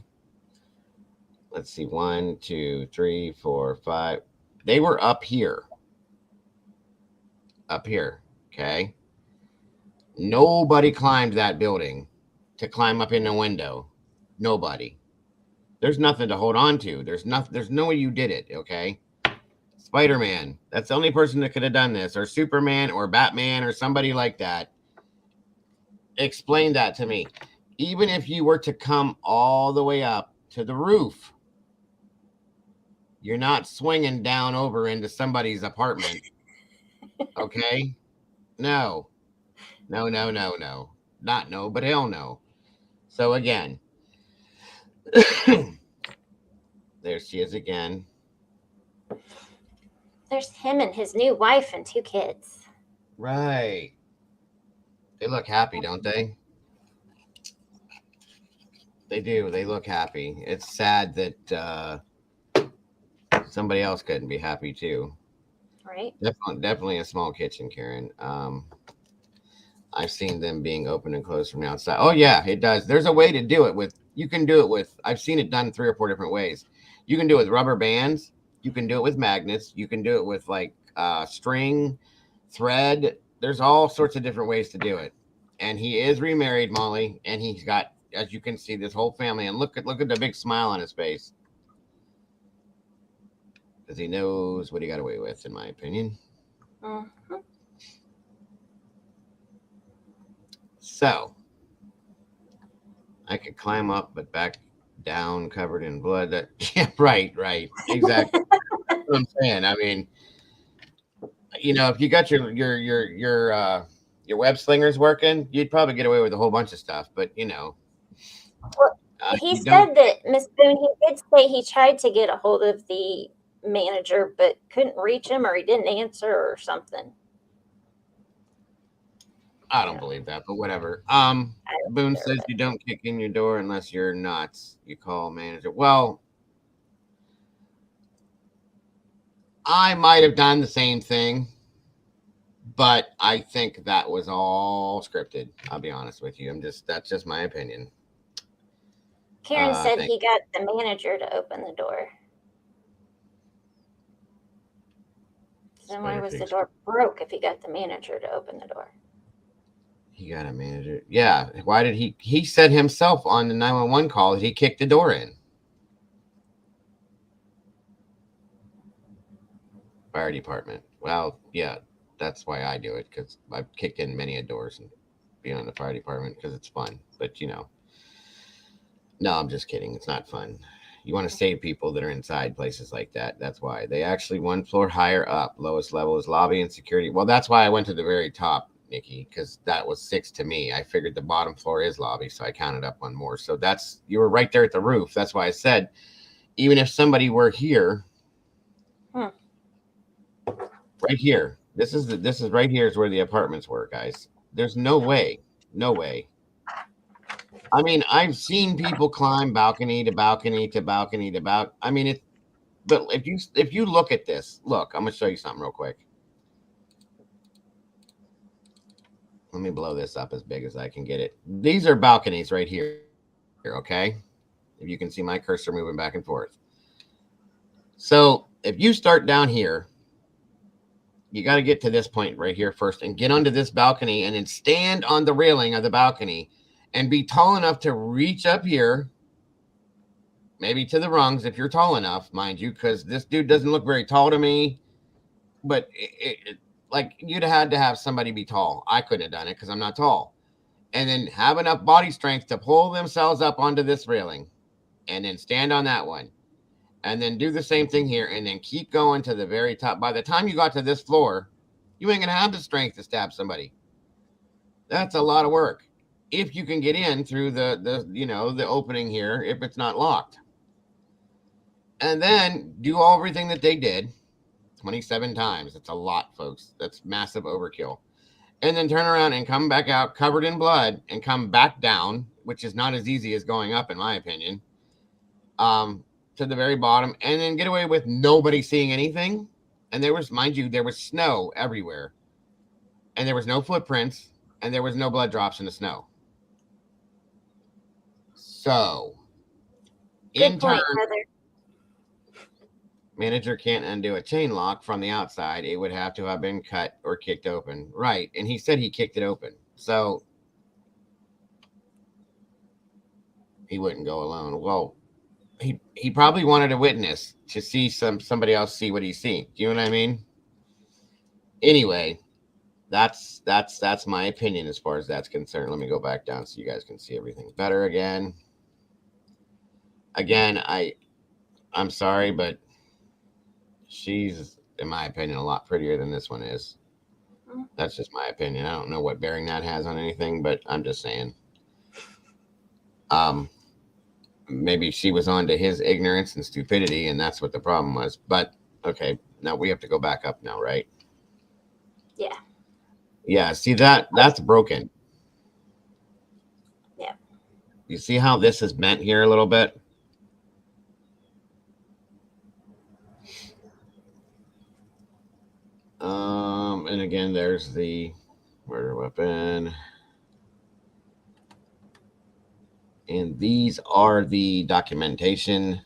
Let's see. 1, 2, 3, 4, 5. They were up here. Up here. Okay. Nobody climbed that building to climb up in the window. Nobody. There's nothing to hold on to. There's no way you did it. Okay. Spider-Man. That's the only person that could have done this, or Superman, or Batman, or somebody like that. Explain that to me. Even if you were to come all the way up to the roof, you're not swinging down over into somebody's apartment. Okay? No. No. Not no, but hell no. So again, there she is again. There's him and his new wife and 2 kids. Right. They look happy, don't they? They do. They look happy. It's sad that somebody else couldn't be happy too. Right. Definitely a small kitchen, Karen. I've seen them being open and closed from the outside. Oh yeah, it does. There's a way to do it with. You can do it with. I've seen it done 3 or 4 different ways. You can do it with rubber bands. You can do it with magnets. You can do it with like string, thread. There's all sorts of different ways to do it. And he is remarried, Molly, and he's got, as you can see, this whole family. And look at the big smile on his face, because he knows what he got away with, in my opinion. Mm-hmm. So I could climb up, but back down, covered in blood. That yeah, right, exactly. That's what I'm saying. I mean, if you got your web slingers working, you'd probably get away with a whole bunch of stuff. But Well, he said that, Miss Boone, he did say he tried to get a hold of the manager, but couldn't reach him, or he didn't answer, or something. I don't believe that, but whatever. Boone says you don't kick in your door unless you're nuts. You call manager. Well, I might have done the same thing, but I think that was all scripted. I'll be honest with you. That's just my opinion. Karen said he got the manager to open the door. Then why was the door broke if he got the manager to open the door? He got a manager. Yeah. Why did he said himself on the 911 call that he kicked the door in? Fire department. Well, yeah, that's why I do it, because I've kicked in many doors and be on the fire department because it's fun. But no, I'm just kidding. It's not fun. You want to save people that are inside places like that. That's why. They actually 1 floor higher up. Lowest level is lobby and security. Well, that's why I went to the very top, Nikki, because that was 6 to me. I figured the bottom floor is lobby, so I counted up 1 more. So you were right there at the roof. That's why I said, even if somebody were here, right here, this is right here is where the apartments were, guys. There's no way. I mean, I've seen people climb balcony to balcony to balcony to balcony. I mean, but if you look at this, look, I'm gonna show you something real quick. Let me blow this up as big as I can get it. These are balconies right here, okay? If you can see my cursor moving back and forth. So if you start down here, you got to get to this point right here first and get onto this balcony and then stand on the railing of the balcony and be tall enough to reach up here, maybe to the rungs if you're tall enough, mind you, because this dude doesn't look very tall to me. But like you'd have had to have somebody be tall. I couldn't have done it because I'm not tall. And then have enough body strength to pull themselves up onto this railing and then stand on that one. And then do the same thing here and then keep going to the very top. By the time you got to this floor, you ain't going to have the strength to stab somebody. That's a lot of work. If you can get in through the opening here, if it's not locked. And then do everything that they did 27 times. That's a lot, folks. That's massive overkill. And then turn around and come back out covered in blood and come back down, which is not as easy as going up, in my opinion, to the very bottom, and then get away with nobody seeing anything. And there was, mind you, there was snow everywhere. And there was no footprints, and there was no blood drops in the snow. So, in turn, manager can't undo a chain lock from the outside. It would have to have been cut or kicked open. Right. And he said he kicked it open. So, he wouldn't go alone. Well, he probably wanted a witness to see somebody else see what he's seen. Do you know what I mean? Anyway, that's my opinion as far as that's concerned. Let me go back down so you guys can see everything better again. Again, I'm sorry, but she's, in my opinion, a lot prettier than this one is. That's just my opinion. I don't know what bearing that has on anything, but I'm just saying. Maybe she was on to his ignorance and stupidity, and that's what the problem was. But okay, now we have to go back up now, right? Yeah. Yeah. See that's broken. Yeah. You see how this is bent here a little bit? And again, there's the murder weapon. And these are the documentation.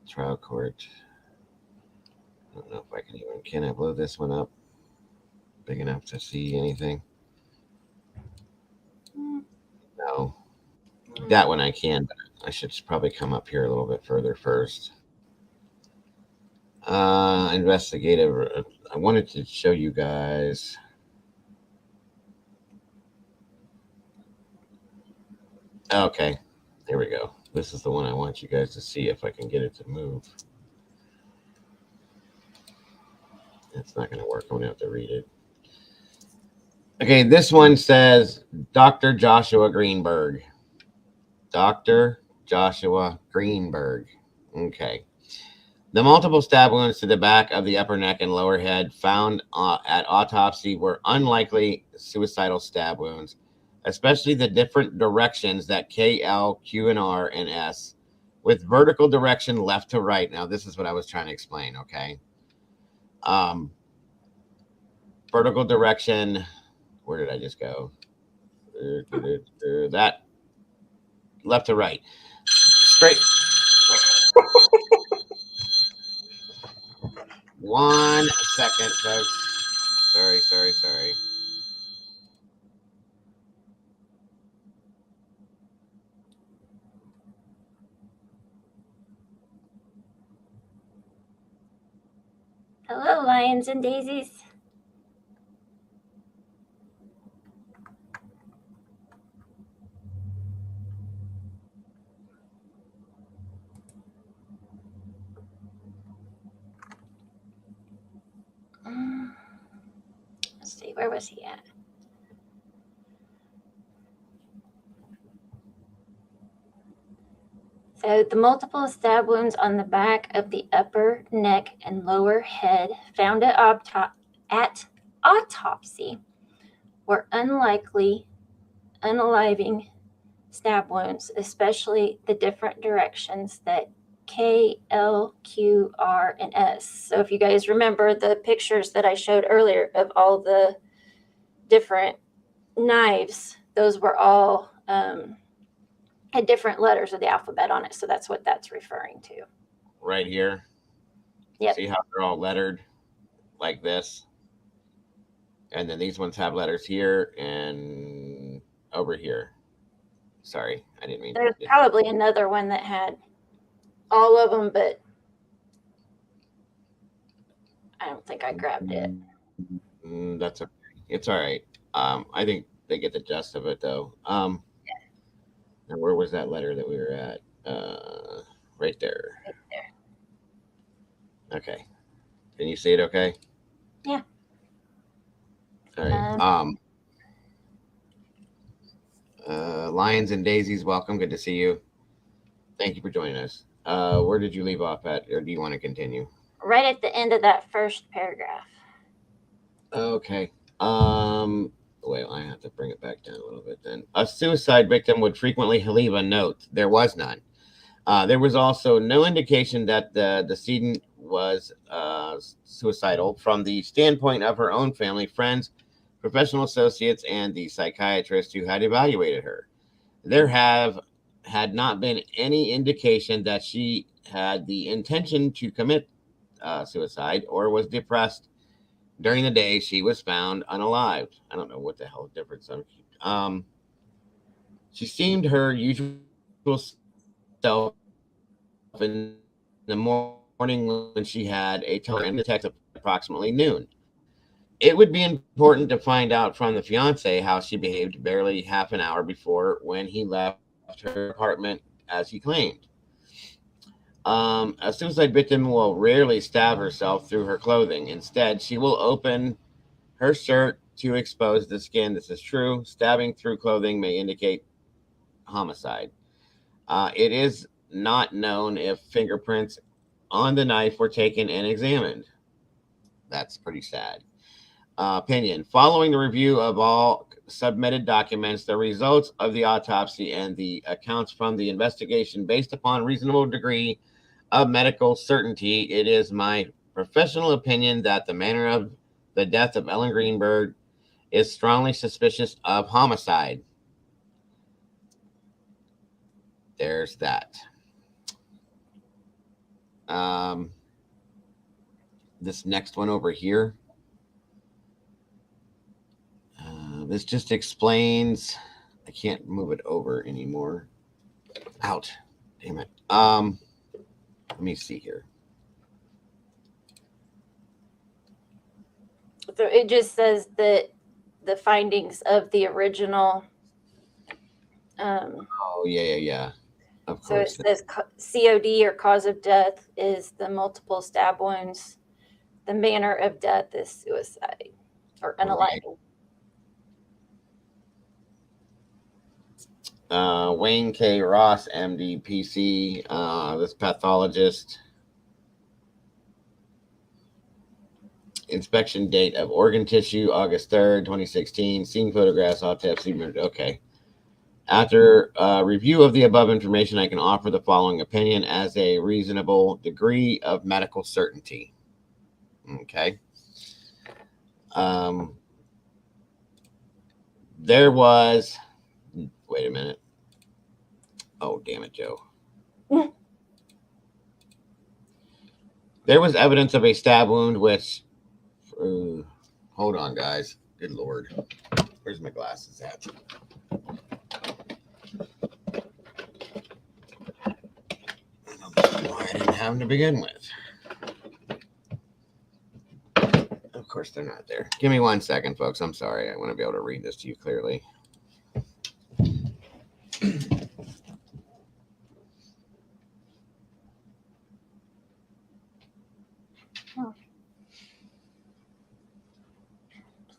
Trial court. I don't know if I can I blow this one up big enough to see anything? No. That one I can, but I should probably come up here a little bit further first. Investigative. I wanted to show you guys. Okay, here we go. This is the one I want you guys to see if I can get it to move. It's not going to work. I'm going to have to read it. Okay, this one says Dr. Joshua Greenberg. Dr. Joshua Greenberg. Okay. The multiple stab wounds to the back of the upper neck and lower head found at autopsy were unlikely suicidal stab wounds, especially the different directions that K, L, Q, and R, and S, with vertical direction left to right. Now, this is what I was trying to explain, okay? Vertical direction, where did I just go? That, left to right. Straight. One second, folks. Sorry. Hello, lions and daisies. Let's see, where was he at? So the multiple stab wounds on the back of the upper neck and lower head found at autopsy were unlikely unaliving stab wounds, especially the different directions that K, L, Q, R, and S. So if you guys remember the pictures that I showed earlier of all the different knives, those were all had different letters of the alphabet on it. So that's what that's referring to. Right here. Yep. See how they're all lettered like this? And then these ones have letters here and over here. Sorry, I didn't mean. There's probably another one that had all of them, but I don't think I grabbed it. That's okay. It's all right. I think they get the gist of it, though. Now, where was that letter that we were at? Right there. Right there. Okay. Can you see it okay? Yeah. All right. Lions and Daisies, welcome. Good to see you. Thank you for joining us. Where did you leave off at, or do you want to continue? Right at the end of that first paragraph. Okay. Wait, I have to bring it back down a little bit then. A suicide victim would frequently leave a note. There was none. There was also no indication that the decedent was suicidal from the standpoint of her own family, friends, professional associates, and the psychiatrist who had evaluated her. There had not been any indication that she had the intention to commit suicide or was depressed. During the day, she was found unalived. I don't know what the hell difference. She seemed her usual self in the morning when she had a telephone text at approximately noon. It would be important to find out from the fiance how she behaved barely half an hour before when he left her apartment, as he claimed. A suicide victim will rarely stab herself through her clothing. Instead, she will open her shirt to expose the skin. This is true. Stabbing through clothing may indicate homicide. It is not known if fingerprints on the knife were taken and examined. That's pretty sad. Opinion. Following the review of all submitted documents, the results of the autopsy, and the accounts from the investigation based upon reasonable degree of medical certainty, it is my professional opinion that the manner of the death of Ellen Greenberg is strongly suspicious of homicide. There's that. This next one over here. This just explains. I can't move it over anymore. Out. Damn it. Let me see here. So it just says that the findings of the original. Oh, yeah. Of So it course. says COD, or cause of death, is the multiple stab wounds. The manner of death is suicide or unaliving. Wayne K. Ross, MD, PC, this pathologist. Inspection date of organ tissue, August 3rd, 2016. Scene photographs, autopsy. Okay. After review of the above information, I can offer the following opinion as a reasonable degree of medical certainty. Okay. There was. Wait a minute. Oh, damn it, Joe. There was evidence of a stab wound, which. Hold on, guys. Good Lord. Where's my glasses at? I didn't have them to begin with. Of course, they're not there. Give me 1 second, folks. I'm sorry. I want to be able to read this to you clearly.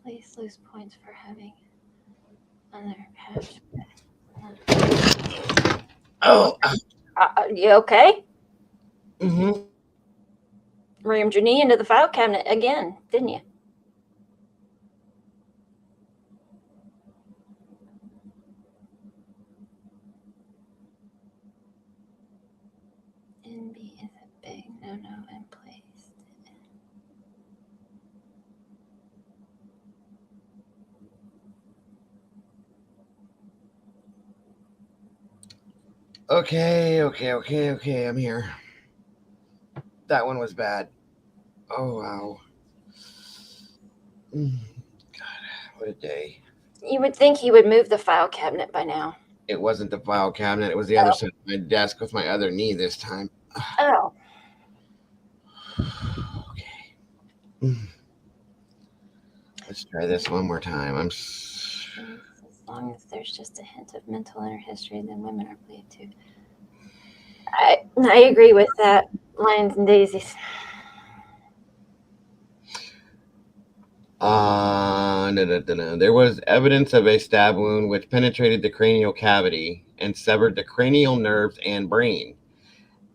Please lose points for having other hash. Oh. You okay? Mm-hmm. Rammed your knee into the file cabinet again, didn't you? NB is a big no-no and placed. Okay. I'm here. That one was bad. Oh, wow. God, what a day. You would think he would move the file cabinet by now. It wasn't the file cabinet. It was the other side of my desk with my other knee this time. Oh. Okay. Let's try this one more time. As long as there's just a hint of mental inner history, then women are believed to. I agree with that. Lions and daisies. There was evidence of a stab wound which penetrated the cranial cavity and severed the cranial nerves and brain.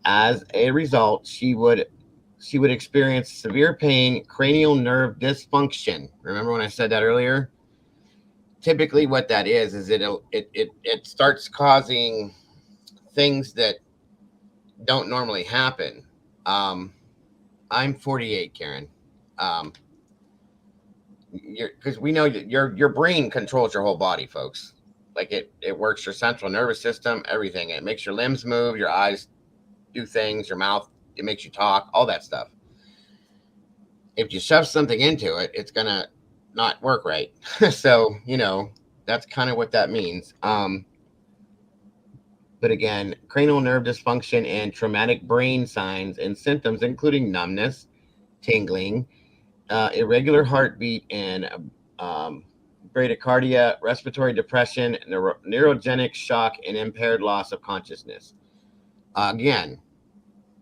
As a result, she would experience severe pain, cranial nerve dysfunction. Remember when I said that earlier? Typically what that is it starts causing things that don't normally happen. I'm 48, Karen. Because we know your brain controls your whole body, folks. Like it works your central nervous system, everything. It makes your limbs move, your eyes do things, your mouth, it makes you talk, all that stuff. If you shove something into it, it's gonna not work right. So, that's kind of what that means. But again, cranial nerve dysfunction and traumatic brain signs and symptoms, including numbness, tingling, irregular heartbeat, and bradycardia, respiratory depression, neurogenic shock, and impaired loss of consciousness. Again,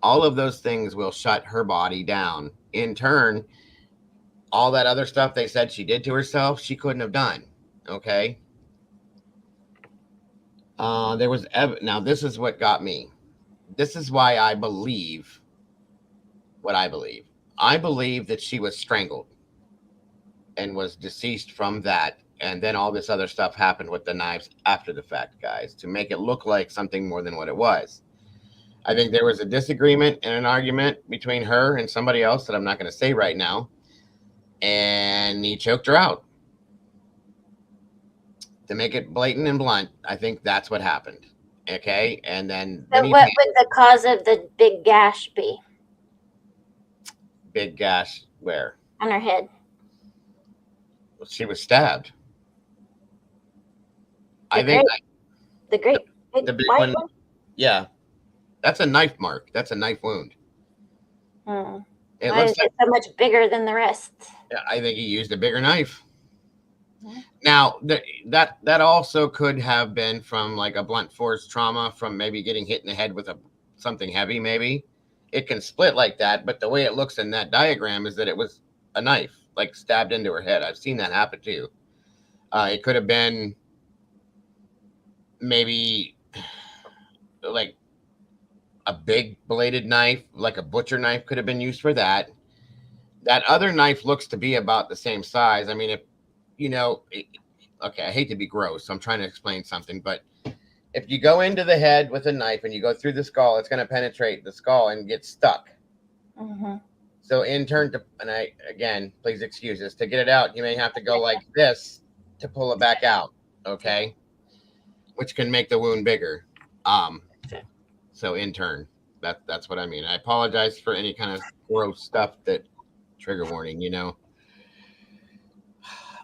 all of those things will shut her body down. In turn, all that other stuff they said she did to herself, she couldn't have done. Okay. There was now. This is what got me. This is why I believe what I believe. I believe that she was strangled and was deceased from that, and then all this other stuff happened with the knives after the fact, guys, to make it look like something more than what it was. I think there was a disagreement and an argument between her and somebody else that I'm not going to say right now, and he choked her out. To make it blatant and blunt, I think that's what happened. Okay, and then So what would the cause of the big gash be? Big gash where? On her head. Well, she was stabbed. The big one. Yeah, that's a knife mark. That's a knife wound. It Why looks is like it so much bigger than the rest? Yeah, I think he used a bigger knife. Now, that also could have been from like a blunt force trauma from maybe getting hit in the head with something heavy. Maybe it can split like that, but the way it looks in that diagram is that it was a knife, like stabbed into her head. I've seen that happen too. It could have been maybe like a big bladed knife, like a butcher knife could have been used for that. That other knife looks to be about the same size. I mean, if okay, I hate to be gross, so I'm trying to explain something, but if you go into the head with a knife and you go through the skull, it's going to penetrate the skull and get stuck. So in turn, again, please excuse us, to get it out, you may have to go like this to pull it back out, okay? Which can make the wound bigger. So in turn, that's what I mean. I apologize for any kind of gross stuff that, trigger warning,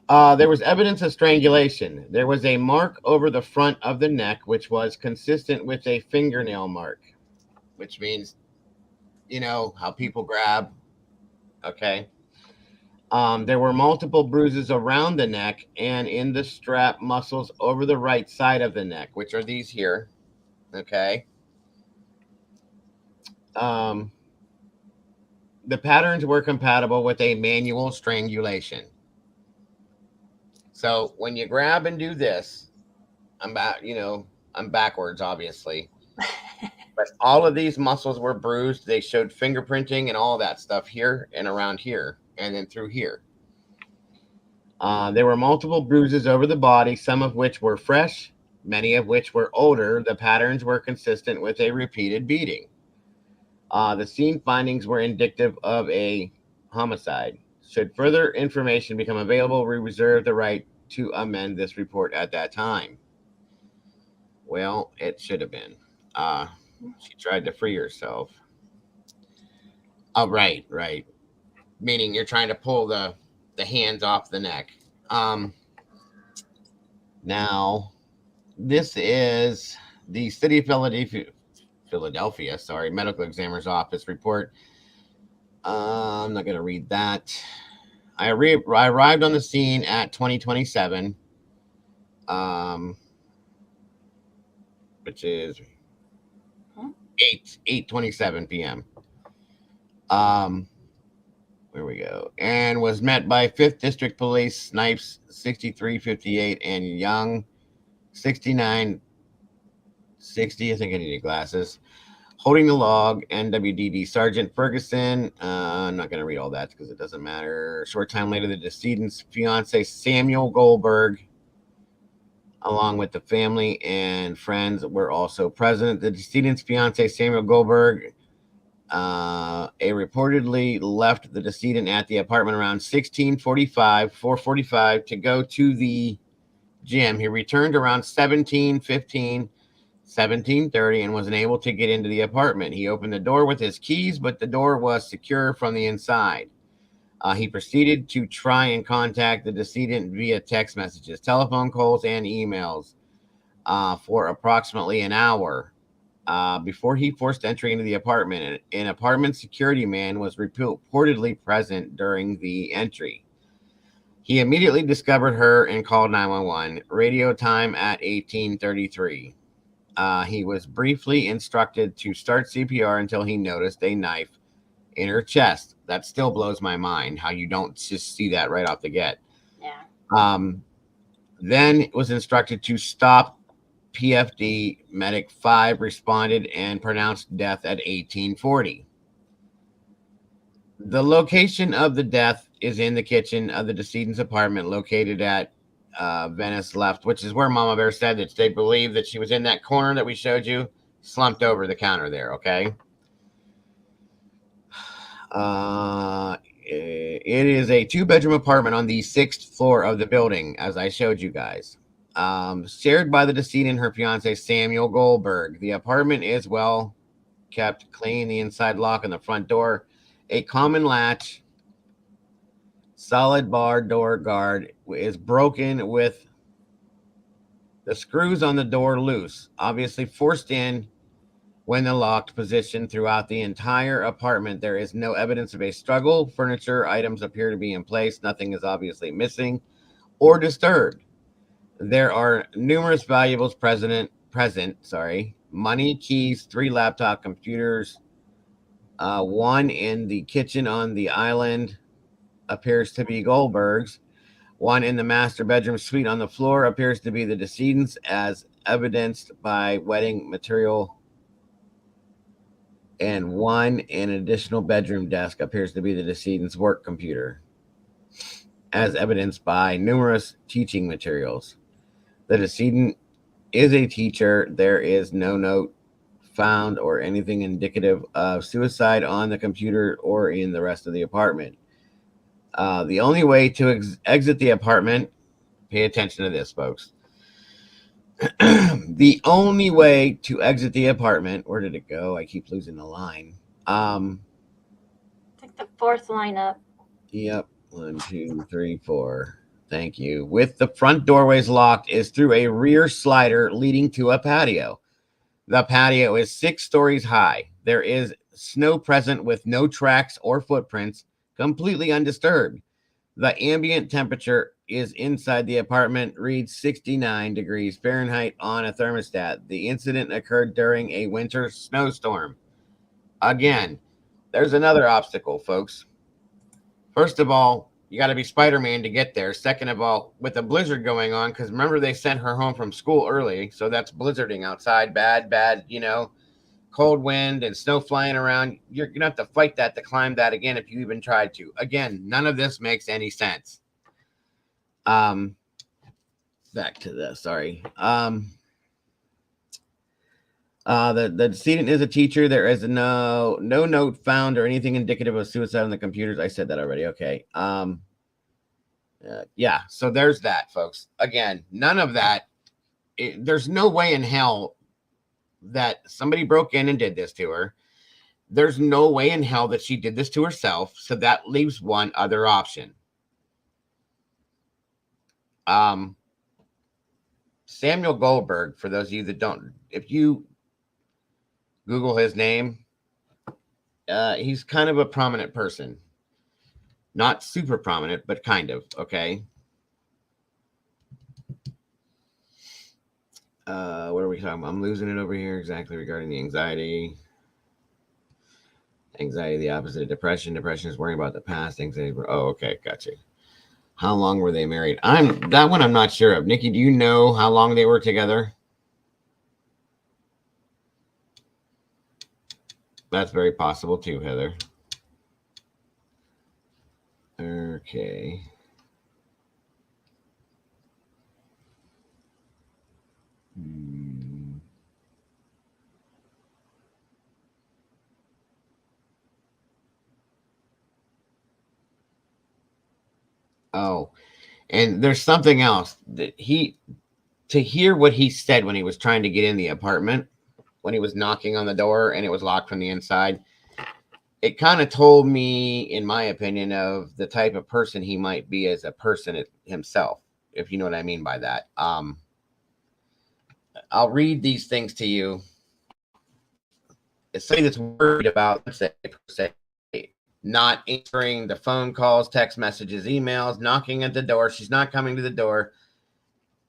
There was evidence of strangulation. There was a mark over the front of the neck, which was consistent with a fingernail mark, which means, how people grab. Okay. There were multiple bruises around the neck and in the strap muscles over the right side of the neck, which are these here. Okay. The patterns were compatible with a manual strangulation. So when you grab and do this, I'm backwards, obviously. But all of these muscles were bruised. They showed fingerprinting and all that stuff here and around here and then through here. There were multiple bruises over the body, some of which were fresh, many of which were older. The patterns were consistent with a repeated beating. The scene findings were indicative of a homicide. Should further information become available, we reserve the right to amend this report at that time. Well, it should have been. She tried to free herself. Oh, right. Meaning you're trying to pull the hands off the neck. Now, this is the City of Philadelphia, medical examiner's office report. I'm not going to read that. I arrived on the scene at 2027, which is 8:27 p.m. Where we go, and was met by 5th District Police Snipes 6358 and Young 6960. I think I need glasses. Holding the log, NWDD Sergeant Ferguson. I'm not going to read all that because it doesn't matter. A short time later, the decedent's fiance, Samuel Goldberg, along with the family and friends, were also present. The decedent's fiance, Samuel Goldberg, reportedly left the decedent at the apartment around 4:45 to go to the gym. He returned around 17:30 and was unable to get into the apartment. He opened the door with his keys, but the door was secure from the inside. He proceeded to try and contact the decedent via text messages, telephone calls, and emails. for approximately an hour before he forced entry into the apartment. An apartment security man was reportedly present during the entry. He immediately discovered her and called 911. Radio time at 18:33. He was briefly instructed to start CPR until he noticed a knife in her chest. That still blows my mind how you don't just see that right off the get. Yeah. Then was instructed to stop. PFD Medic 5 responded and pronounced death at 1840. The location of the death is in the kitchen of the decedent's apartment located at Venice Left, which is where Mama Bear said that they believe that she was in that corner that we showed you, slumped over the counter there, okay? It is a 2-bedroom apartment on the 6th floor of the building, as I showed you guys. Shared by the decedent and her fiance, Samuel Goldberg. The apartment is well kept, clean. The inside lock on the front door, a common latch, solid bar door guard is broken with the screws on the door loose, obviously forced in when the locked position throughout the entire apartment. There is no evidence of a struggle. Furniture items appear to be in place. Nothing is obviously missing or disturbed. There are numerous valuables present. Money, keys, 3 laptop computers, one in the kitchen on the island appears to be Goldberg's. One in the master bedroom suite on the floor appears to be the decedent's, as evidenced by wedding material. And one in an additional bedroom desk appears to be the decedent's work computer, as evidenced by numerous teaching materials. The decedent is a teacher. There is no note found or anything indicative of suicide on the computer or in the rest of the apartment. The only way to exit the apartment, pay attention to this, folks. The only way to exit the apartment, where did it go? I keep losing the line. It's like the 4th line up. Yep. 1, 2, 3, 4. Thank you. With the front doorways locked, is through a rear slider leading to a patio. The patio is 6 stories high. There is snow present with no tracks or footprints, completely undisturbed. The ambient temperature is inside the apartment, reads 69 degrees Fahrenheit on a thermostat. The incident occurred during a winter snowstorm. Again, there's another obstacle, folks. First of all, you got to be Spider-Man to get there. Second of all, with a blizzard going on, because remember they sent her home from school early, so that's blizzarding outside, bad, cold wind and snow flying around. You're going to have to fight that to climb that again if you even tried to. Again, none of this makes any sense. Back to this, sorry. The decedent is a teacher. There is no note found or anything indicative of suicide on the computers. I said that already. Okay. Yeah. So there's that, folks. Again, none of that. There's no way in hell that somebody broke in and did this to her. There's no way in hell that she did this to herself. So that leaves one other option. Samuel Goldberg, for those of you that don't, if you Google his name, he's kind of a prominent person. Not super prominent, but kind of, okay? What are we talking about? I'm losing it over here exactly regarding the anxiety. Anxiety, the opposite of depression. Depression is worrying about the past. Anxiety, oh, okay, gotcha. How long were they married? That one I'm not sure of. Nikki, do you know how long they were together? That's very possible too, Heather. Okay. Oh, and there's something else that to hear what he said when he was trying to get in the apartment, when he was knocking on the door and it was locked from the inside, it kind of told me, in my opinion, of the type of person he might be as a person himself, if you know what I mean by that. I'll read these things to you. It's somebody that's worried about, let's say, not answering the phone calls, text messages, emails, knocking at the door. She's not coming to the door.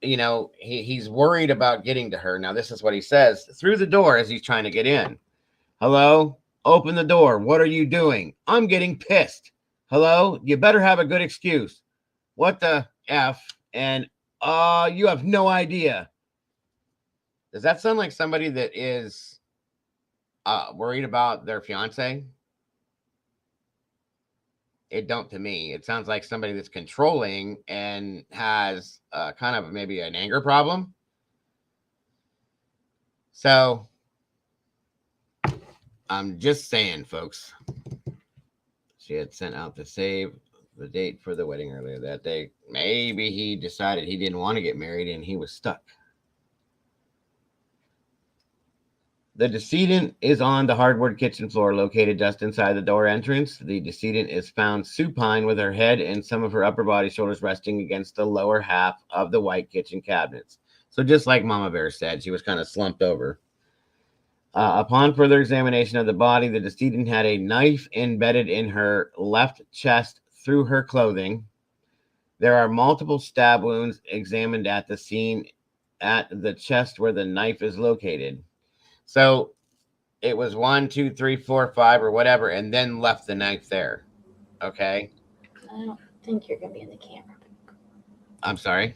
You know, he's worried about getting to her. Now, this is what he says through the door as he's trying to get in. Hello? Open the door. What are you doing? I'm getting pissed. Hello? You better have a good excuse. What the F? And you have no idea. Does that sound like somebody that is worried about their fiance? It don't to me. It sounds like somebody that's controlling and has kind of maybe an anger problem. So I'm just saying, folks. She had sent out to save the date for the wedding earlier that day. Maybe he decided he didn't want to get married and he was stuck. The decedent is on the hardwood kitchen floor located just inside the door entrance. The decedent is found supine with her head and some of her upper body shoulders resting against the lower half of the white kitchen cabinets. So just like Mama Bear said, she was kind of slumped over. Upon further examination of the body, the decedent had a knife embedded in her left chest through her clothing. There are multiple stab wounds examined at the scene at the chest where the knife is located. So it was 1, 2, 3, 4, 5, or whatever, and then left the knife there. Okay. I don't think you're gonna be in the camera. I'm sorry.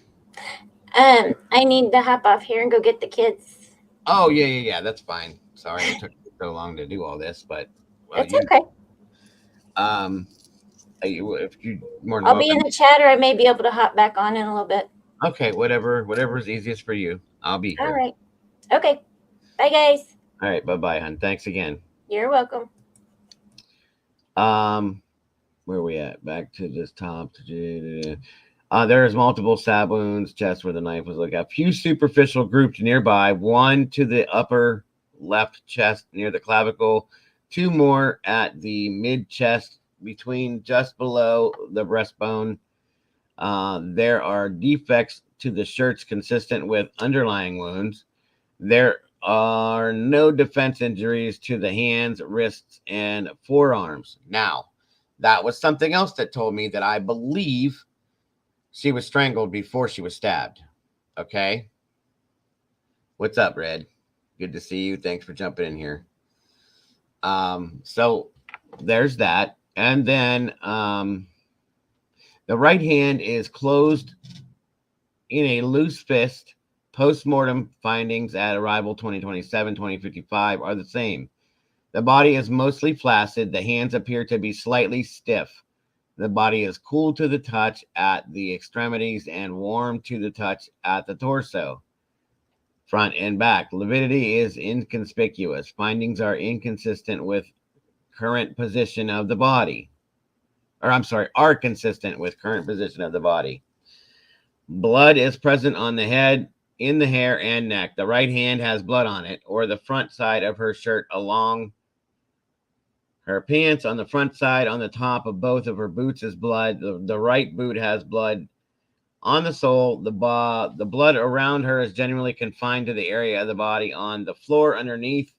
I need to hop off here and go get the kids. Oh yeah. That's fine. Sorry it took so long to do all this, but It's okay. If you more, I'll be in the chat, or I may be able to hop back on in a little bit. Okay, whatever is easiest for you. I'll be here. All right. Okay. Bye, guys. All right. Bye, hon. Thanks again. You're welcome. Where are we at? Back to this top. There's multiple stab wounds, chest where the knife was looked at. A few superficial grouped nearby. One to the upper left chest near the clavicle. 2 more at the mid chest between just below the breastbone. There are defects to the shirts consistent with underlying wounds. There are no defense injuries to the hands, wrists, and forearms. Now, that was something else that told me that I believe she was strangled before she was stabbed. Okay? What's up, Red? Good to see you. Thanks for jumping in here. So there's that. And then the right hand is closed in a loose fist. Post-mortem findings at arrival 2027-2055 are the same. The body is mostly flaccid. The hands appear to be slightly stiff. The body is cool to the touch at the extremities and warm to the touch at the torso, front and back. Lividity is inconspicuous. Findings are inconsistent with current position of the body. Are consistent with current position of the body. Blood is present on the head, in the hair, and neck. The right hand has blood on it, or the front side of her shirt along her pants. On the front side, on the top of both of her boots is blood. The right boot has blood on the sole. The blood around her is generally confined to the area of the body on the floor underneath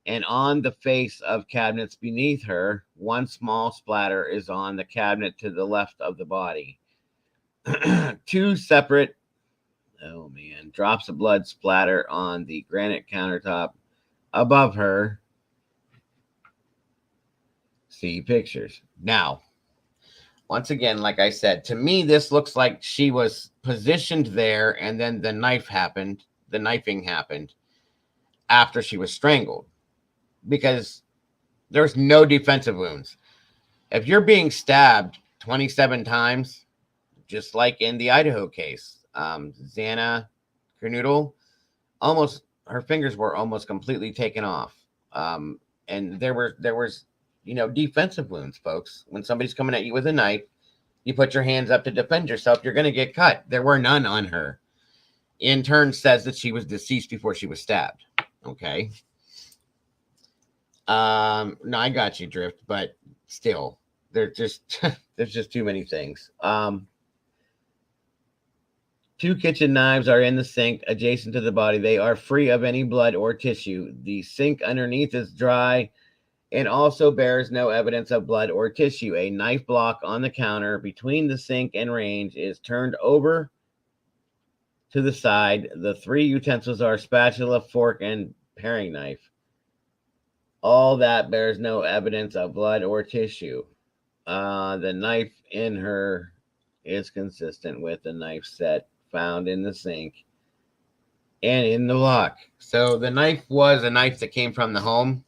and on the face of cabinets beneath her. One small splatter is on the cabinet to the left of the body. 2 separate drops of blood splatter on the granite countertop above her. See pictures. Now, once again, like I said, to me, this looks like she was positioned there and then the knifing happened after she was strangled, because there's no defensive wounds. If you're being stabbed 27 times, just like in the Idaho case, Xana Kernoodle, her fingers were almost completely taken off. And there was defensive wounds, folks. When somebody's coming at you with a knife, you put your hands up to defend yourself. You're going to get cut. There were none on her. In turn, says that she was deceased before she was stabbed. Okay. No, I got you, Drift, but still, there's just too many things. 2 kitchen knives are in the sink adjacent to the body. They are free of any blood or tissue. The sink underneath is dry and also bears no evidence of blood or tissue. A knife block on the counter between the sink and range is turned over to the side. The 3 utensils are spatula, fork, and paring knife. All that bears no evidence of blood or tissue. The knife in her is consistent with the knife set found in the sink and in the lock. So the knife was a knife that came from the home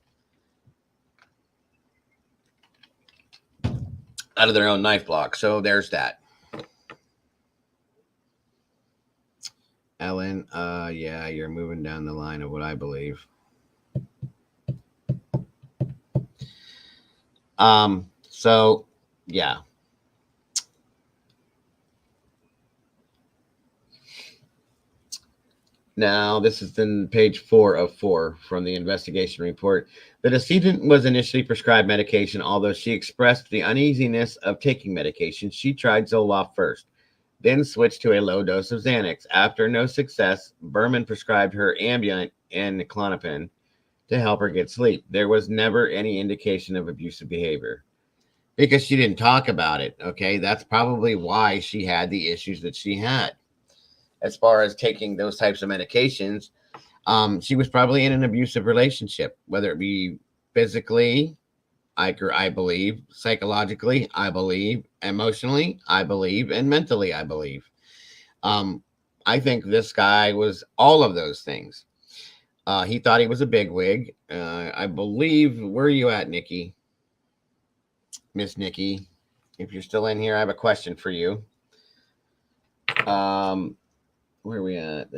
out of their own knife block. So there's that. Ellen, yeah, you're moving down the line of what I believe. So yeah. Now, this is in page 4 of 4 from the investigation report. The decedent was initially prescribed medication, although she expressed the uneasiness of taking medication. She tried Zoloft first, then switched to a low dose of Xanax. After no success, Berman prescribed her Ambien and Klonopin to help her get sleep. There was never any indication of abusive behavior because she didn't talk about it, okay? That's probably why she had the issues that she had. As far as taking those types of medications, she was probably in an abusive relationship, whether it be physically, I believe, psychologically, I believe, emotionally, I believe, and mentally, I believe. I think this guy was all of those things. He thought he was a bigwig. I believe, where are you at, Nikki? Miss Nikki, if you're still in here, I have a question for you. Where are we at?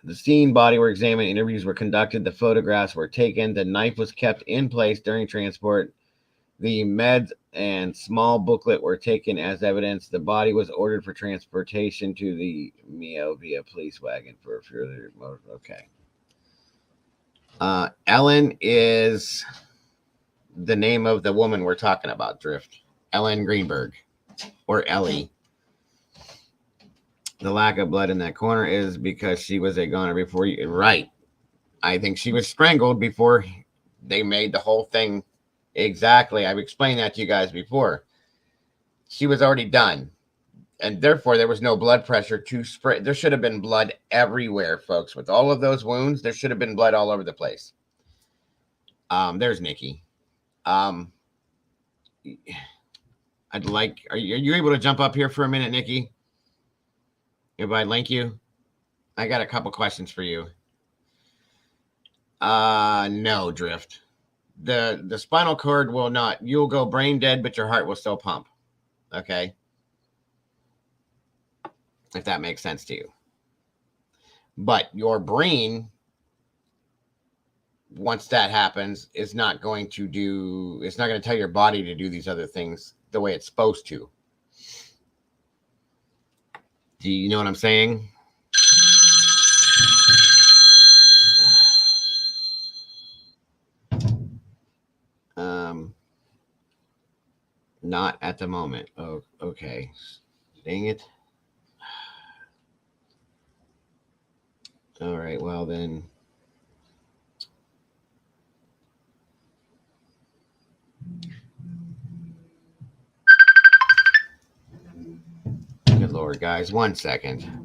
The scene, body were examined, interviews were conducted, the photographs were taken, the knife was kept in place during transport, the meds and small booklet were taken as evidence. The body was ordered for transportation to the MEO via police wagon for further. Okay. Ellen is the name of the woman we're talking about, Drift. Ellen Greenberg, or Ellie. The lack of blood in that corner is because she was a goner before you. Right. I think she was strangled before they made the whole thing. Exactly. I've explained that to you guys before. She was already done. And therefore, there was no blood pressure to spray. There should have been blood everywhere, folks. With all of those wounds, there should have been blood all over the place. There's Nikki. I'd like. Are you able to jump up here for a minute, Nikki? If I link you, I got a couple questions for you. No, Drift. The spinal cord will not. You'll go brain dead, but your heart will still pump. Okay, if that makes sense to you. But your brain, once that happens, is not going to do. It's not going to tell your body to do these other things the way it's supposed to. Do you know what I'm saying? Not at the moment. Oh, okay. Dang it. All right. Well, then. Good Lord, guys. 1 second.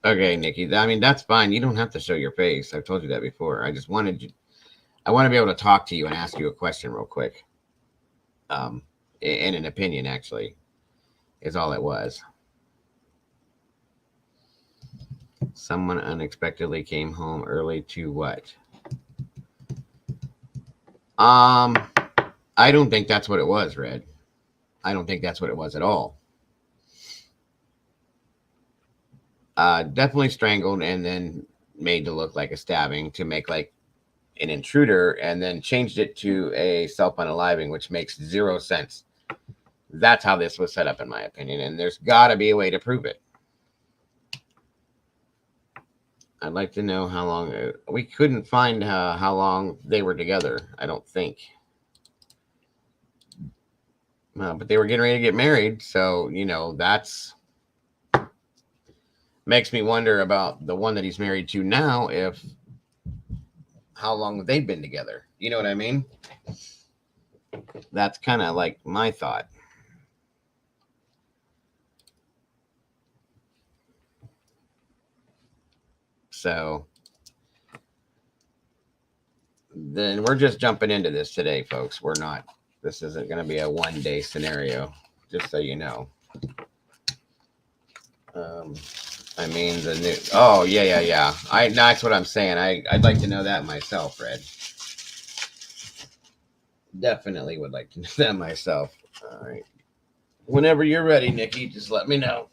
Okay, Nikki. I mean, that's fine. You don't have to show your face. I've told you that before. I just wanted you. I want to be able to talk to you and ask you a question real quick. In an opinion, actually, is all it was. Someone unexpectedly came home early to what? I don't think that's what it was, Red. I don't think that's what it was at all. Definitely strangled and then made to look like a stabbing to make like an intruder, and then changed it to a self-unaliving, which makes zero sense. That's how this was set up, in my opinion, and there's got to be a way to prove it. I'd like to know how long. We couldn't find how long they were together, I don't think. But they were getting ready to get married, so that's makes me wonder about the one that he's married to now. If how long they've been together, you know what I mean? That's kind of like my thought. So then we're just jumping into this today, folks. We're not. This isn't going to be a one-day scenario, just so you know. I mean the new. Oh yeah. That's what I'm saying. I'd like to know that myself, Red. Definitely would like to know that myself. All right. Whenever you're ready, Nikki, just let me know.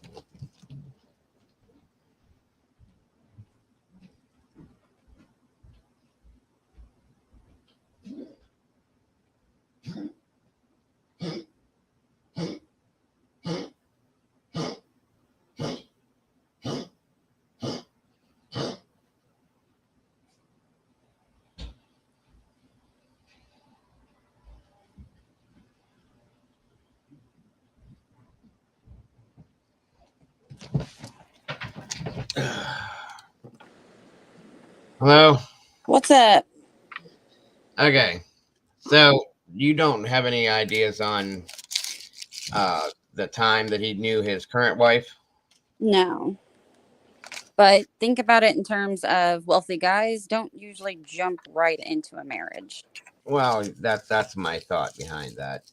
Hello? What's up? Okay. So you don't have any ideas on the time that he knew his current wife? No. But think about it in terms of wealthy guys don't usually jump right into a marriage. Well, that's my thought behind that.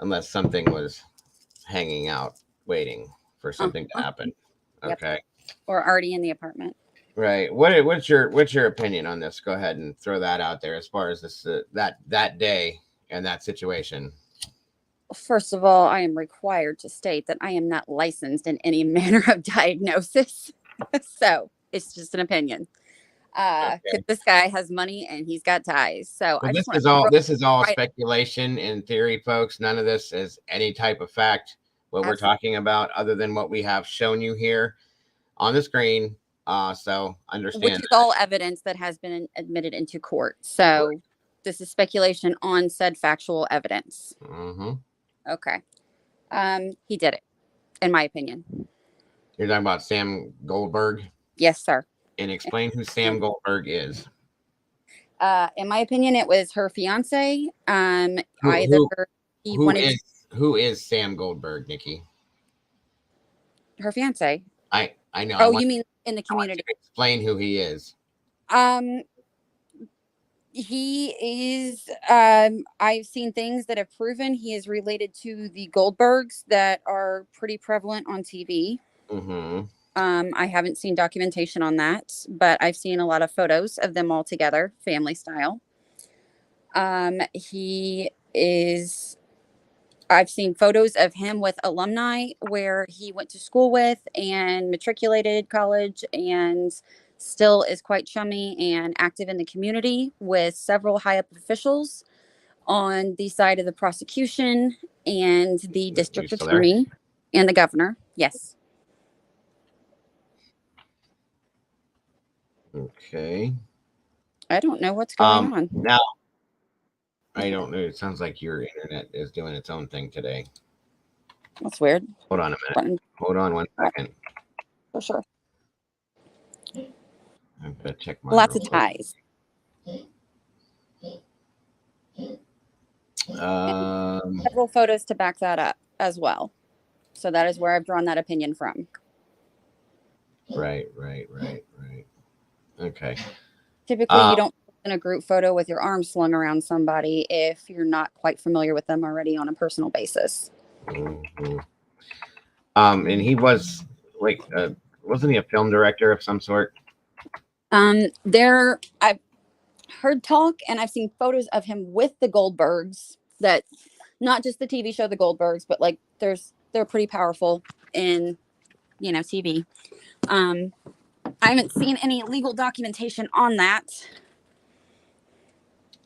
Unless something was hanging out, waiting for something to happen. Okay. Yep. Or already in the apartment. Right. What's your opinion on this? Go ahead and throw that out there as far as this that day and that situation. First of all, I am required to state that I am not licensed in any manner of diagnosis. So it's just an opinion. Okay. This guy has money and he's got ties. So Well, I just this is all right. speculation in theory, folks. None of this is any type of fact. What we're talking about, other than what we have shown you here on the screen. So understand. Which is all evidence that has been admitted into court. So this is speculation on said factual evidence. Mm-hmm. Okay. He did it, in my opinion. You're talking about Sam Goldberg? Yes, sir. And explain who Sam Goldberg is. In my opinion, it was her fiance. Who is Sam Goldberg, Nikki? Her fiance. I know. Oh, you mean in the community? Explain who he is. He is. I've seen things that have proven he is related to the Goldbergs that are pretty prevalent on TV. Mm-hmm. I haven't seen documentation on that, but I've seen a lot of photos of them all together, family style. He is. I've seen photos of him with alumni where he went to school with and matriculated college and still is quite chummy and active in the community with several high up officials on the side of the prosecution and the district attorney and the governor. Yes. Okay. I don't know what's going on. Now, I don't know. It sounds like your internet is doing its own thing today. That's weird. Hold on a minute. Hold on 1 second. For sure. I'm going to check my lots of ties. Several photos to back that up as well. So that is where I've drawn that opinion from. Right. Okay. Typically, you don't put in a group photo with your arm slung around somebody if you're not quite familiar with them already on a personal basis. Mm-hmm. And he was like, wasn't he a film director of some sort? I've heard talk and I've seen photos of him with the Goldbergs, that not just the TV show The Goldbergs, but like they're pretty powerful in, TV. I haven't seen any legal documentation on that.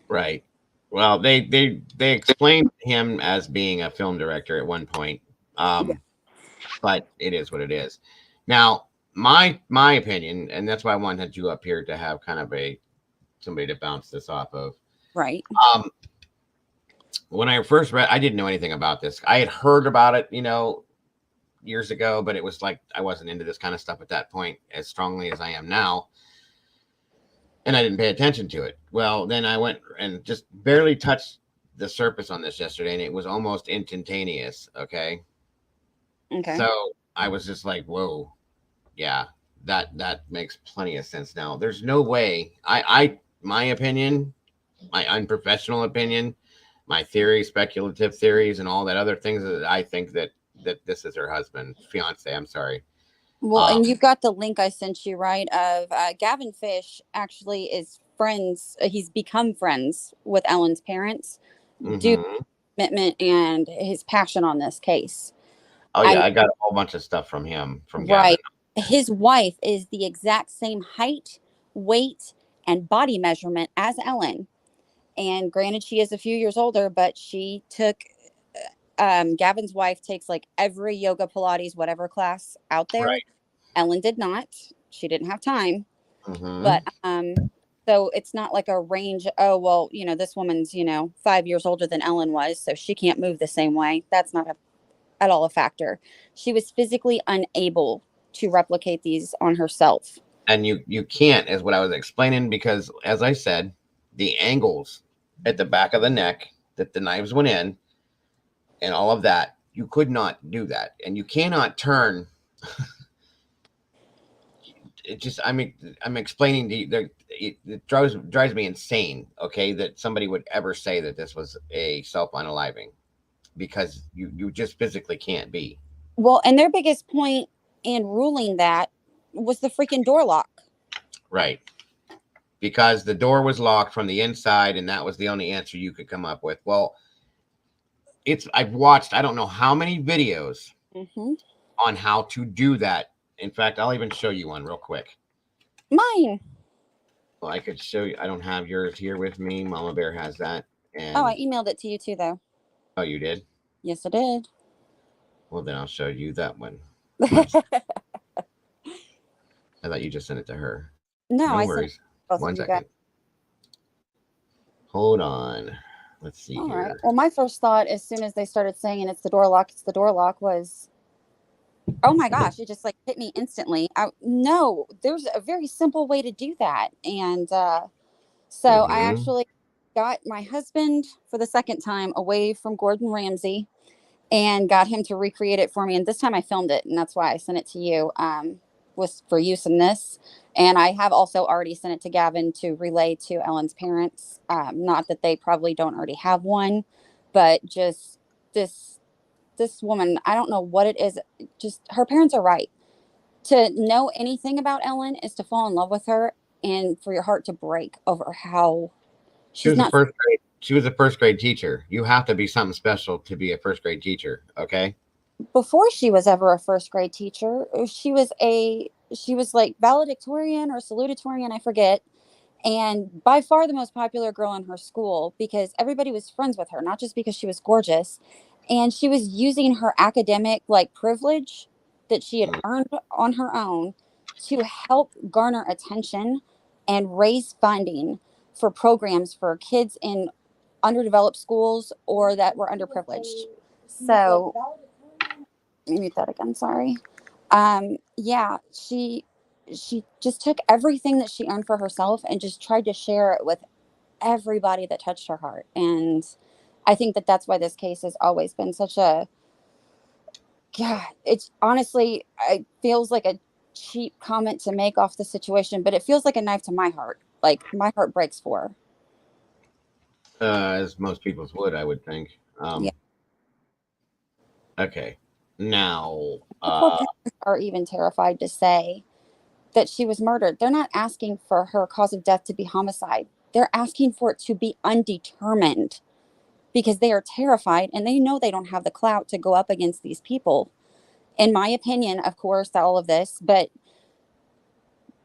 Right. Well, they explained him as being a film director at one point. Yeah. But it is what it is. Now, my opinion, and that's why I wanted you up here to have kind of somebody to bounce this off of. Right. When I first read, I didn't know anything about this. I had heard about it, years ago, but it was like I wasn't into this kind of stuff at that point as strongly as I am now. And I didn't pay attention to it. Well, then I went and just barely touched the surface on this yesterday, and it was almost instantaneous. Okay. So I was just like, whoa, yeah, that makes plenty of sense now. There's no way. My opinion, my unprofessional opinion, my theory, speculative theories, and all that other things that I think that this is her husband, fiance. I'm sorry. Well, and you've got the link I sent you, right? Of Gavin Fish actually is friends. He's become friends with Ellen's parents due to commitment and his passion on this case. Oh yeah, I got a whole bunch of stuff from him, from right. Gavin. His wife is the exact same height, weight, and body measurement as Ellen. And granted, she is a few years older, but she took Gavin's wife takes like every yoga, Pilates, whatever class out there. Right. Ellen did not. She didn't have time. Mm-hmm. But so it's not like a range. Oh, well, this woman's, 5 years older than Ellen was, so she can't move the same way. That's not at all a factor. She was physically unable to replicate these on herself. And you can't, is what I was explaining, because as I said, the angles at the back of the neck that the knives went in and all of that, you could not do that. And you cannot turn. It just, I'm explaining to you, it drives me insane, okay, that somebody would ever say that this was a self-unaliving, because you just physically can't be. Well, and their biggest point in ruling that was the freaking door lock. Right. Because the door was locked from the inside, and that was the only answer you could come up with. Well, I've watched, I don't know how many videos on how to do that. In fact, I'll even show you one real quick. Mine. Well, I could show you. I don't have yours here with me. Mama Bear has that. And I emailed it to you too, though. Oh, you did? Yes, I did. Well, then I'll show you that one. I thought you just sent it to her. No, I worries. Sent one second. Hold on. Let's see All here. right. Well, my first thought, as soon as they started saying it's the door lock, was, oh my gosh, it just like hit me instantly. No, there's a very simple way to do that. And so I actually got my husband for the second time away from Gordon Ramsay and got him to recreate it for me. And this time I filmed it, and that's why I sent it to you, was for use in this. And I have also already sent it to Gavin to relay to Ellen's parents. Not that they probably don't already have one, but just this woman, I don't know what it is. Just her parents are right. To know anything about Ellen is to fall in love with her, and for your heart to break over how she was a first grade teacher. You have to be something special to be a first grade teacher. Okay. Before she was ever a first grade teacher, she was like valedictorian or salutatorian, I forget. And by far the most popular girl in her school, because everybody was friends with her, not just because she was gorgeous. And she was using her academic privilege that she had earned on her own to help garner attention and raise funding for programs for kids in underdeveloped schools or that were underprivileged. So let me mute that again. Sorry. Yeah, she just took everything that she earned for herself and just tried to share it with everybody that touched her heart. And I think that that's why this case has always been such a, God, it's honestly, it feels like cheap comment to make off the situation, but it feels like a knife to my heart. Like my heart breaks for her. As most people's would, I would think. Yeah. Okay. Now, Her poor parents are even terrified to say that she was murdered. They're not asking for her cause of death to be homicide. They're asking for it to be undetermined because they are terrified and they know they don't have the clout to go up against these people. In my opinion, of course, all of this, but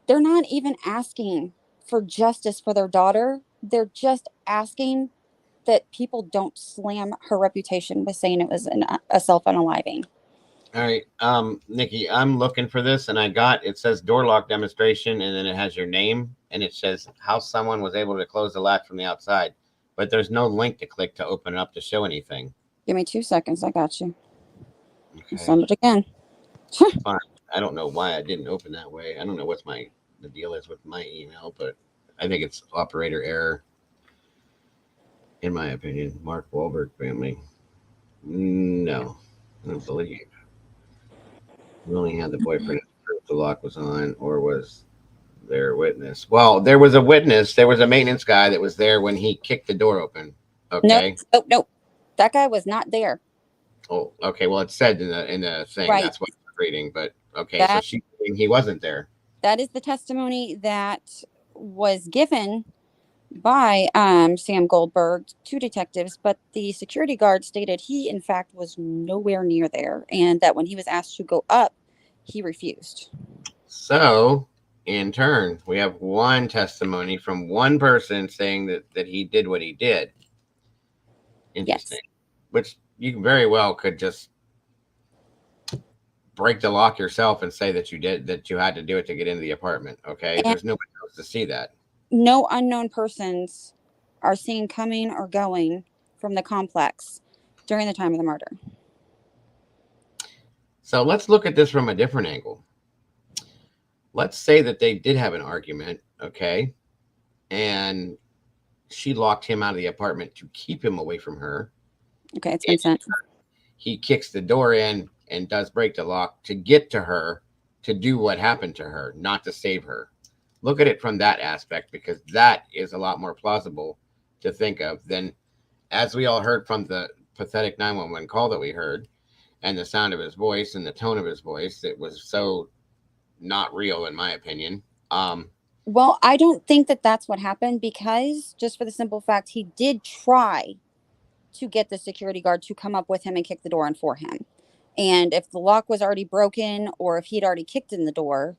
they're not even asking for justice for their daughter. They're just asking that people don't slam her reputation by saying it was a self-unaliving. all right, Nikki, I'm looking for this, and it says door lock demonstration, and then it has your name, and it says how someone was able to close the latch from the outside, but there's no link to click to open it up to show anything. Give me 2 seconds. I got you. Okay. Send it again. Fine. I don't know why I didn't open that way. I don't know what's the deal is with my email, but I think it's operator error. In my opinion, Mark Wahlberg family. No, I don't believe. We only had the boyfriend proof the lock was on, or was there a witness? Well, there was a witness. There was a maintenance guy that was there when he kicked the door open. Okay. Nope. That guy was not there. Oh, okay. Well, it said in the thing. Right. That's what I was reading. But okay, so he wasn't there. That is the testimony that was given by Sam Goldberg to detectives, but the security guard stated he, in fact, was nowhere near there, and that when he was asked to go up, he refused. So, in turn, we have one testimony from one person saying that he did what he did. Interesting. Yes. Which you very well could just break the lock yourself and say that you had to do it to get into the apartment. Okay. And there's nobody else to see that. No unknown persons are seen coming or going from the complex during the time of the murder. So let's look at this from a different angle. Let's say that they did have an argument, okay, and she locked him out of the apartment to keep him away from her. Okay, it's consent. He kicks the door in and does break the lock to get to her, to do what happened to her, not to save her. Look at it from that aspect, because that is a lot more plausible to think of than, as we all heard from the pathetic 911 call that we heard, and the sound of his voice and the tone of his voice. It was so not real, in my opinion. Well, I don't think that that's what happened, because just for the simple fact, he did try to get the security guard to come up with him and kick the door in for him. And if the lock was already broken, or if he'd already kicked in the door,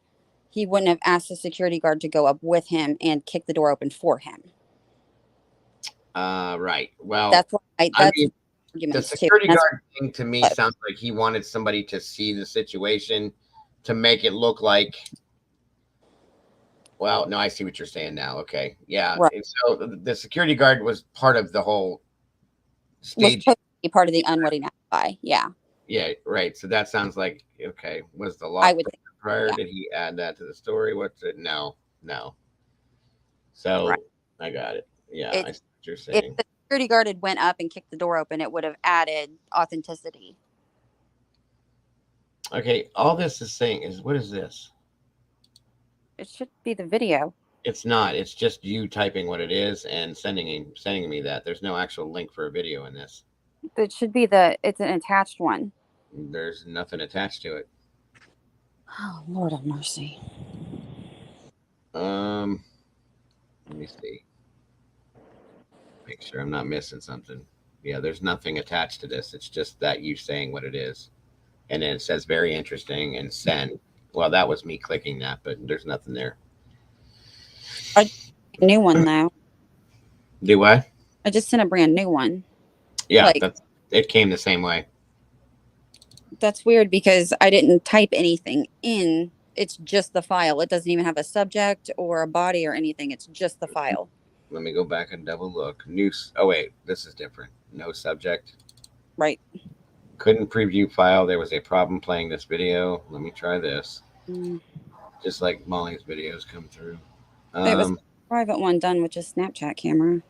he wouldn't have asked the security guard to go up with him and kick the door open for him. Right. Well, that's what I mean, the security guard thing to me sounds like he wanted somebody to see the situation to make it look like. Well, no, I see what you're saying now. Okay. Yeah. Right. And so the security guard was part of the whole stage. Was be part of the unwitting alibi. Yeah. Yeah. Right. So that sounds like, okay. Was the lock prior? Yeah. Did he add that to the story? What's it? No. So I got it. Yeah. I see what you're saying. If the security guard had went up and kicked the door open, it would have added authenticity. Okay. All this is saying is, what is this? It should be the video. It's not. It's just you typing what it is and sending me that. There's no actual link for a video in this. It should be it's an attached one. There's nothing attached to it. Oh, Lord have mercy. Let me see. Make sure I'm not missing something. Yeah, there's nothing attached to this. It's just that you saying what it is. And then it says very interesting and send. Well, that was me clicking that, but there's nothing there. A new one now. Do what? I just sent a brand new one. Yeah, it came the same way. That's weird because I didn't type anything in. It's just the file. It doesn't even have a subject or a body or anything. It's just the file. Let me go back and double look. Oh, wait, this is different. No subject. Right. Couldn't preview file. There was a problem playing this video. Let me try this. Just like Molly's videos come through. It was a private one done with just Snapchat camera.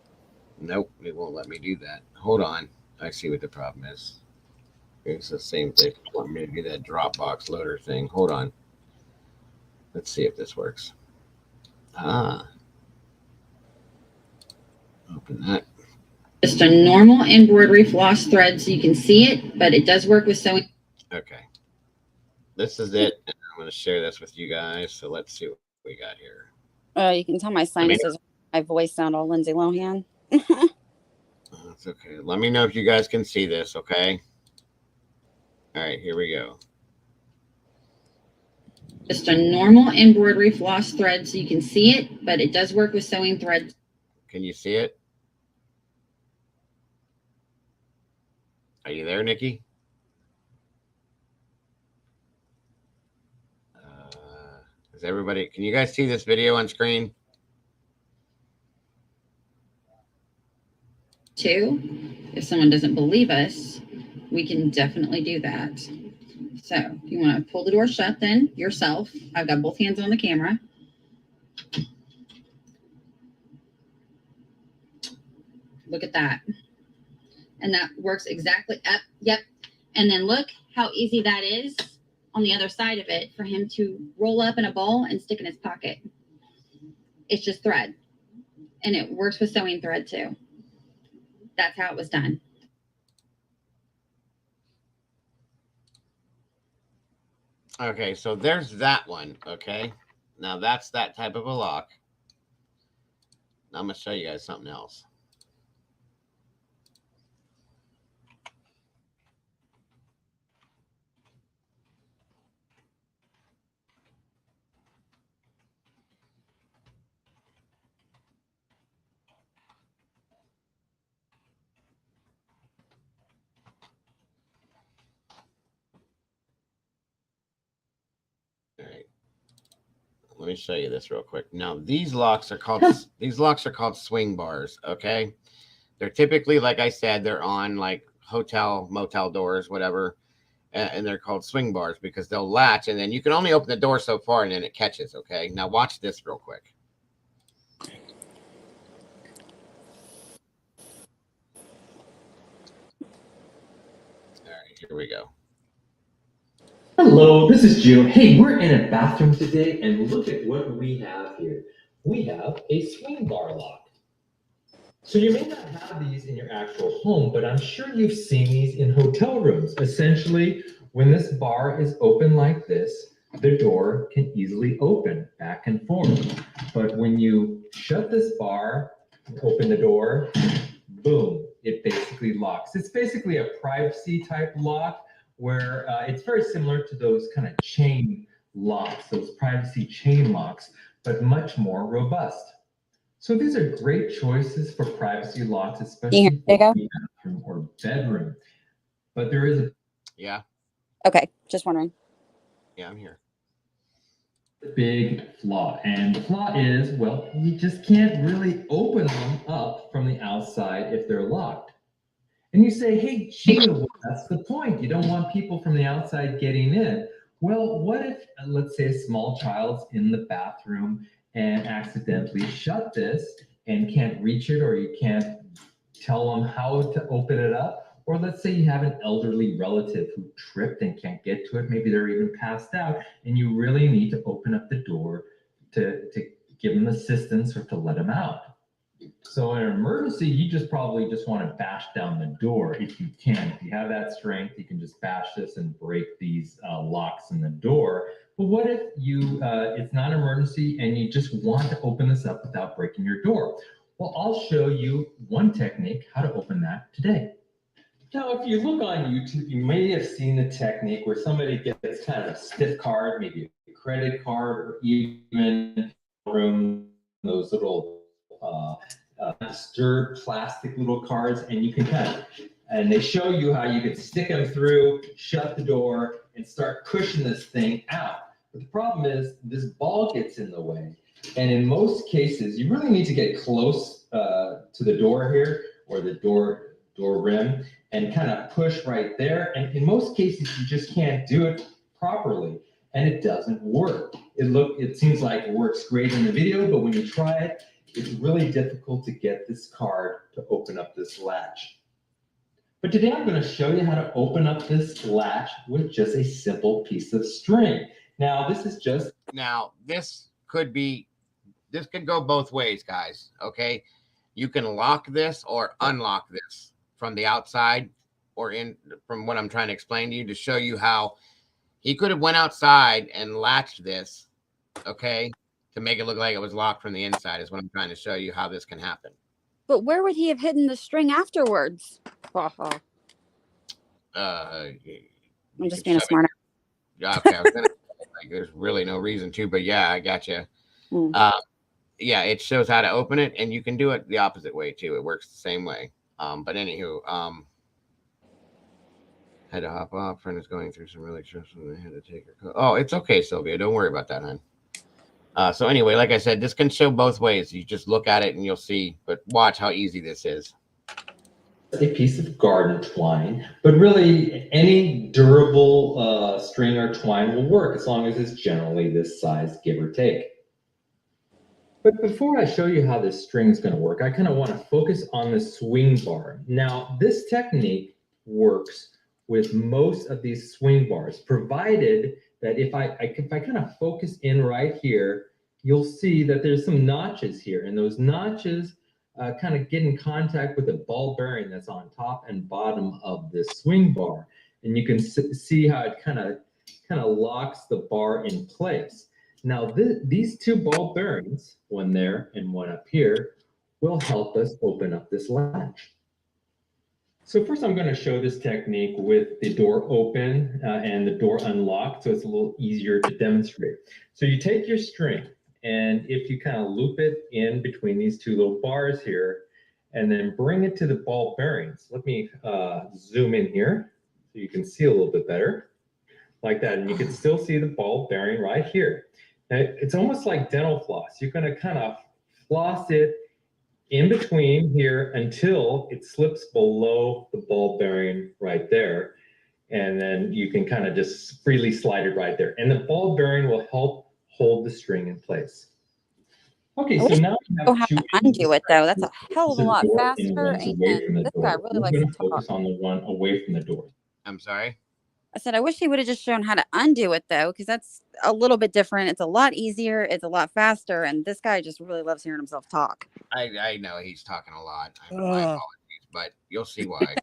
Nope, it won't let me do that. Hold on. I see what the problem is. It's the same thing. Want me to do that Dropbox loader thing. Hold on. Let's see if this works. Ah. Open that. Just a normal embroidery floss thread so you can see it, but it does work with sewing. Okay. This is it. And I'm going to share this with you guys. So let's see what we got here. You can tell my sinuses, my voice sound all Lindsay Lohan. That's okay. Let me know if you guys can see this, okay? All right, here we go. Just a normal embroidery floss thread so you can see it, but it does work with sewing thread. Can you see it? Are you there, Nikki? Is everybody, can you guys see this video on screen? If someone doesn't believe us, we can definitely do that. So if you want to pull the door shut then yourself, I've got both hands on the camera. Look at that. And that works exactly up. Yep. And then look how easy that is on the other side of it for him to roll up in a ball and stick in his pocket. It's just thread. And it works with sewing thread too. That's how it was done. Okay, so there's that one, okay? Now that's that type of a lock. Now I'm going to show you guys something else. All right. Let me show you this real quick. Now these locks are called swing bars, okay? They're typically, like I said, they're on like hotel, motel doors, whatever. And they're called swing bars because they'll latch and then you can only open the door so far and then it catches, okay? Now watch this real quick. All right, here we go. Hello, this is Joe. Hey, we're in a bathroom today and look at what we have here. We have a swing bar lock. So you may not have these in your actual home, but I'm sure you've seen these in hotel rooms. Essentially, when this bar is open like this, the door can easily open back and forth. But when you shut this bar, open the door, boom, it basically locks. It's basically a privacy type lock where it's very similar to those kind of chain locks, those privacy chain locks, but much more robust. So these are great choices for privacy locks, especially for the bathroom or bedroom. But there is a Okay, just wondering. Yeah, I'm here. Big flaw, and the flaw is, well, you just can't really open them up from the outside if they're locked. And you say, hey, Gina, well, that's the point. You don't want people from the outside getting in. Well, what if, let's say, a small child's in the bathroom and accidentally shut this and can't reach it, or you can't tell them how to open it up? Or let's say you have an elderly relative who tripped and can't get to it. Maybe they're even passed out, and you really need to open up the door to give them assistance or to let them out. So in an emergency, you probably just want to bash down the door if you can. If you have that strength, you can just bash this and break these locks in the door. But what if it's not an emergency and you just want to open this up without breaking your door? Well, I'll show you one technique how to open that today. Now, if you look on YouTube, you may have seen the technique where somebody gets kind of a stiff card, maybe a credit card, or even those little stirred plastic little cards, and you can and they show you how you can stick them through, shut the door, and start pushing this thing out. But the problem is this ball gets in the way. And in most cases, you really need to get close to the door here, or the door rim, and kind of push right there. And in most cases, you just can't do it properly, and it doesn't work. It seems like it works great in the video, but when you try it, it's really difficult to get this card to open up this latch. But today I'm going to show you how to open up this latch with just a simple piece of string. Now, this is just Now, this could go both ways, guys. Okay. You can lock this or unlock this from the outside or in from what I'm trying to explain to you to show you how he could have went outside and latched this, okay, to make it look like it was locked from the inside is what I'm trying to show you how this can happen. But where would he have hidden the string afterwards? I'm I'm just being a smart. Yeah, okay. I was gonna like there's really no reason to, but yeah, I got you. Yeah, it shows how to open it, and you can do it the opposite way too. It works the same way. But anywho, had to hop off. Friend is going through some really stressful. I had to take her. Oh, it's okay, Sylvia. Don't worry about that, hon. So anyway, like I said, this can show both ways. You just look at it and you'll see. But watch how easy this is. A piece of garden twine, but really any durable string or twine will work as long as it's generally this size, give or take. But before I show you how this string is going to work, I kind of want to focus on the swing bar. Now, this technique works with most of these swing bars, provided that if I kind of focus in right here, you'll see that there's some notches here, and those notches kind of get in contact with the ball bearing that's on top and bottom of this swing bar, and you can see how it kind of locks the bar in place. Now, these two ball bearings, one there and one up here, will help us open up this latch. So first I'm going to show this technique with the door open and the door unlocked, so it's a little easier to demonstrate. So you take your string, and if you kind of loop it in between these two little bars here, and then bring it to the ball bearings. Let me zoom in here so you can see a little bit better, like that. And you can still see the ball bearing right here. Now, it's almost like dental floss. You're going to kind of floss it in between here until it slips below the ball bearing right there. And then you can kind of just freely slide it right there. And the ball bearing will help hold the string in place. Okay, so now we have how two to undo it though. That's a hell of a lot door faster. and one's away from the This door. guy really We're likes going to to focus talk. on the one away from the door. I'm sorry. I said, I wish he would have just shown how to undo it though, because that's a little bit different. It's a lot easier. It's a lot faster. And this guy just really loves hearing himself talk. I know he's talking a lot. My apologies, but you'll see why.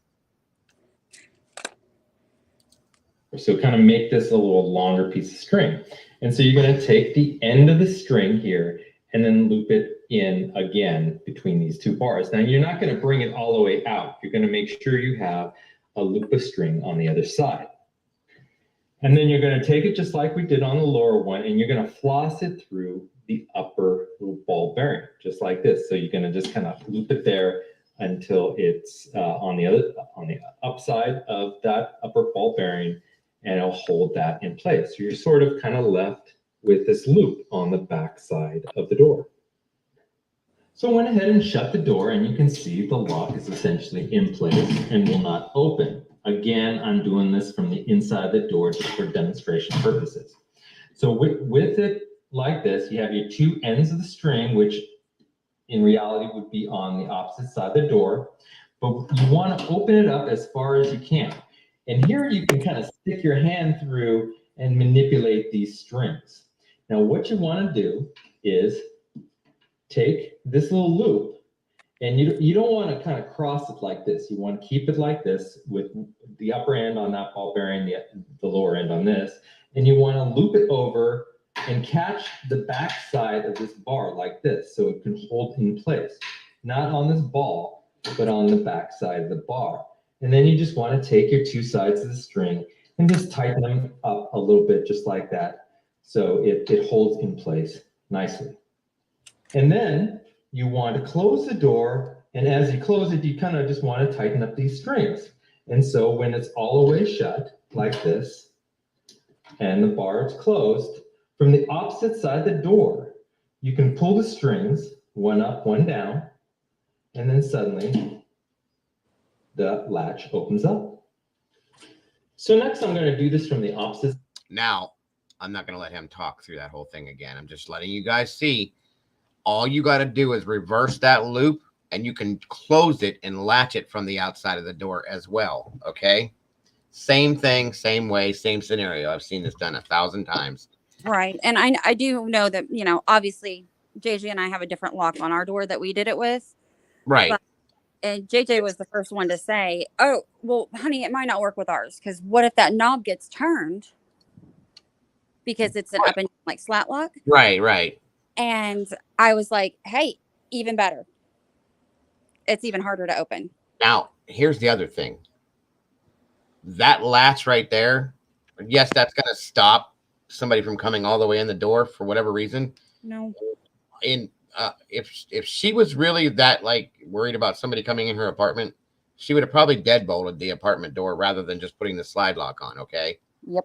So kind of make this a little longer piece of string. And so you're going to take the end of the string here and then loop it in again between these two bars. Now you're not going to bring it all the way out. You're going to make sure you have a loop of string on the other side. And then you're going to take it just like we did on the lower one, and you're going to floss it through the upper little ball bearing, just like this. So you're going to just kind of loop it there until it's on the upside of that upper ball bearing, and it'll hold that in place. So you're sort of kind of left with this loop on the back side of the door. So I went ahead and shut the door, and you can see the lock is essentially in place and will not open. Again, I'm doing this from the inside of the door just for demonstration purposes. So with it like this, you have your two ends of the string, which in reality would be on the opposite side of the door, but you want to open it up as far as you can. And here you can kind of stick your hand through and manipulate these strings. Now what you want to do is take this little loop, and you don't want to kind of cross it like this. You want to keep it like this with the upper end on that ball bearing, the lower end on this, and you want to loop it over and catch the back side of this bar like this so it can hold in place. Not on this ball, but on the back side of the bar. And then you just want to take your two sides of the string and just tighten them up a little bit just like that so it holds in place nicely. And then you want to close the door, and as you close it, you kind of just want to tighten up these strings. And so when it's all the way shut, like this, and the bar is closed, from the opposite side of the door, you can pull the strings, one up, one down, and then suddenly the latch opens up. So next I'm going to do this from the opposite. Now, I'm not going to let him talk through that whole thing again. I'm just letting you guys see. All you got to do is reverse that loop, and you can close it and latch it from the outside of the door as well. Okay. Same thing, same way, same scenario. I've seen this done 1,000 times. Right. And I do know that, obviously JJ and I have a different lock on our door that we did it with. Right. But, and JJ was the first one to say, oh, well, honey, it might not work with ours. Because what if that knob gets turned? Because it's an up and like slat lock. Right. And I was like, hey, even better. It's even harder to open. Now, here's the other thing. That latch right there, yes, that's going to stop somebody from coming all the way in the door for whatever reason. No. If she was really that like worried about somebody coming in her apartment, she would have probably deadbolted the apartment door rather than just putting the slide lock on. Okay. Yep.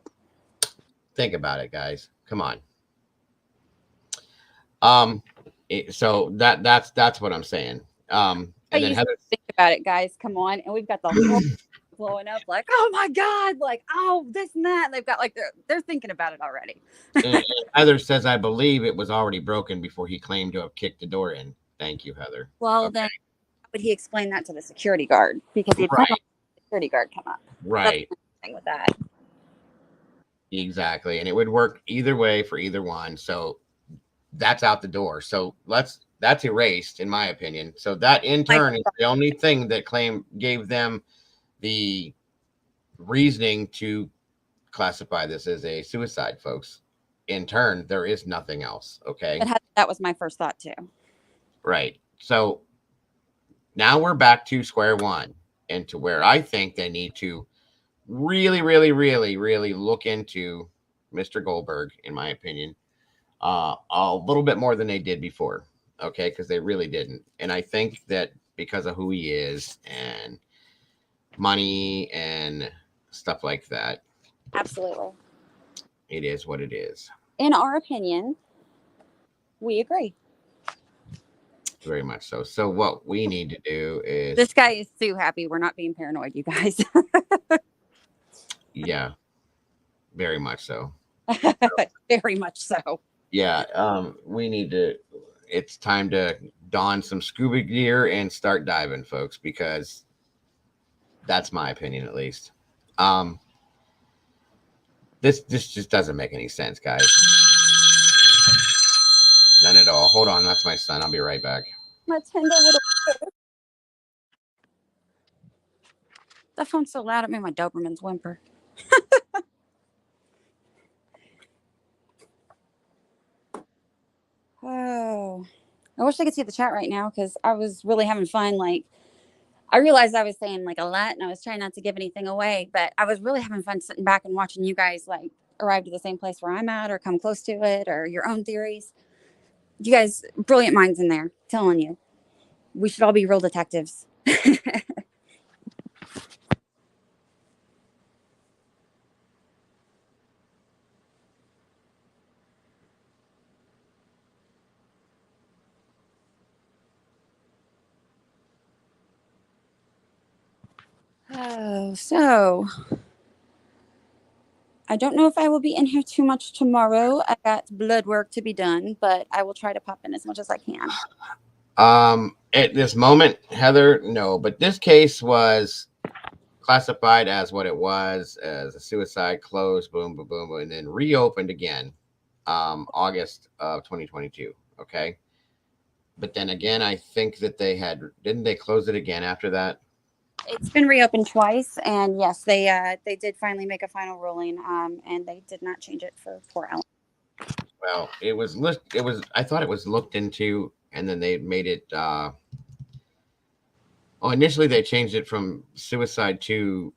Think about it, guys. Come on. So that's what I'm saying. And then Heather, think about it, guys. Come on, and we've got the whole blowing up like, oh my god, like, oh, this and that. And they've got like they're thinking about it already. and Heather says, I believe it was already broken before he claimed to have kicked the door in. Thank you, Heather. Well, then how would he explain that to the security guard? Because he'd the security guard come up. Right. That's the thing with that. Exactly. And it would work either way for either one. So that's out the door. So that's erased, in my opinion. So that in turn is the only thing that gave them the reasoning to classify this as a suicide, folks. In turn, there is nothing else. Okay. That was my first thought too. Right. So now we're back to square one, and to where I think they need to really look into Mr. Goldberg, in my opinion, a little bit more than they did before. Okay. Because they really didn't. And I think that because of who he is and money and stuff like that. Absolutely. It is what it is. In our opinion, we agree. Very much so. So what we need to do is... This guy is so happy we're not being paranoid, you guys. Yeah. Very much so. Very much so. Yeah. We need to... It's time to don some scuba gear and start diving, folks, because that's my opinion, at least. This just doesn't make any sense, guys. None at all. Hold on, that's my son. I'll be right back. My tender little. That phone's so loud it made my Doberman's whimper. Oh, I wish I could see the chat right now because I was really having fun. Like, I realized I was saying like a lot and I was trying not to give anything away, but I was really having fun sitting back and watching you guys like arrive to the same place where I'm at or come close to it or your own theories. You guys, brilliant minds in there, telling you. We should all be real detectives. Oh, so I don't know if I will be in here too much tomorrow. I got blood work to be done, but I will try to pop in as much as I can. At this moment, Heather, no, but this case was classified as what it was, as a suicide, closed, boom, boom, boom, and then reopened again, August of 2022. Okay. But then again, I think that didn't they close it again after that? It's been reopened twice, and yes, they did finally make a final ruling, and they did not change it for poor Ellen. Well, I thought it was looked into, and then they made it. Initially they changed it from suicide to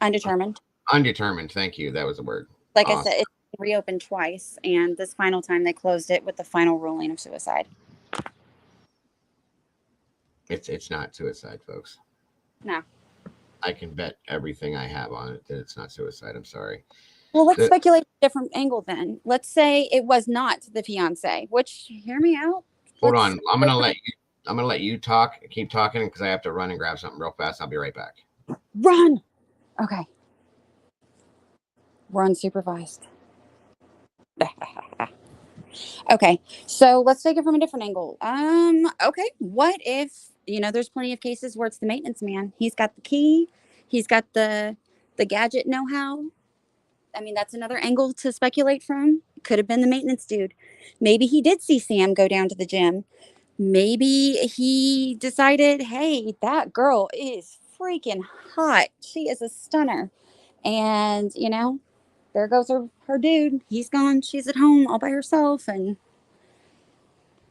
undetermined. Undetermined. Thank you. That was the word. Like I said, it's reopened twice, and this final time they closed it with the final ruling of suicide. It's not suicide, folks. No. I can bet everything I have on it that it's not suicide. I'm sorry. Well, let's speculate a different angle then. Let's say it was not the fiance, which, hear me out. Hold on. I'm going to let you talk. Keep talking because I have to run and grab something real fast. I'll be right back. Run. Okay. We're unsupervised. Okay. So let's take it from a different angle. Okay. What if, there's plenty of cases where it's the maintenance man. He's got the key. He's got the gadget know-how. I mean, that's another angle to speculate from. Could have been the maintenance dude. Maybe he did see Sam go down to the gym. Maybe he decided, hey, that girl is freaking hot. She is a stunner. And, you know, there goes her dude. He's gone. She's at home all by herself. And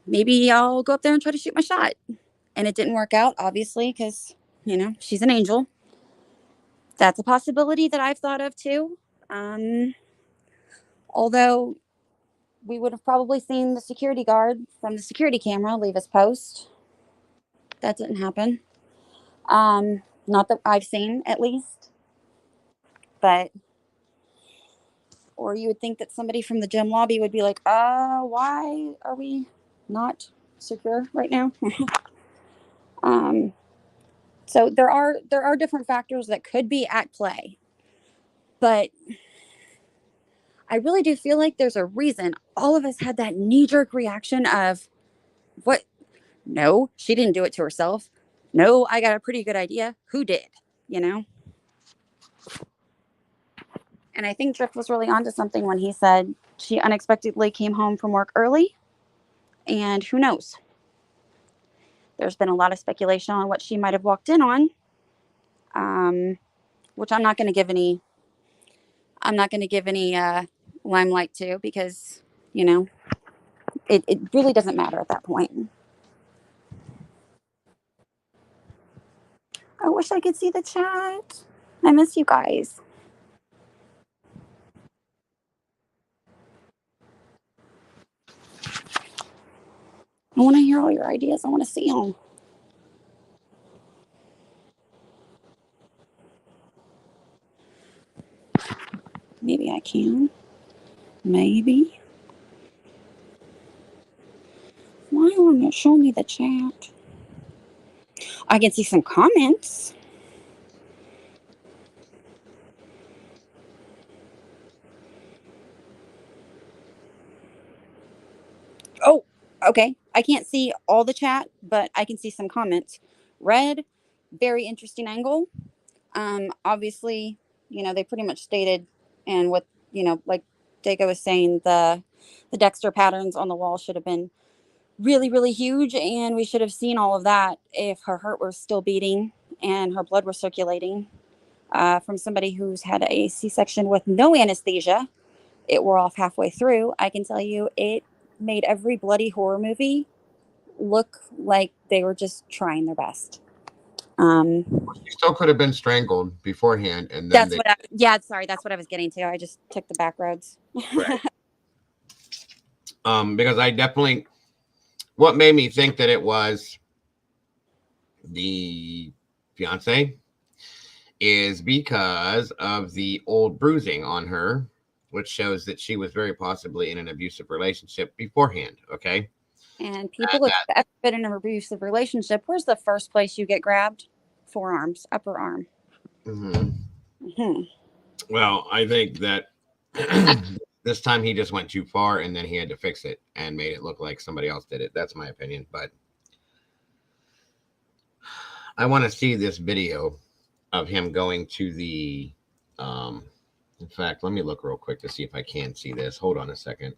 maybe I'll go up there and try to shoot my shot. And it didn't work out, obviously, because, you know, she's an angel. That's a possibility that I've thought of too. Although we would have probably seen the security guard from the security camera leave his post. That didn't happen. Not that I've seen, at least. But, or you would think that somebody from the gym lobby would be like, why are we not secure right now? So there are different factors that could be at play. But I really do feel like there's a reason all of us had that knee-jerk reaction of, what? No, she didn't do it to herself. No, I got a pretty good idea. Who did? You know? And I think Drift was really onto something when he said she unexpectedly came home from work early. And who knows? There's been a lot of speculation on what she might have walked in on, which I'm not going to give any limelight to, because, you know, it really doesn't matter at that point. I wish I could see the chat. I miss you guys. I want to hear all your ideas. I want to see them. Maybe I can. Maybe. Why won't it show me the chat? I can see some comments. Oh, okay. I can't see all the chat, but I can see some comments. Red, very interesting angle. Obviously, you know, they pretty much stated, and what, you know, like Dago was saying, the Dexter patterns on the wall should have been really, really huge, and we should have seen all of that if her heart were still beating and her blood were circulating. From somebody who's had a C-section with no anesthesia, it wore off halfway through. I can tell you it made every bloody horror movie look like they were just trying their best. She still could have been strangled beforehand, and then sorry, that's what I was getting to. I just took the back roads. Right. Because I definitely, what made me think that it was the fiance is because of the old bruising on her, which shows that she was very possibly in an abusive relationship beforehand. Okay. And people have ever been in an abusive relationship, where's the first place you get grabbed? Forearms, upper arm. Well, I think that this time he just went too far, and then he had to fix it and made it look like somebody else did it. That's my opinion. But I want to see this video of him going to the, in fact, let me look real quick to see if I can see this. Hold on a second.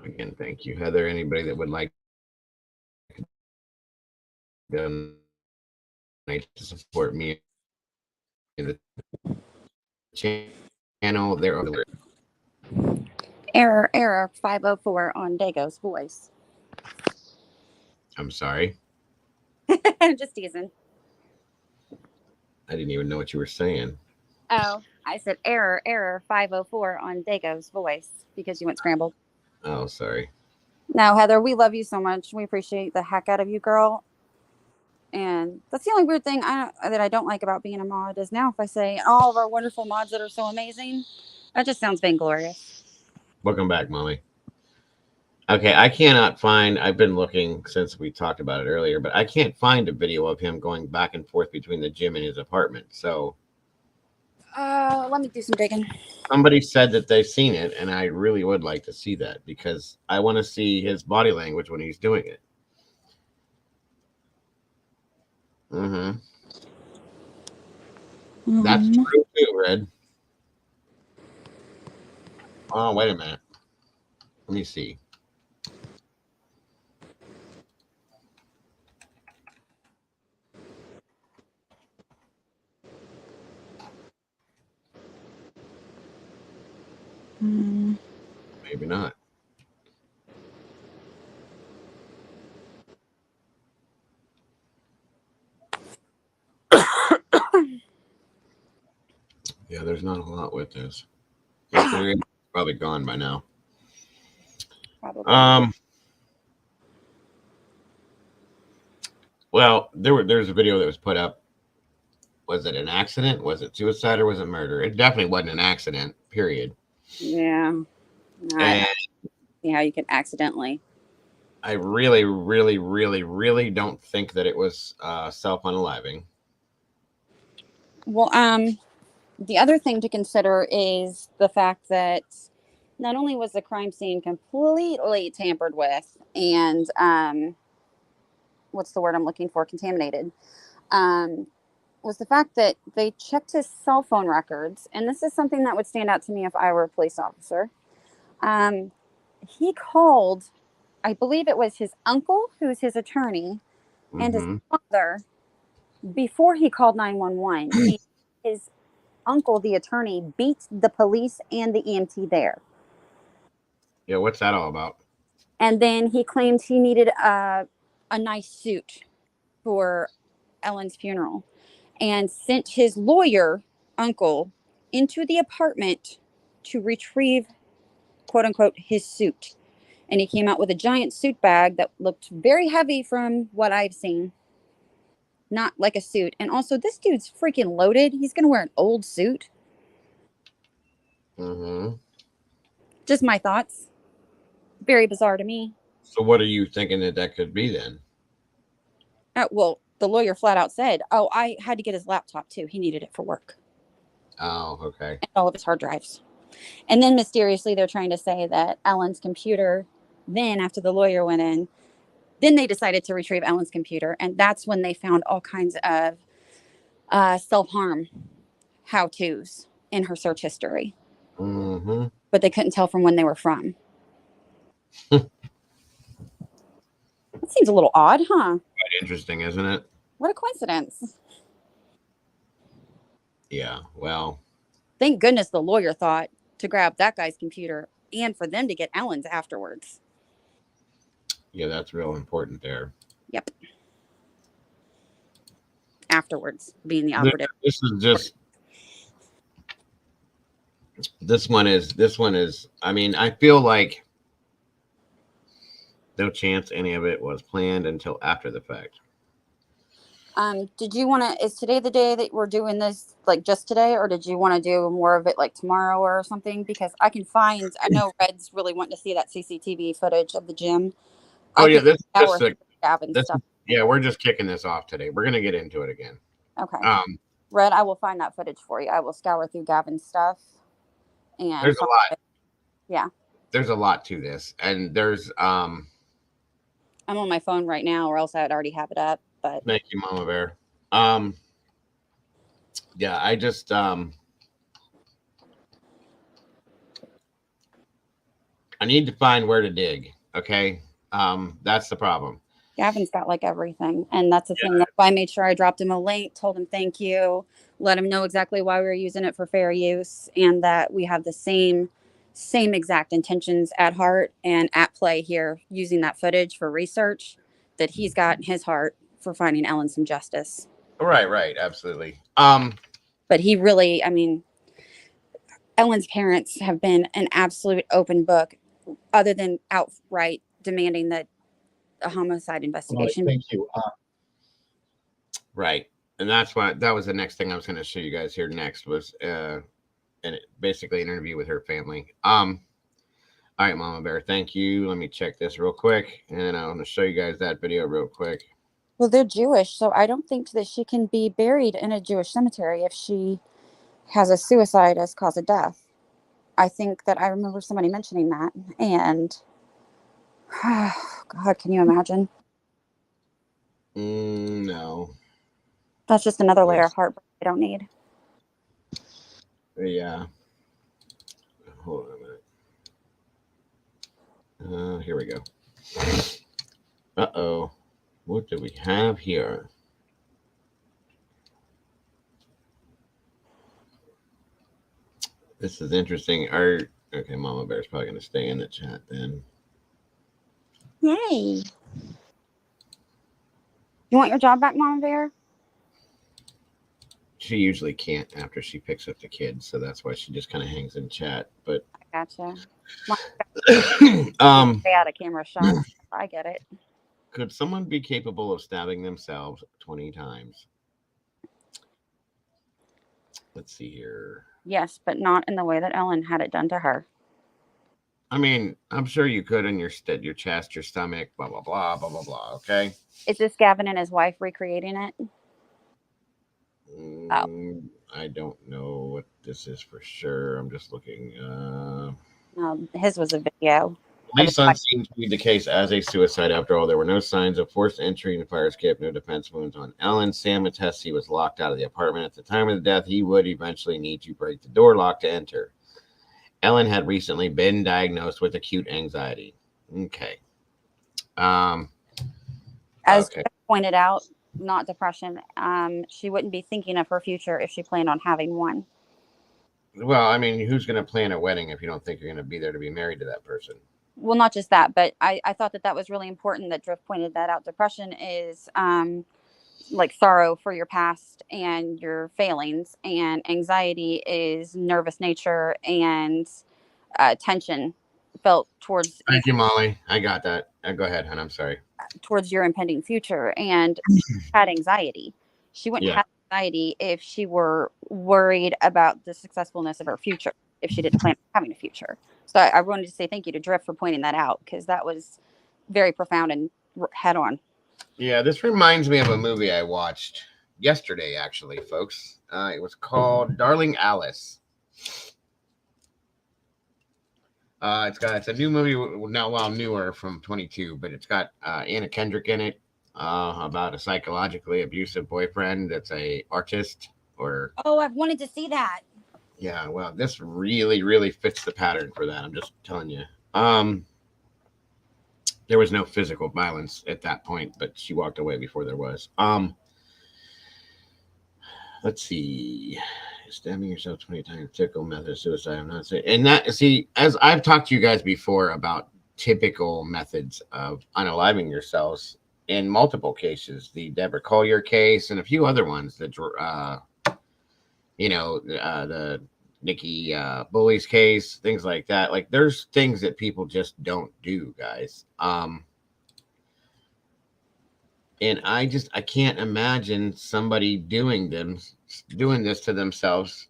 Again, thank you, Heather. Anybody that would like to support me in the channel, they're over there. Error 504 on Dago's voice. I'm sorry. I'm just teasing. I didn't even know what you were saying. Oh, I said error 504 on Dago's voice because you went scrambled. Oh, sorry. No, Heather, we love you so much. We appreciate the heck out of you, girl. And that's the only weird thing that I don't like about being a mod is now if I say all of our wonderful mods that are so amazing, that just sounds vainglorious. Welcome back, Mommy. Okay, I cannot find. I've been looking since we talked about it earlier, but I can't find a video of him going back and forth between the gym and his apartment. So Let me do some digging. somebody said that they've seen it, and I really would like to see that because I want to see his body language when he's doing it. Mm-hmm. That's true too, Red. Oh, wait a minute. Let me see. Maybe not. Yeah, there's not a lot with this. If there is, it's probably gone by now. Probably. Well, there's a video that was put up. Was it an accident? Was it suicide or was it murder? It definitely wasn't an accident, period. Yeah. And See how you can accidentally. I really, really, really, really don't think that it was self-unaliving. Well, the other thing to consider is the fact that not only was the crime scene completely tampered with and what's the word I'm looking for? Contaminated. Was the fact that they checked his cell phone records, and this is something that would stand out to me if I were a police officer. He called, I believe it was his uncle, who's his attorney, and his father before he called 911. And his uncle, the attorney, beat the police and the EMT there. Yeah, what's that all about? And then he claimed he needed a nice suit for Ellen's funeral and sent his lawyer uncle into the apartment to retrieve, quote unquote, his suit. And he came out with a giant suit bag that looked very heavy from what I've seen. Not like a suit. And also, this dude's freaking loaded. He's going to wear an old suit. Just my thoughts. Very bizarre to me. So what are you thinking that could be then? Well, the lawyer flat out said, oh, I had to get his laptop too. He needed it for work. Oh, okay. And all of his hard drives. And then mysteriously, they're trying to say that Ellen's computer, then after the lawyer went in, then they decided to retrieve Ellen's computer. And that's when they found all kinds of self-harm how-tos in her search history. But they couldn't tell from when they were from. That seems a little odd, huh? Quite interesting, isn't it? What a coincidence. Yeah, well. Thank goodness the lawyer thought to grab that guy's computer and for them to get Ellen's afterwards. Yeah, that's real important there. Yep. Afterwards being the operative. This is just. This one is. I mean, I feel like no chance any of it was planned until after the fact. Did you want to, is today the day that we're doing this, like just today, or did you want to do more of it like tomorrow or something? Because I know Red's really wanting to see that CCTV footage of the gym. Oh, yeah, we're just kicking this off today. We're going to get into it again. Okay. Red, I will find that footage for you. I will scour through Gavin's stuff. And there's a lot. Yeah. There's a lot to this. And there's, I'm on my phone right now, or else I'd already have it up. But thank you, Mama Bear. Yeah, I just I need to find where to dig. Okay. That's the problem. Gavin's got like everything, and that's the thing. That's why I made sure I dropped him a link, told him thank you, let him know exactly why we were using it for fair use, and that we have the same exact intentions at heart and at play here, using that footage for research that he's got in his heart for finding Ellen some justice. Right, absolutely. But he really, I mean, Ellen's parents have been an absolute open book, other than outright demanding that a homicide investigation. Thank you. Right, and that's why that was the next thing I was going to show you guys here next was basically an interview with her family. All right, Mama Bear, thank you. Let me check this real quick, and I want to show you guys that video real quick. Well, they're Jewish, so I don't think that she can be buried in a Jewish cemetery if she has a suicide as cause of death. I think that I remember somebody mentioning that, and God, can you imagine? No. That's just another layer of heartbreak I don't need. Yeah. Hold on a minute. Here we go. Uh-oh. What do we have here? This is interesting. Okay, Mama Bear's probably going to stay in the chat then. Yay. You want your job back, Mama Bear? She usually can't after she picks up the kids, so that's why she just kind of hangs in chat. But I gotcha. stay out of camera shot. I get it. Could someone be capable of stabbing themselves 20 times? Let's see here. Yes, but not in the way that Ellen had it done to her. I mean, I'm sure you could in your chest, your stomach, blah, blah, blah, blah, blah, blah, okay? Is this Gavin and his wife recreating it? I don't know what this is for sure. I'm just looking. His was a video. Police on scene plead the case as a suicide. After all, there were no signs of forced entry in the fire escape, no defense wounds on Ellen. Sam attests he was locked out of the apartment at the time of the death. He would eventually need to break the door lock to enter. Ellen had recently been diagnosed with acute anxiety. Okay. As pointed out, not depression. She wouldn't be thinking of her future if she planned on having one. Well, I mean, who's going to plan a wedding if you don't think you're going to be there to be married to that person? Well, not just that, but I thought that was really important that Drift pointed that out. Depression is like sorrow for your past and your failings, and anxiety is nervous nature and tension felt towards. Thank you, Molly. I got that. Go ahead, hon. I'm sorry. Towards your impending future, and she had anxiety. She wouldn't have anxiety if she were worried about the successfulness of her future, if she didn't plan on having a future. So I wanted to say thank you to Drift for pointing that out, because that was very profound and head on. Yeah, this reminds me of a movie I watched yesterday, actually, folks. It was called Darling Alice. It's a new movie now, newer from 22, but it's got Anna Kendrick in it about a psychologically abusive boyfriend that's a artist. I've wanted to see that. Yeah, well, this really, really fits the pattern for that. I'm just telling you. There was no physical violence at that point, but she walked away before there was. Let's see. Stabbing yourself 20 times, typical method of suicide. I'm not saying, and that, see, as I've talked to you guys before about typical methods of unaliving yourselves in multiple cases, the Deborah Collier case and a few other ones, the Nikki Bully's case, things like that. Like, there's things that people just don't do, guys. And I can't imagine somebody doing this to themselves.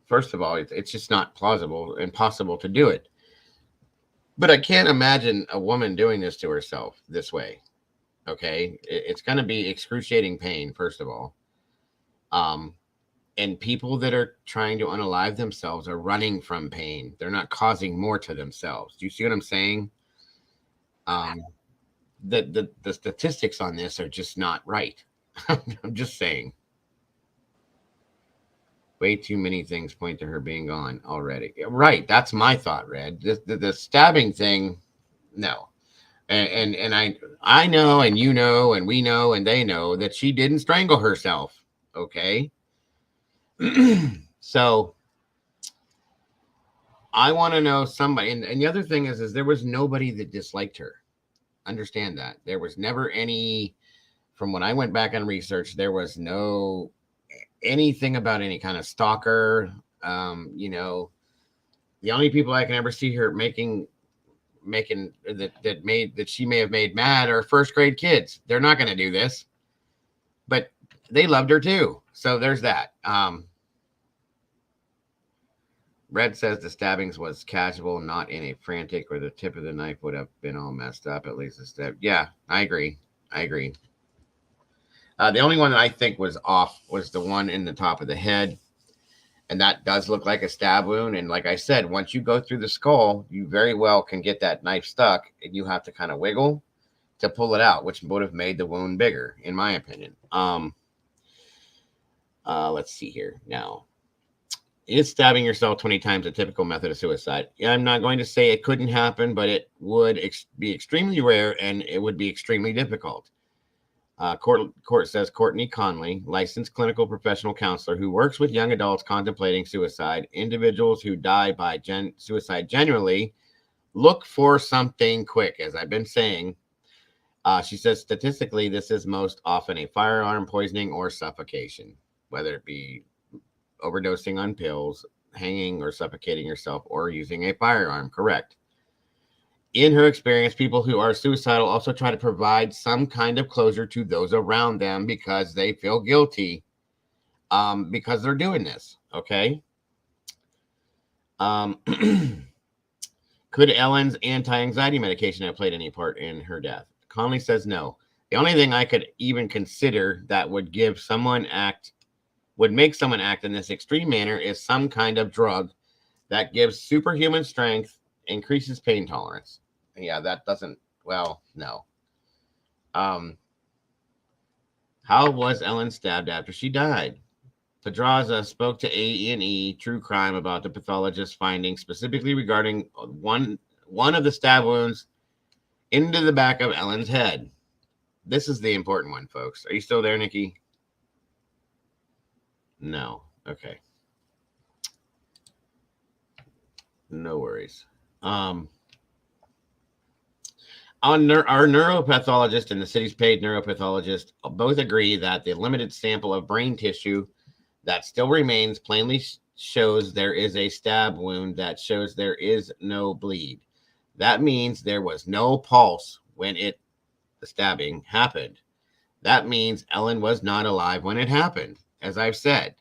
First of all, it's just not plausible, impossible to do it. But I can't imagine a woman doing this to herself this way. Okay, it's going to be excruciating pain, first of all. And people that are trying to unalive themselves are running from pain. They're not causing more to themselves. Do you see what I'm saying? The statistics on this are just not right. I'm just saying. Way too many things point to her being gone already. Right, that's my thought, Red. The stabbing thing, no. And I know, and you know, and we know, and they know that she didn't strangle herself. Okay. So I want to know somebody, and the other thing is there was nobody that disliked her. Understand that. There was never any, from when I went back and researched, there was no anything about any kind of stalker. The only people I can ever see her making that she may have made mad are first grade kids. They're not going to do this, but they loved her too. So there's that. Red says the stabbings was casual, not in a frantic, or the tip of the knife would have been all messed up. At least the stab. Yeah, I agree. The only one that I think was off was the one in the top of the head. And that does look like a stab wound. And like I said, once you go through the skull, you very well can get that knife stuck and you have to kind of wiggle to pull it out, which would have made the wound bigger, in my opinion. Let's see here. Now, is stabbing yourself 20 times a typical method of suicide? I'm not going to say it couldn't happen, but it would be extremely rare and it would be extremely difficult. Court says Courtney Conley, licensed clinical professional counselor who works with young adults contemplating suicide, individuals who die by suicide generally look for something quick. As I've been saying, she says statistically, this is most often a firearm poisoning or suffocation, whether it be overdosing on pills, hanging or suffocating yourself, or using a firearm. Correct. In her experience, people who are suicidal also try to provide some kind of closure to those around them because they feel guilty because they're doing this. Okay. Could Ellen's anti-anxiety medication have played any part in her death? Conley says no. The only thing I could even consider that would make someone act in this extreme manner is some kind of drug that gives superhuman strength, increases pain tolerance. Yeah, that doesn't, well, no. How was Ellen stabbed after she died? Pedraza spoke to A&E True Crime about the pathologist's findings, specifically regarding one of the stab wounds into the back of Ellen's head. This is the important one, folks. Are you still there, Nikki? No. Okay. No worries. Our neuropathologist and the city's paid neuropathologist both agree that the limited sample of brain tissue that still remains plainly shows there is a stab wound that shows there is no bleed. That means there was no pulse when the stabbing happened. That means Ellen was not alive when it happened. As I've said,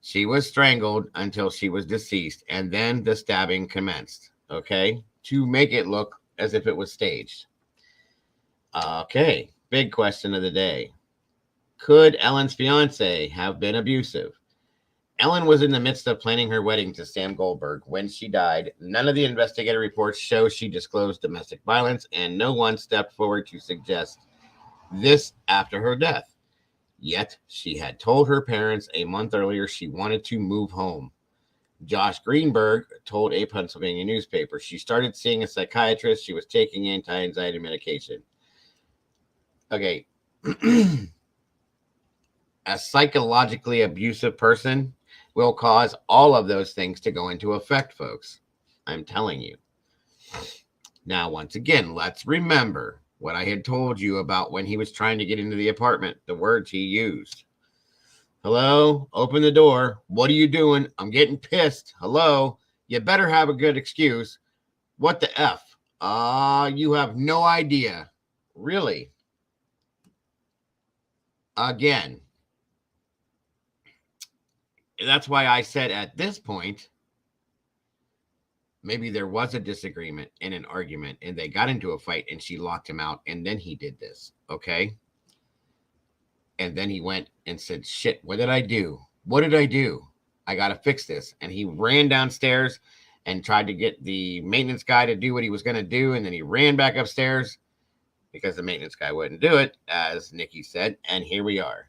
she was strangled until she was deceased, and then the stabbing commenced, okay, to make it look as if it was staged. Okay, big question of the day. Could Ellen's fiance have been abusive? Ellen was in the midst of planning her wedding to Sam Goldberg when she died. None of the investigative reports show she disclosed domestic violence, and no one stepped forward to suggest this after her death. Yet, she had told her parents a month earlier she wanted to move home. Josh Greenberg told a Pennsylvania newspaper she started seeing a psychiatrist. She was taking anti-anxiety medication. Okay. A psychologically abusive person will cause all of those things to go into effect, folks. I'm telling you. Now, once again, let's remember what I had told you about when he was trying to get into the apartment, the words he used. Hello, open the door. What are you doing? I'm getting pissed. Hello, you better have a good excuse. What the F? You have no idea. Really? Again. That's why I said at this point, maybe there was a disagreement and an argument and they got into a fight and she locked him out and then he did this, okay? And then he went and said, shit, what did I do? What did I do? I got to fix this. And he ran downstairs and tried to get the maintenance guy to do what he was going to do. And then he ran back upstairs because the maintenance guy wouldn't do it, as Nikki said. And here we are.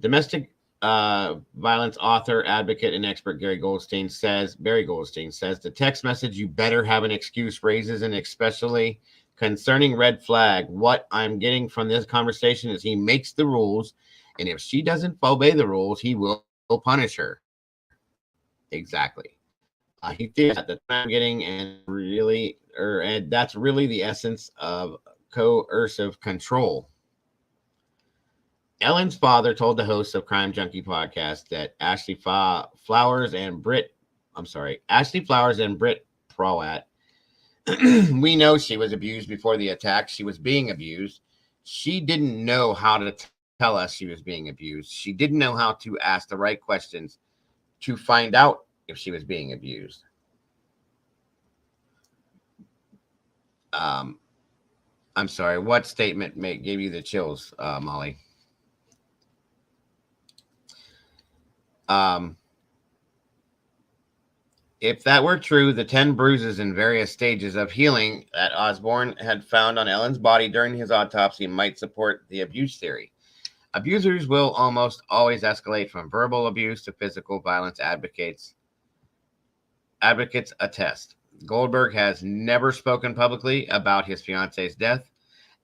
Domestic violence author, advocate, and expert Barry Goldstein says the text message, you better have an excuse, raises an especially concerning red flag. What I'm getting from this conversation is he makes the rules, and if she doesn't obey the rules, he will punish her. Exactly. He did that I'm getting, and that's really the essence of coercive control. Ellen's father told the hosts of Crime Junkie podcast that Ashley Flowers and Britt Prawat, we know she was abused before the attack. She was being abused. She didn't know how to tell us she was being abused. She didn't know how to ask the right questions to find out if she was being abused. I'm sorry, what statement gave you the chills, Molly? If that were true, the 10 bruises in various stages of healing that Osborne had found on Ellen's body during his autopsy might support the abuse theory. Abusers will almost always escalate from verbal abuse to physical violence, advocates attest. Goldberg has never spoken publicly about his fiance's death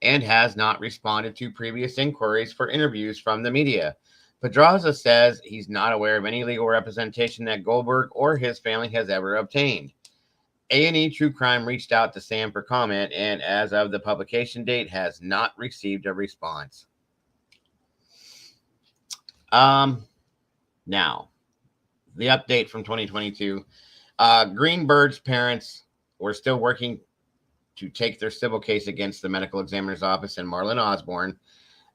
and has not responded to previous inquiries for interviews from the media. Pedraza says he's not aware of any legal representation that Goldberg or his family has ever obtained. A&E True Crime reached out to Sam for comment, and as of the publication date, has not received a response. Now, the update from 2022. Greenberg's parents were still working to take their civil case against the medical examiner's office and Marlon Osborne,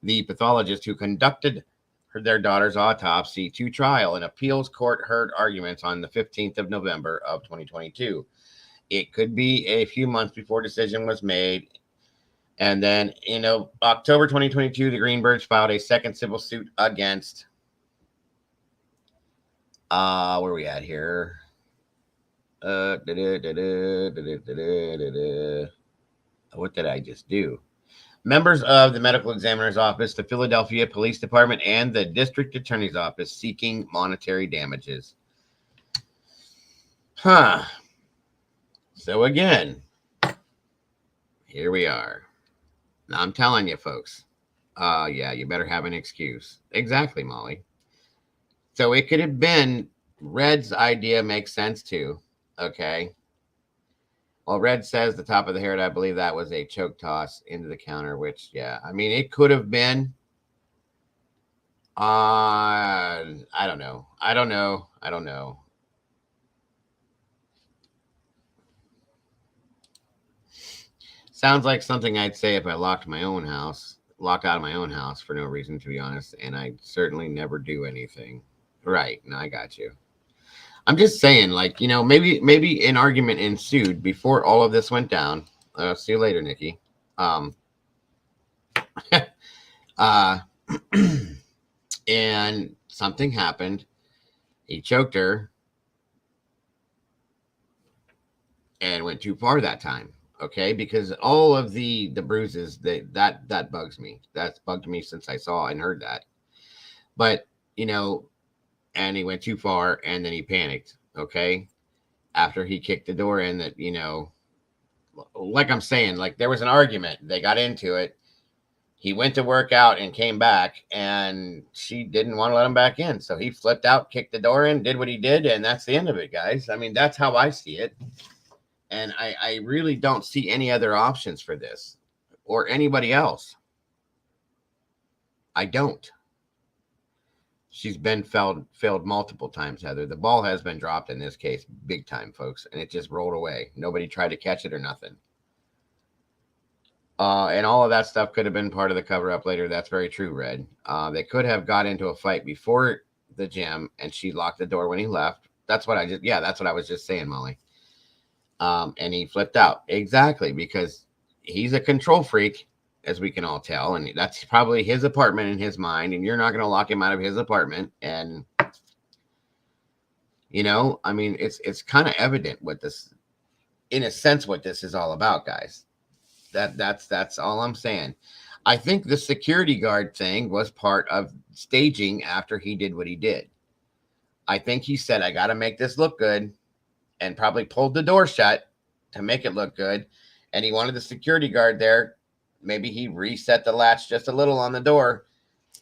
the pathologist who conducted their daughter's autopsy, to trial. An appeals court heard arguments on the 15th of November of 2022. It could be a few months before decision was made. And then in October 2022, the Greenbergs filed a second civil suit against, where are we at here? What did I just do? Members of the medical examiner's office, the Philadelphia Police Department, and the district attorney's office seeking monetary damages. So again, here we are. Now I'm telling you, folks. Yeah, you better have an excuse. Exactly, Molly. So it could have been Red's idea. Makes sense too. Okay. Well, Red says the top of the hair, I believe that was a choke toss into the counter, which, yeah, I mean, it could have been. I don't know. Sounds like something I'd say if I locked out of my own house for no reason, to be honest, and I certainly never do anything. Right. No, I got you. I'm just saying, like, maybe an argument ensued before all of this went down. See you later, Nikki. And something happened. He choked her and went too far that time. Okay, because all of the bruises that bugs me. That's bugged me since I saw and heard that. But and he went too far, and then he panicked. Okay, after he kicked the door in, that like I'm saying, like there was an argument. They got into it. He went to work out and came back, and she didn't want to let him back in. So he flipped out, kicked the door in, did what he did, and that's the end of it, guys. I mean, that's how I see it. And I really don't see any other options for this or anybody else. I don't. She's been failed multiple times, Heather. The ball has been dropped in this case big time, folks, and it just rolled away. Nobody tried to catch it or nothing. And all of that stuff could have been part of the cover-up later. That's very true, Red. They could have got into a fight before the gym, and she locked the door when he left. That's what I was just saying, Molly. And he flipped out. Exactly, because he's a control freak, as we can all tell, and that's probably his apartment in his mind, and you're not going to lock him out of his apartment. And I mean, it's kind of evident what this, in a sense, what this is all about, guys. That's all I'm saying. I think the security guard thing was part of staging after he did what he did. I think he said, I got to make this look good, and probably pulled the door shut to make it look good. And he wanted the security guard there. Maybe he reset the latch just a little on the door,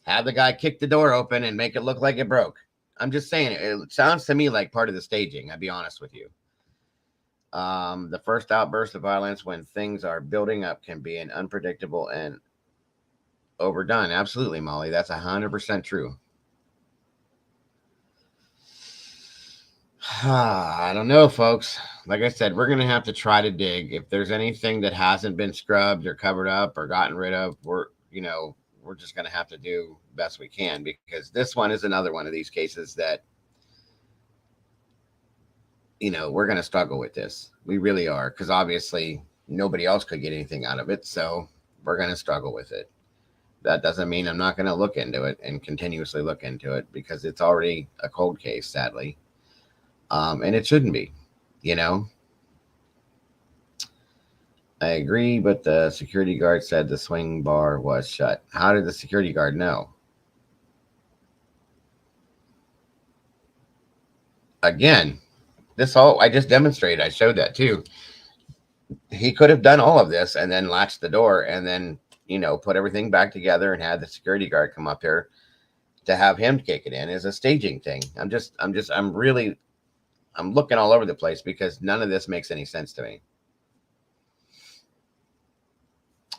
have the guy kick the door open and make it look like it broke. I'm just saying, it sounds to me like part of the staging. I'll be honest with you. The first outburst of violence when things are building up can be an unpredictable and overdone. Absolutely, Molly. That's 100% true. I don't know, folks. Like I said, we're going to have to try to dig. If there's anything that hasn't been scrubbed or covered up or gotten rid of, we're we're just going to have to do the best we can, because this one is another one of these cases that, you know, we're going to struggle with this. We really are, because obviously nobody else could get anything out of it. So we're going to struggle with it. That doesn't mean I'm not going to look into it and continuously look into it, because it's already a cold case, sadly. And it shouldn't be, you know. I agree, but the security guard said the swing bar was shut. How did the security guard know? Again, this all I just demonstrated. I showed that too. He could have done all of this and then latched the door and then, you know, put everything back together and had the security guard come up here to have him kick it in as a staging thing. I'm looking all over the place because none of this makes any sense to me.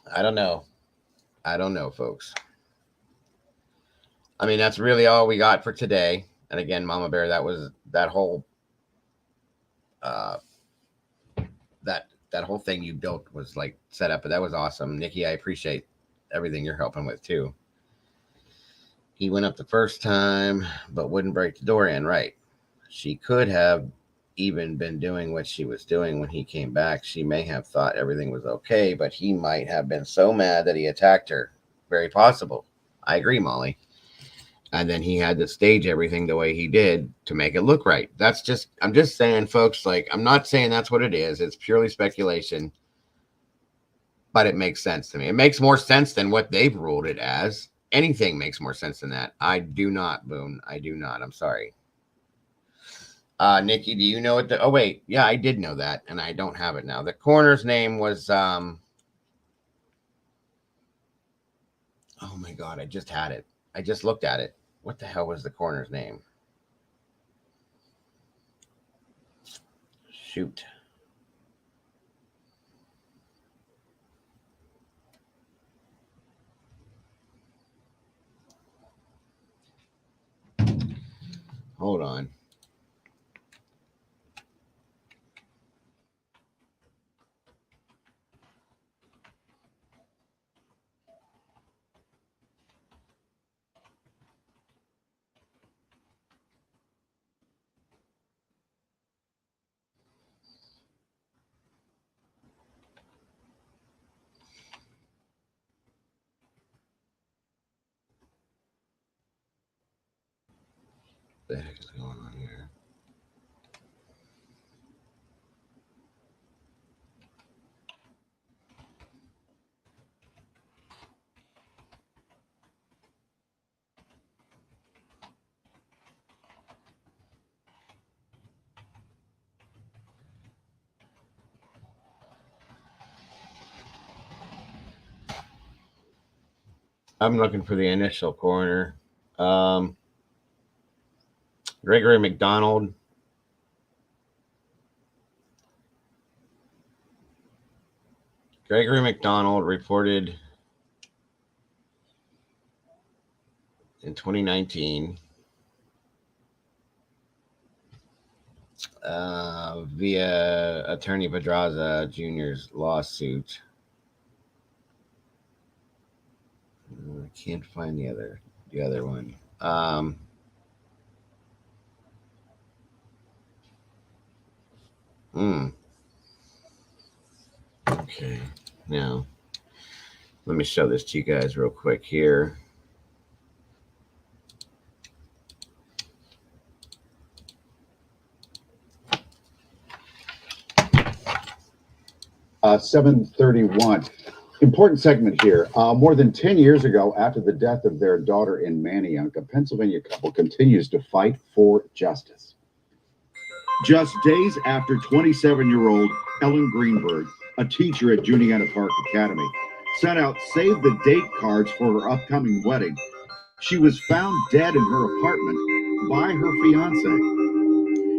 I don't know, folks. I mean, that's really all we got for today. And again, Mama Bear, that was that whole that whole thing you built was like set up, but that was awesome. Nikki, I appreciate everything you're helping with too. He went up the first time, but wouldn't break the door in, right? She could have even been doing what she was doing when he came back. She may have thought everything was okay, but he might have been so mad that he attacked her. Very possible. I agree, Molly. And then he had to stage everything the way he did to make it look right. I'm just saying, folks, like, I'm not saying that's what it is. It's purely speculation, but it makes sense to me. It makes more sense than what they've ruled it as. Anything makes more sense than that. I do not, Boone. I do not. I'm sorry. Nikki, do you know what oh wait, yeah, I did know that, and I don't have it now. The coroner's name was oh my god, I just had it. I just looked at it. What the hell was the coroner's name? Shoot. Hold on. What the heck is going on here? I'm looking for the initial coroner. Gregory McDonald. Gregory McDonald reported in 2019 via Attorney Pedraza Jr.'s lawsuit. I can't find the other one. Okay, now let me show this to you guys real quick here. Uh, 7:31. Important segment here. More than 10 years ago, after the death of their daughter in Manayunk, a Pennsylvania couple continues to fight for justice. Just days after 27-year-old Ellen Greenberg, a teacher at Juniata Park Academy, sent out save the date cards for her upcoming wedding, she was found dead in her apartment by her fiance.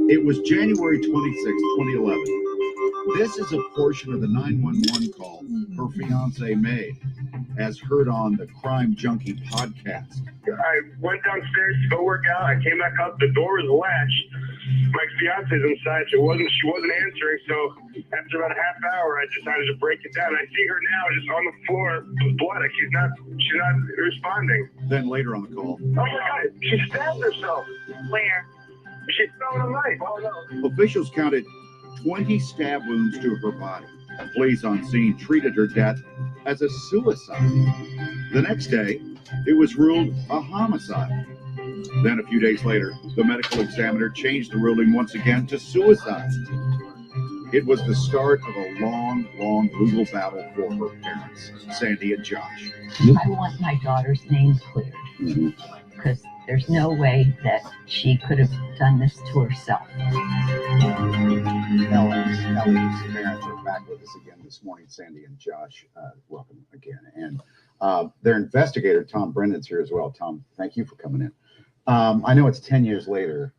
It was January 26, 2011. This is a portion of the 911 call her fiance made, as heard on the Crime Junkie podcast. I went downstairs to go work out. I came back up. The door was latched. my fiance's inside. She wasn't answering. So after about a half hour, I decided to break it down. I see her now just on the floor with blood. Like she's not responding. Then later on the call, Oh my God, she stabbed herself. Where? She fell on a knife. Oh no. officials counted 20 stab wounds to her body. Police on scene treated her death as a suicide. The next day, it was ruled a homicide. Then a few days later, the medical examiner changed the ruling once again to suicide. It was the start of a long, long legal battle for her parents, Sandy and Josh. I want my daughter's name cleared because there's no way that she could have done this to herself. Ellen's parents are back with us again this morning. Sandy and Josh, welcome again. And their investigator, Tom Brendan's here as well. Tom, thank you for coming in. I know it's 10 years later,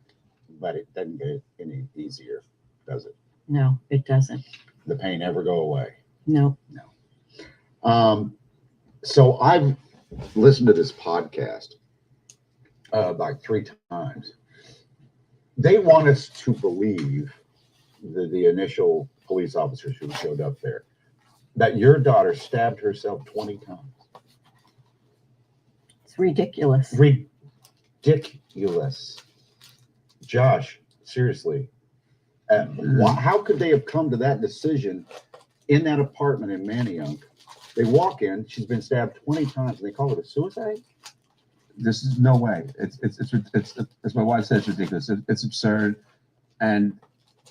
but it doesn't get any easier, does it? No, it doesn't. The pain ever go away? No. So I've listened to this podcast like 3 times. They want us to believe the initial police officers who showed up there that your daughter stabbed herself 20 times. It's ridiculous. Ridiculous. Josh, seriously, how could they have come to that decision in that apartment in Manayunk? They walk in, she's been stabbed 20 times, and they call it a suicide? This is no way. It's as my wife said, it's ridiculous. It's absurd. And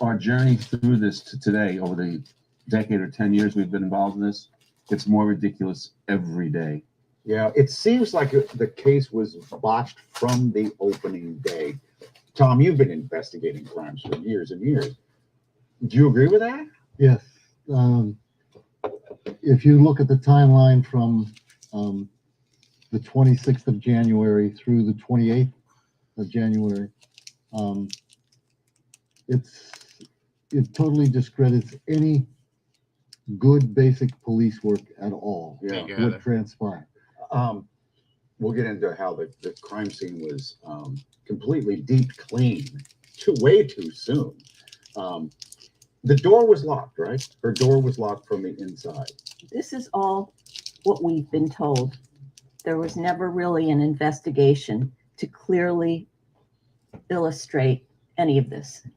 our journey through this to today, over the decade or 10 years we've been involved in this, it's more ridiculous every day. Yeah, it seems like the case was botched from the opening day. Tom, you've been investigating crimes for years and years. Do you agree with that? Yes. If you look at the timeline from the 26th of January through the 28th of January, it totally discredits any good basic police work at all. Yeah. What transpired. We'll get into how the crime scene was completely deep clean way too soon. The door was locked, right? Her door was locked from the inside. This is all what we've been told. There was never really an investigation to clearly illustrate any of this.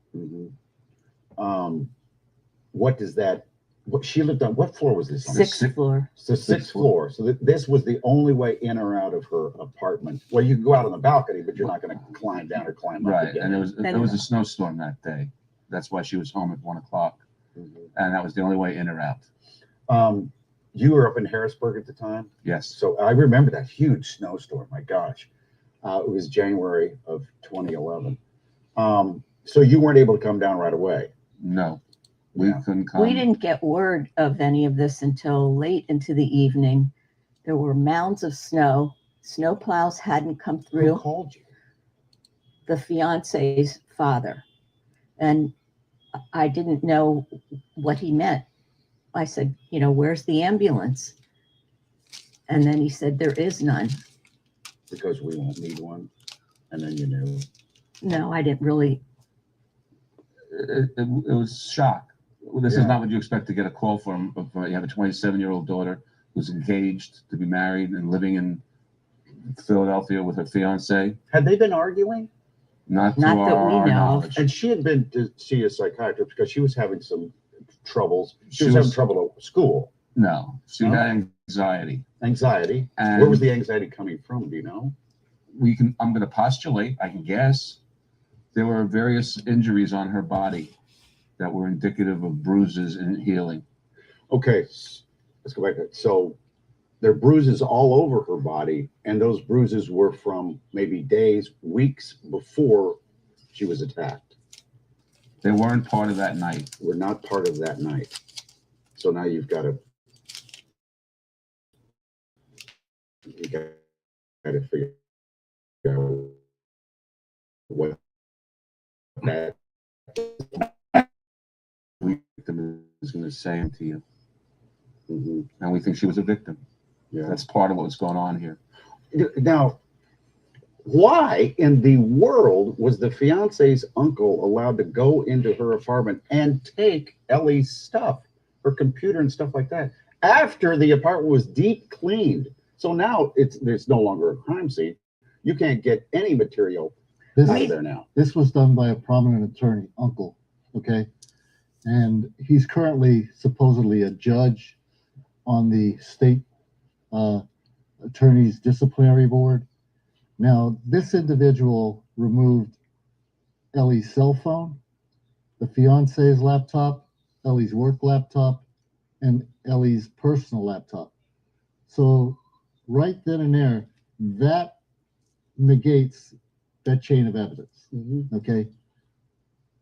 What does that? What she lived on? What floor was this on? Sixth floor. So sixth floor. So this was the only way in or out of her apartment. Well, you can go out on the balcony, but you're not going to climb down or climb up. Right. Again. And there was a snowstorm that day. That's why she was home at 1 o'clock. And that was the only way in or out. You were up in Harrisburg at the time? Yes. So I remember that huge snowstorm. My gosh. It was January of 2011. So you weren't able to come down right away? No. We couldn't come. We didn't get word of any of this until late into the evening. There were mounds of snow. Snow plows hadn't come through. Who called you? The fiance's father. And I didn't know what he meant. I said, where's the ambulance? And then he said, there is none. Because we won't need one. And then you knew. No, I didn't really. It was shock. This is not what you expect to get a call from. You have a 27-year-old daughter who's engaged to be married and living in Philadelphia with her fiance. Had they been arguing? Not that we know knowledge. And she had been to see a psychiatrist because she was having some troubles. She was having trouble at school. No, she had anxiety. Anxiety. And where was the anxiety coming from? Do you know? I'm going to postulate. I can guess. There were various injuries on her body that were indicative of bruises and healing. Okay, let's go back to it. So there are bruises all over her body, and those bruises were from maybe days, weeks before she was attacked. They weren't part of that night. Were not part of that night. So now you've got to figure out what that victim is going to say to you. And we think she was a victim. Yeah. That's part of what's going on here. Now, Why in the world was the fiance's uncle allowed to go into her apartment and take Ellie's stuff, her computer and stuff like that, after the apartment was deep cleaned? So now there's no longer a crime scene. You can't get any material out of there now. This was done by a prominent attorney, uncle, okay? And he's currently supposedly a judge on the state attorney's disciplinary board. Now, this individual removed Ellie's cell phone, the fiance's laptop, Ellie's work laptop, and Ellie's personal laptop. So right then and there, that negates that chain of evidence. Okay,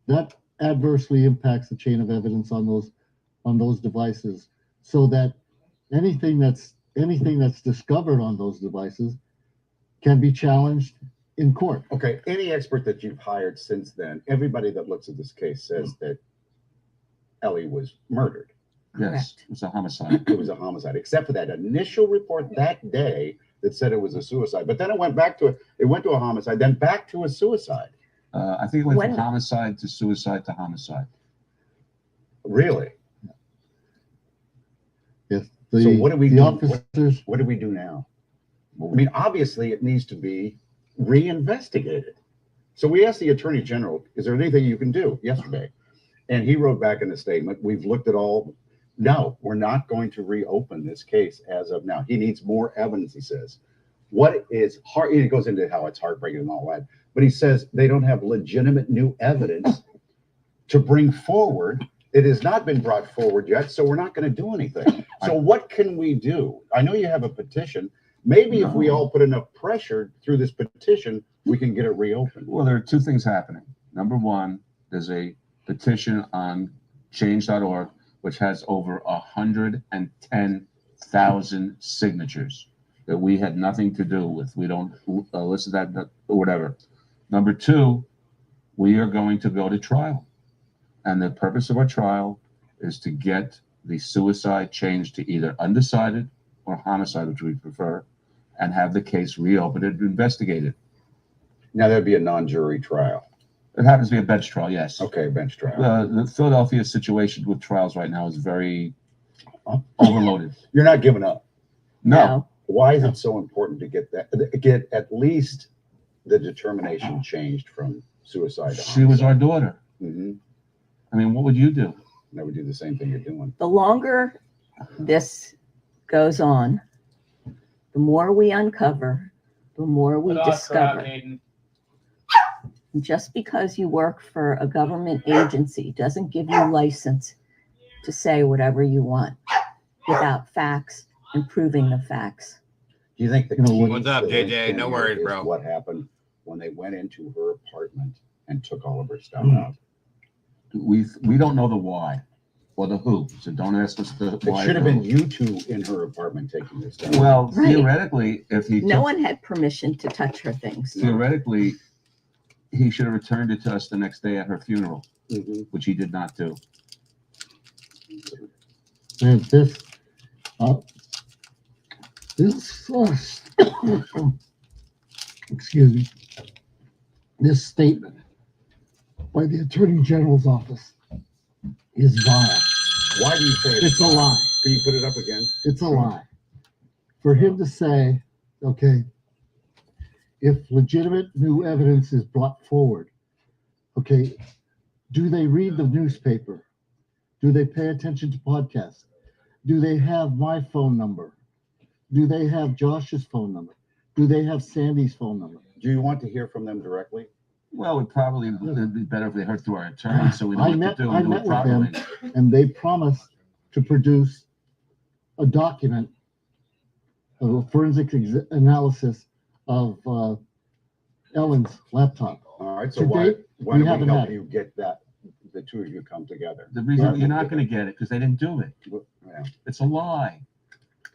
that adversely impacts the chain of evidence on those devices, so that anything that's discovered on those devices can be challenged in court. Okay, any expert that you've hired since then, everybody that looks at this case says that Ellie was murdered. Yes, it was a homicide. It was a homicide, except for that initial report that day that said it was a suicide. But then it went to a homicide, then back to a suicide. I think it went from homicide to suicide to homicide. Really? Yes. So what do we do? Officers, what do we do now? I mean, obviously it needs to be reinvestigated. So we asked the Attorney General, is there anything you can do yesterday? And he wrote back in a statement, we've looked at all. No, we're not going to reopen this case as of now. He needs more evidence, he says. What is hard, he goes into how it's heartbreaking and all that, but he says they don't have legitimate new evidence to bring forward. It has not been brought forward yet, so we're not going to do anything. So what can we do? I know you have a petition. Maybe if we all put enough pressure through this petition, we can get it reopened. Well, there are two things happening. Number one, there's a petition on change.org, which has over 110,000 signatures that we had nothing to do with. We don't listen to that or whatever. Number two, we are going to go to trial. And the purpose of our trial is to get the suicide changed to either undecided or homicide, which we prefer, and have the case reopened and investigated. Now, there'd be a non-jury trial. It happens to be a bench trial, yes. Okay, bench trial. The Philadelphia situation with trials right now is very overloaded. You're not giving up. No. Why is it so important to get at least the determination changed from suicide to She was our daughter. Mm-hmm. I mean, what would you do? I would do the same thing you're doing. The longer this goes on, the more we uncover, the more we discover. Just because you work for a government agency doesn't give you license to say whatever you want without facts and proving the facts. Do you think the key What's up, to JJ? this No thing worries, is bro. What happened when they went into her apartment and took all of her stuff out? We don't know the why or the who, so don't ask us the why. It should have been you two in her apartment taking this stuff. Well, Right. theoretically, if he No one had permission to touch her things. theoretically, he should have returned it to us the next day at her funeral, Mm-hmm. which he did not do. and this excuse me, this statement by the Attorney General's office is vile. Why do you say It's a lie. Can you put it up again? It's a lie. For him to say, okay, if legitimate new evidence is brought forward, okay, do they read the newspaper? Do they pay attention to podcasts? Do they have my phone number? Do they have Josh's phone number? Do they have Sandy's phone number? Do you want to hear from them directly? Well, it'd be better if they heard through our attorney, so we know I what met to do and do with it properly. them, and they promised to produce a document, a forensic analysis of Ellen's laptop. All right, so To why date, don't we we haven't help had it. you get that, the two of you come together? The reason you're not going to get it because they didn't do it. Yeah. It's a lie.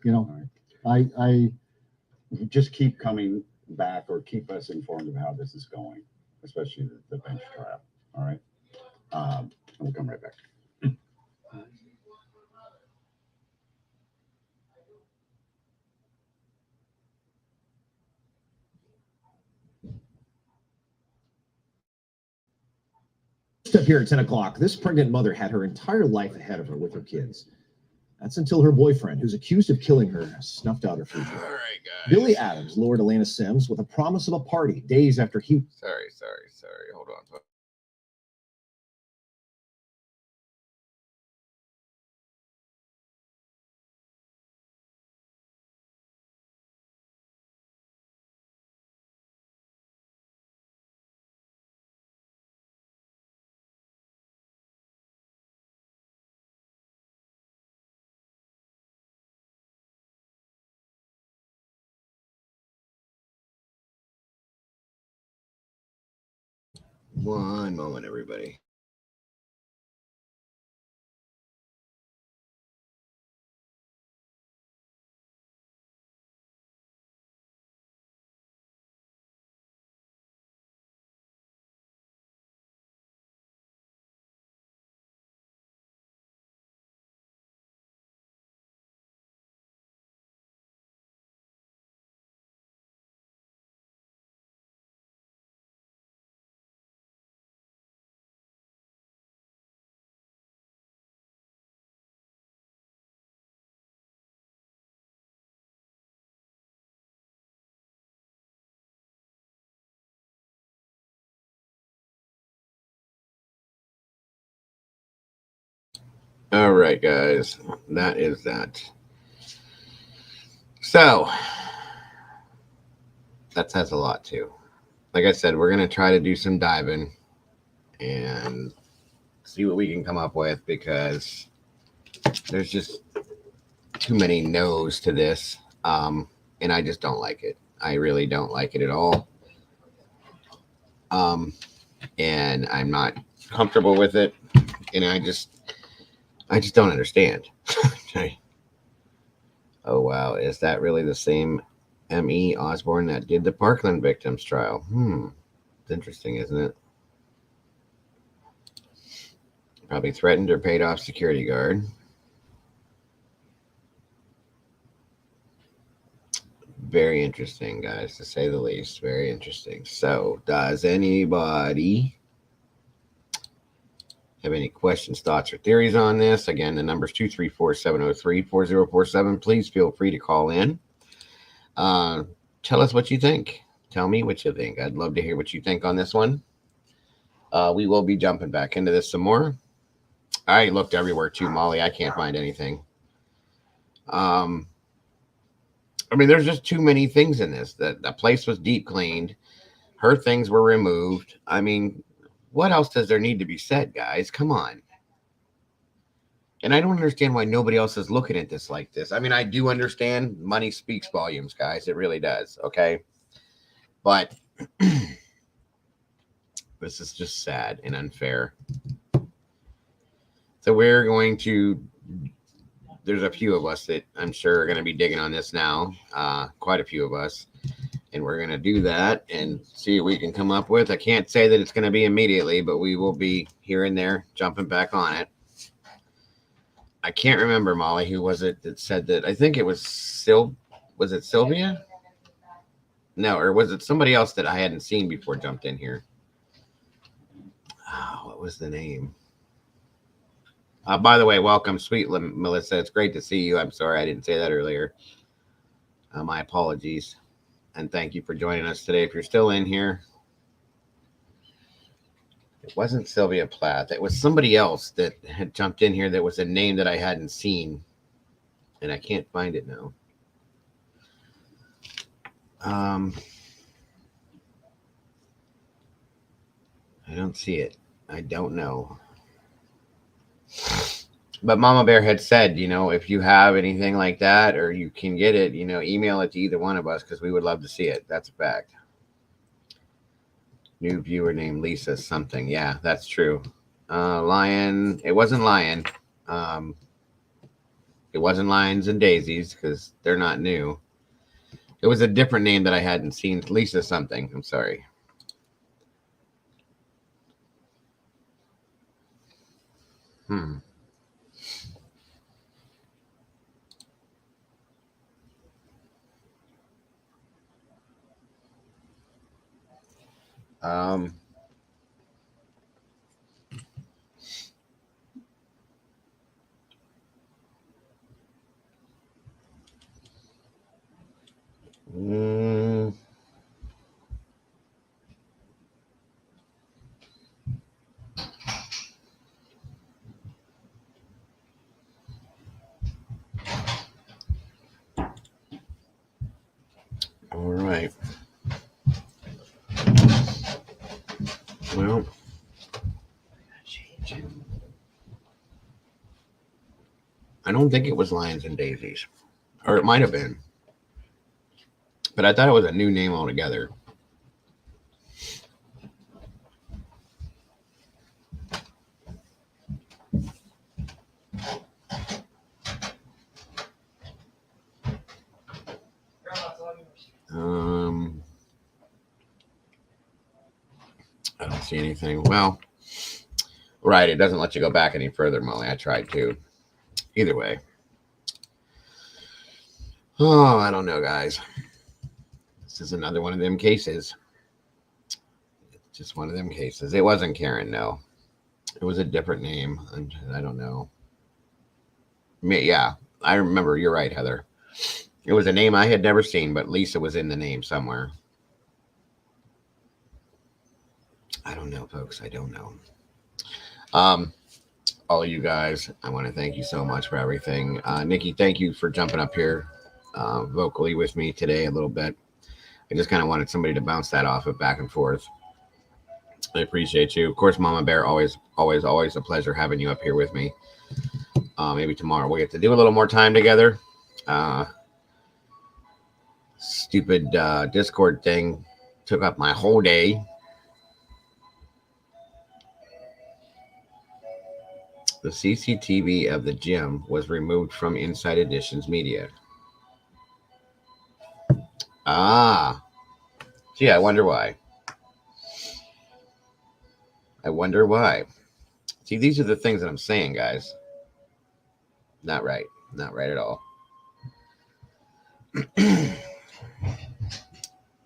You know, I You just keep coming back or keep us informed of how this is going, especially the bench trial. All right. And we'll come right back. Next up here at 10 o'clock, this pregnant mother had her entire life ahead of her with her kids. That's until her boyfriend, who's accused of killing her, snuffed out her future. All right, guys. Billy Adams lured Elena Sims with a promise of a party days after he... Sorry. Hold on. One moment, everybody. All right, guys. That is that. So, that says a lot, too. Like I said, we're going to try to do some diving and see what we can come up with, because there's just too many no's to this. And I just don't like it. I really don't like it at all. And I'm not comfortable with it. And I just don't understand. Okay. Oh, wow. Is that really the same M.E. Osborne that did the Parkland victims trial? It's interesting, isn't it? Probably threatened or paid off security guard. Very interesting, guys, to say the least. Very interesting. So, does anybody have any questions, thoughts, or theories on this? Again, the number's 234-703-4047. Please feel free to call in. Tell us what you think. Tell me what you think. I'd love to hear what you think on this one. We will be jumping back into this some more. I looked everywhere too, Molly. I can't find anything. I mean, there's just too many things in this. The place was deep cleaned. Her things were removed. I mean, what else does there need to be said, guys? Come on. And I don't understand why nobody else is looking at this like this. I mean, I do understand money speaks volumes, guys. It really does. Okay. But this is just sad and unfair. So we're going to, there's a few of us that I'm sure are going to be digging on this now. Quite a few of us. And we're going to do that and see what we can come up with. I can't say that it's going to be immediately, but we will be here and there jumping back on it. I can't remember, Molly, who was it that said that? I think it was was it Sylvia? No, or was it somebody else that I hadn't seen before jumped in here? Oh, what was the name? By the way, welcome, sweet Melissa. It's great to see you. I'm sorry I didn't say that earlier. My apologies. And thank you for joining us today. If you're still in here, it wasn't Sylvia Plath. It was somebody else that had jumped in here that was a name that I hadn't seen. And I can't find it now. I don't see it. I don't know. But Mama Bear had said, you know, if you have anything like that or you can get it, you know, email it to either one of us because we would love to see it. That's a fact. New viewer named Lisa something. Yeah, that's true. Lion. It wasn't Lion. It wasn't Lions and Daisies because they're not new. It was a different name that I hadn't seen. Lisa something. I'm sorry. All right. Well, I don't think it was Lions and Daisies, or it might have been, but I thought it was a new name altogether. I don't see anything. Well, right. It doesn't let you go back any further, Molly. I tried to. Either way. Oh, I don't know, guys. This is another one of them cases. It's just one of them cases. It wasn't Karen, no. It was a different name. I don't know. Yeah, I remember. You're right, Heather. It was a name I had never seen, but Lisa was in the name somewhere. I don't know, folks. I don't know. All of you guys, I want to thank you so much for everything. Nikki, thank you for jumping up here vocally with me today a little bit. I just kind of wanted somebody to bounce that off of back and forth. I appreciate you. Of course, Mama Bear, always a pleasure having you up here with me. Maybe tomorrow we'll get to do a little more time together. Stupid Discord thing took up my whole day. The CCTV of the gym was removed from Inside Editions Media. Gee, I wonder why. See, these are the things that I'm saying, guys. Not right at all.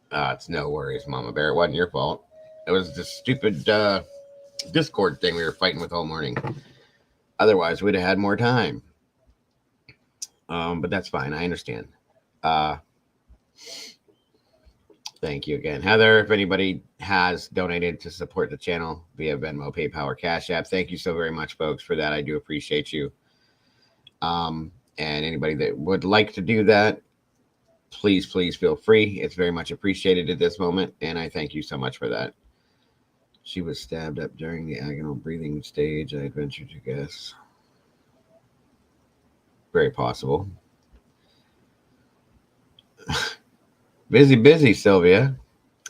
It's no worries, Mama Bear. It wasn't your fault. It was the stupid Discord thing we were fighting with all morning. Otherwise, we'd have had more time. But that's fine. I understand. Thank you again, Heather. If anybody has donated to support the channel via Venmo, PayPal, or Cash App, thank you so very much, folks, for that. I do appreciate you. And anybody that would like to do that, please feel free. It's very much appreciated at this moment, and I thank you so much for that. She was stabbed up during the agonal breathing stage, I venture to guess. Very possible. Busy, Sylvia.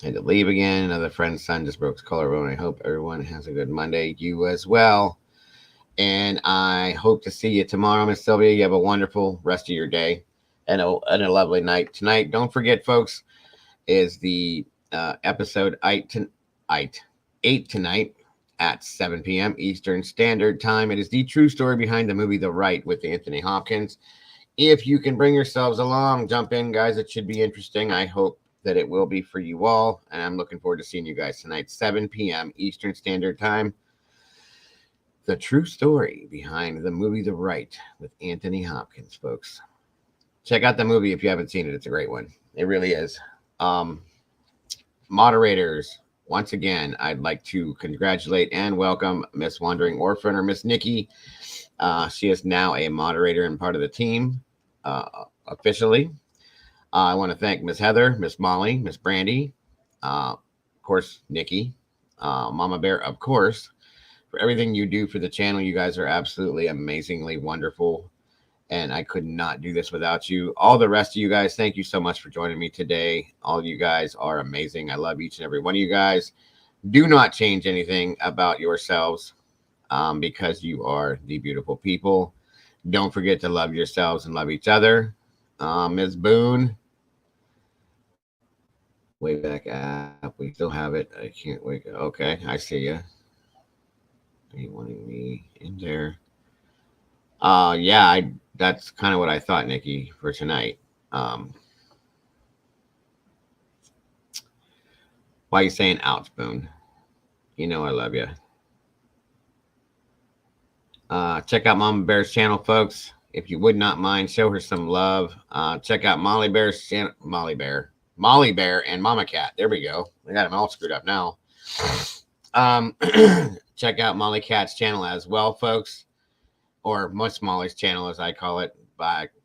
Had to leave again. Another friend's son just broke his collarbone. I hope everyone has a good Monday. You as well. And I hope to see you tomorrow, Miss Sylvia. You have a wonderful rest of your day and a lovely night. Tonight, don't forget, folks, is the episode 8 tonight at 7 p.m. Eastern Standard Time. It is the true story behind the movie The Right with Anthony Hopkins. If you can bring yourselves along, jump in, guys. It should be interesting. I hope that it will be for you all. And I'm looking forward to seeing you guys tonight, 7 p.m. Eastern Standard Time. The true story behind the movie The Right with Anthony Hopkins, folks. Check out the movie if you haven't seen it. It's a great one. It really is. Moderators, once again, I'd like to congratulate and welcome Miss Wandering Orphan, or Miss Nikki. She is now a moderator and part of the team officially. I want to thank Miss Heather, Miss Molly, Miss Brandy, of course, Nikki, Mama Bear, of course, for everything you do for the channel. You guys are absolutely amazingly wonderful, and I could not do this without you. All the rest of you guys, thank you so much for joining me today. All of you guys are amazing. I love each and every one of you guys. Do not change anything about yourselves because you are the beautiful people. Don't forget to love yourselves and love each other. Ms. Boone, way back app. We still have it. I can't wake up. Okay, I see you. Are you wanting me in there? Yeah, that's kind of what I thought, Nikki, for tonight. Why are you saying ouch, Boone? You know I love you. Check out Mama Bear's channel, folks. If you would not mind, show her some love. Check out Molly Bear's channel. Molly Bear and Mama Cat. There we go. I got them all screwed up now. Check out Molly Cat's channel as well, folks. Or Miss Molly's channel, as I call it.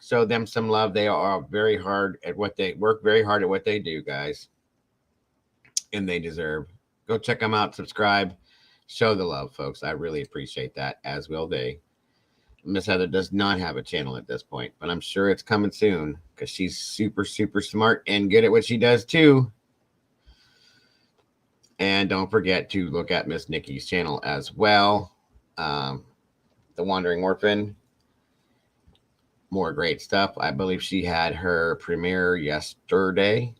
Show them some love. They are very hard at what they work very hard at what they do, guys. And they deserve. Go check them out, subscribe, show the love, folks. I really appreciate that, as will they. Miss Heather does not have a channel at this point, but I'm sure it's coming soon because she's super, super smart and good at what she does too. And don't forget to look at Miss Nikki's channel as well. The Wandering Orphan. More great stuff. I believe she had her premiere yesterday.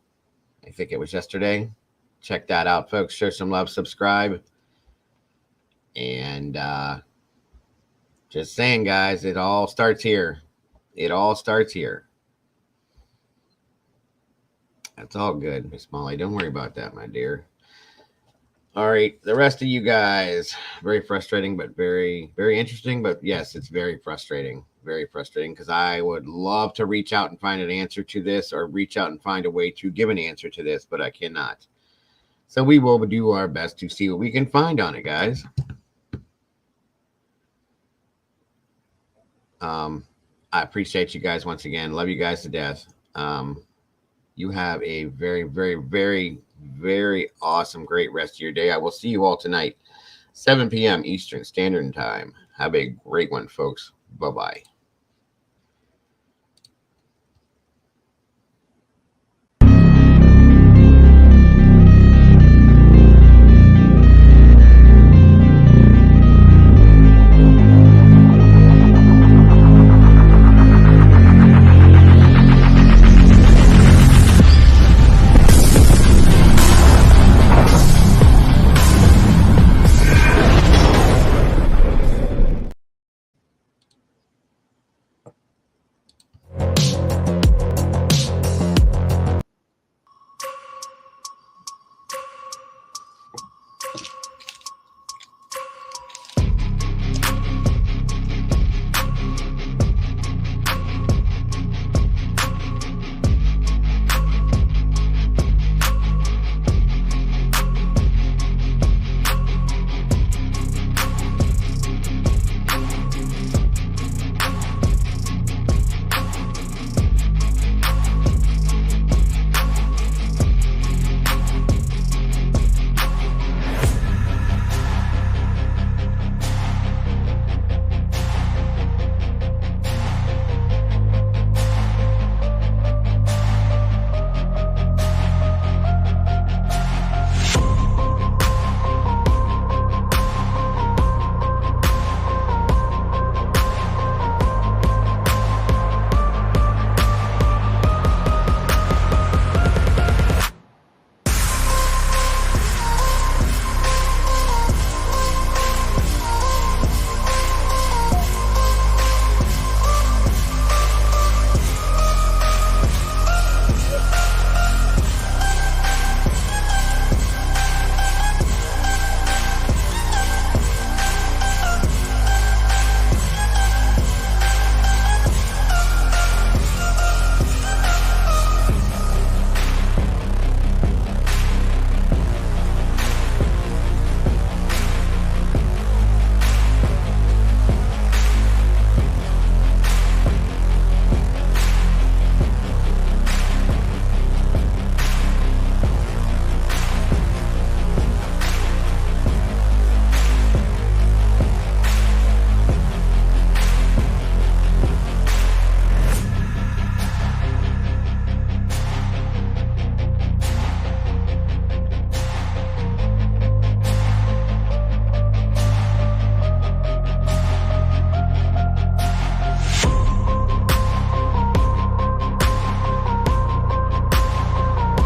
I think it was yesterday. Check that out, folks. Show some love, subscribe. And just saying, guys, it all starts here. It all starts here. That's all good, Miss Molly. Don't worry about that, my dear. All right, the rest of you guys, very frustrating, but very, very interesting. But yes, it's very frustrating because I would love to reach out and find an answer to this, or reach out and find a way to give an answer to this, but I cannot. So we will do our best to see what we can find on it, guys. I appreciate you guys once again. Love you guys to death. You have a very, very, very, very awesome, great rest of your day. I will see you all tonight, 7 p.m. Eastern Standard Time. Have a great one, folks. Bye-bye.